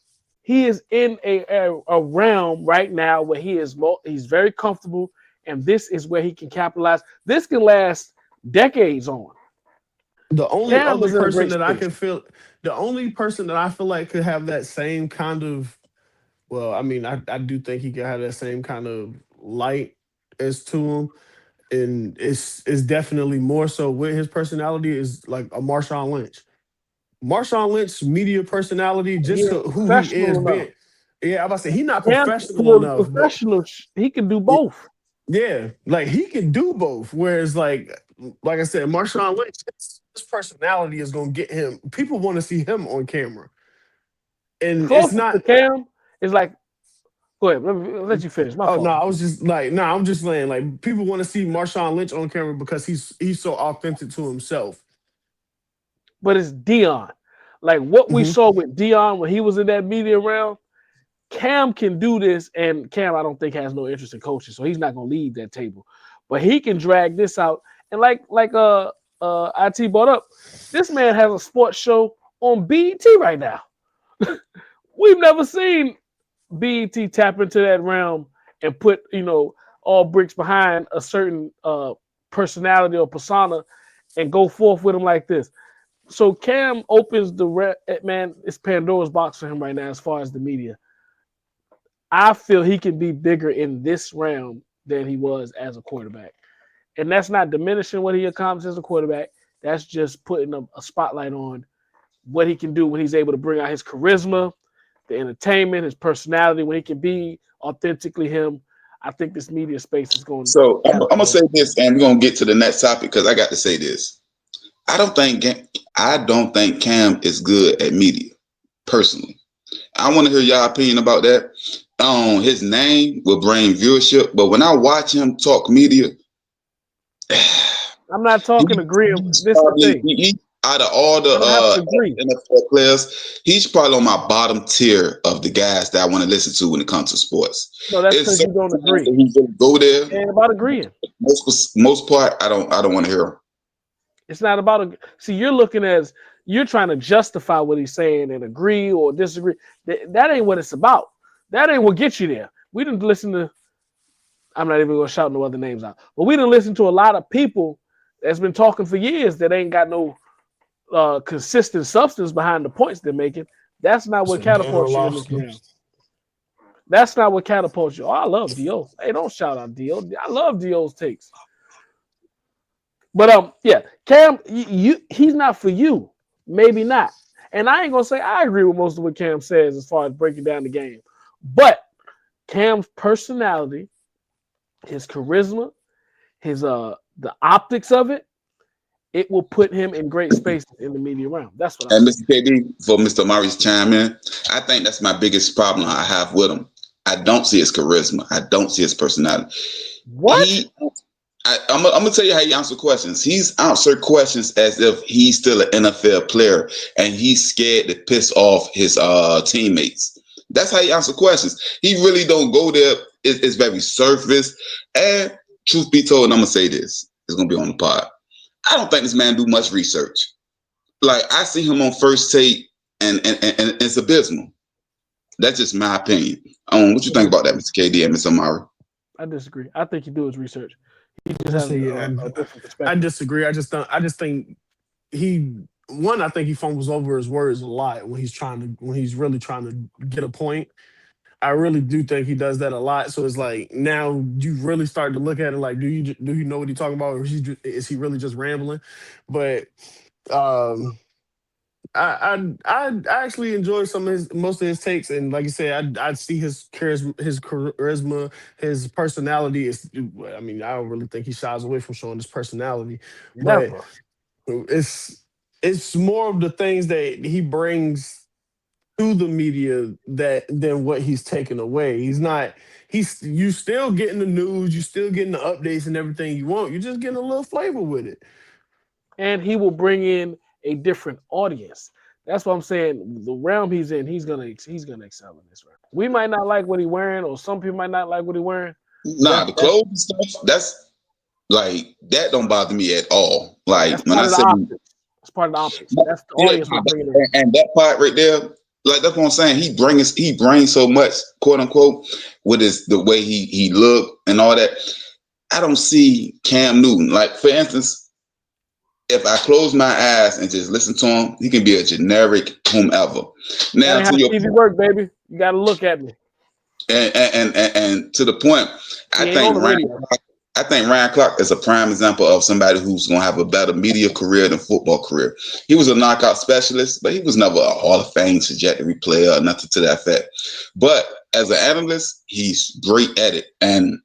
He is in a realm right now where he's very comfortable, and this is where he can capitalize. This can last decades on. The only other person that I feel like could have that same kind of, well, I mean, I do think he could have that same kind of light as to him. And it's definitely more so with his personality is like a Marshawn Lynch. Marshawn Lynch's media personality, just who he is. I'm about to say he's not professional enough. He can do both. Yeah, like he can do both. Whereas, like I said, Marshawn Lynch, his personality is gonna get him. People want to see him on camera, and Close it's not Cam. It's like. Go ahead. Let you finish. My fault. No, I was just like, I'm just saying, like, people want to see Marshawn Lynch on camera because he's so authentic to himself. but it's Deion. Like what we saw with Deion when he was in that media round, Cam can do this, and Cam I don't think has no interest in coaching, so he's not gonna leave that table. But he can drag this out, and like IT brought up, this man has a sports show on BET right now. We've never seen BET tap into that realm and put all bricks behind a certain personality or persona and go forth with him like this. So Cam opens it's Pandora's box for him right now as far as the media. I feel he can be bigger in this realm than he was as a quarterback. And that's not diminishing what he accomplished as a quarterback. That's just putting a spotlight on what he can do when he's able to bring out his charisma, the entertainment, his personality, when he can be authentically him. I think this media space is going. So I'm gonna say this, and we're gonna get to the next topic because I got to say this. I don't think Cam is good at media, personally. I want to hear y'all opinion about that. His name will bring viewership, but when I watch him talk media, I'm not talking agreeing. This is the thing. Out of all the NFL players, he's probably on my bottom tier of the guys that I want to listen to when it comes to sports. No, that's because you don't agree. He's gonna go there. It ain't about agreeing. Most part, I don't want to hear him. It's not about see. You're trying to justify what he's saying and agree or disagree. That ain't what it's about. That ain't what gets you there. We didn't listen to. I'm not even gonna shout no other names out, but we didn't listen to a lot of people that's been talking for years that ain't got no consistent substance behind the points they're making. That's not what catapults you in this round. That's not what catapults you. Oh, I love Dio. Hey, don't shout out Dio. I love Dio's takes. But yeah, Cam, he's not for you. Maybe not. And I ain't gonna say I agree with most of what Cam says as far as breaking down the game. But Cam's personality, his charisma, his the optics of it will put him in great space in the media realm. That's what I'm saying. Mr. KD, for Mr. Omari's chime in, I think that's my biggest problem I have with him. I don't see his charisma. I don't see his personality. What? I'm gonna tell you how he answers questions. He's answered questions as if he's still an NFL player and he's scared to piss off his teammates. That's how he answers questions. He really don't go there. It's very surface. And truth be told, and I'm gonna say this. It's gonna be on the pod. I don't think this man do much research. Like I see him on First Take, and it's abysmal. That's just my opinion. What you think about that, Mr. KD and Mr. Omari? I disagree. I think he do his research. He just has a different perspective. I disagree. I just think I think he fumbles over his words a lot when he's really trying to get a point. I really do think he does that a lot. So it's like now you really start to look at it like, do you know what he's talking about, or is he really just rambling? But I actually enjoy most of his takes, and like you said, I see his charisma, his personality is. I mean, I don't really think he shies away from showing his personality, but it's more of the things that he brings to the media than what he's taking away. You still getting the news, you still getting the updates and everything you want. You're just getting a little flavor with it. And he will bring in a different audience. That's what I'm saying. The realm he's in, he's gonna excel in this realm. We might not like what he's wearing, or some people might not like what he's wearing. Nah, the clothes and stuff, that's like that don't bother me at all. Like when I say it's part of the optics. That's the audience we're bringing in. And that part right there, like that's what I'm saying. He brings so much, quote unquote, with the way he look and all that. I don't see Cam Newton. Like for instance, if I close my eyes and just listen to him, he can be a generic whomever. Now to your easy work, baby. You got to look at me. And to the point, I think Ryan Clark is a prime example of somebody who's going to have a better media career than football career. He was a knockout specialist, but he was never a Hall of Fame trajectory player or nothing to that effect. But as an analyst, he's great at it, and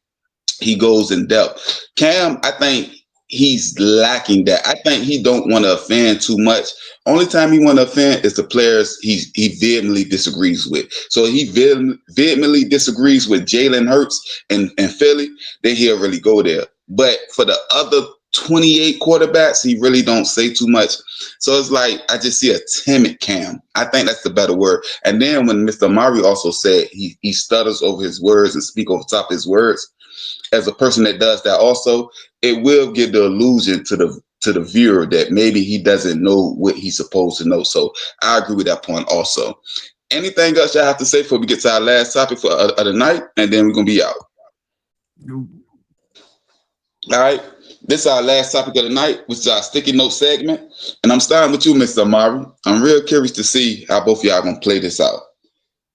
he goes in depth. Cam, I think he's lacking that. I think he don't want to offend too much. Only time he want to offend is the players he vehemently disagrees with. So he vehemently disagrees with Jalen Hurts and Philly, then he'll really go there. But for the other 28 quarterbacks, he really don't say too much. So it's like I just see a timid Cam. I think that's the better word. And then when Mr. Amari also said he stutters over his words and speak over top of his words, as a person that does that also, it will give the illusion to the viewer that maybe he doesn't know what he's supposed to know. So I agree with that point also. Anything else y'all have to say before we get to our last topic for of the night, and then we're gonna be out. All right. This is our last topic of the night, which is our sticky note segment. And I'm starting with you, Mr. Amari. I'm real curious to see how both of y'all gonna play this out.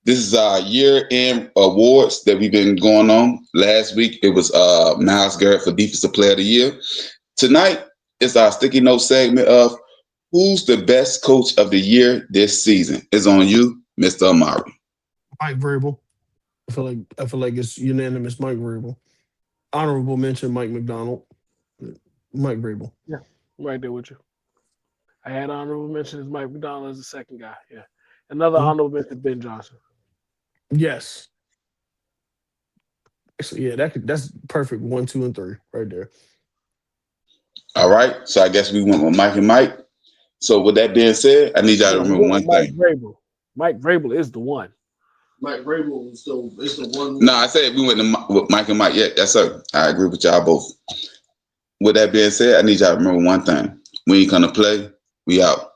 This is our year-end awards that we've been going on. Last week, it was Myles Garrett for Defensive Player of the Year. Tonight, it's our sticky note segment of who's the best coach of the year this season. It's on you, Mr. Amari. Mike Vrabel. I feel like it's unanimous. Mike Vrabel. Honorable mention, Mike McDonald. Mike Vrabel. Yeah, I'm right there with you. I had honorable mention as Mike McDonald as the second guy. Yeah, another honorable mention, Ben Johnson. Yes. Actually, yeah, that's perfect. 1, 2, and 3 right there. All right. So I guess we went with Mike and Mike. So with that being said, I need y'all to remember one thing. Mike Vrabel is the one. Mike Vrabel is the one. No, I said we went with Mike and Mike. Yeah, yes, sir. I agree with y'all both. With that being said, I need y'all to remember one thing. We ain't gonna play. We out.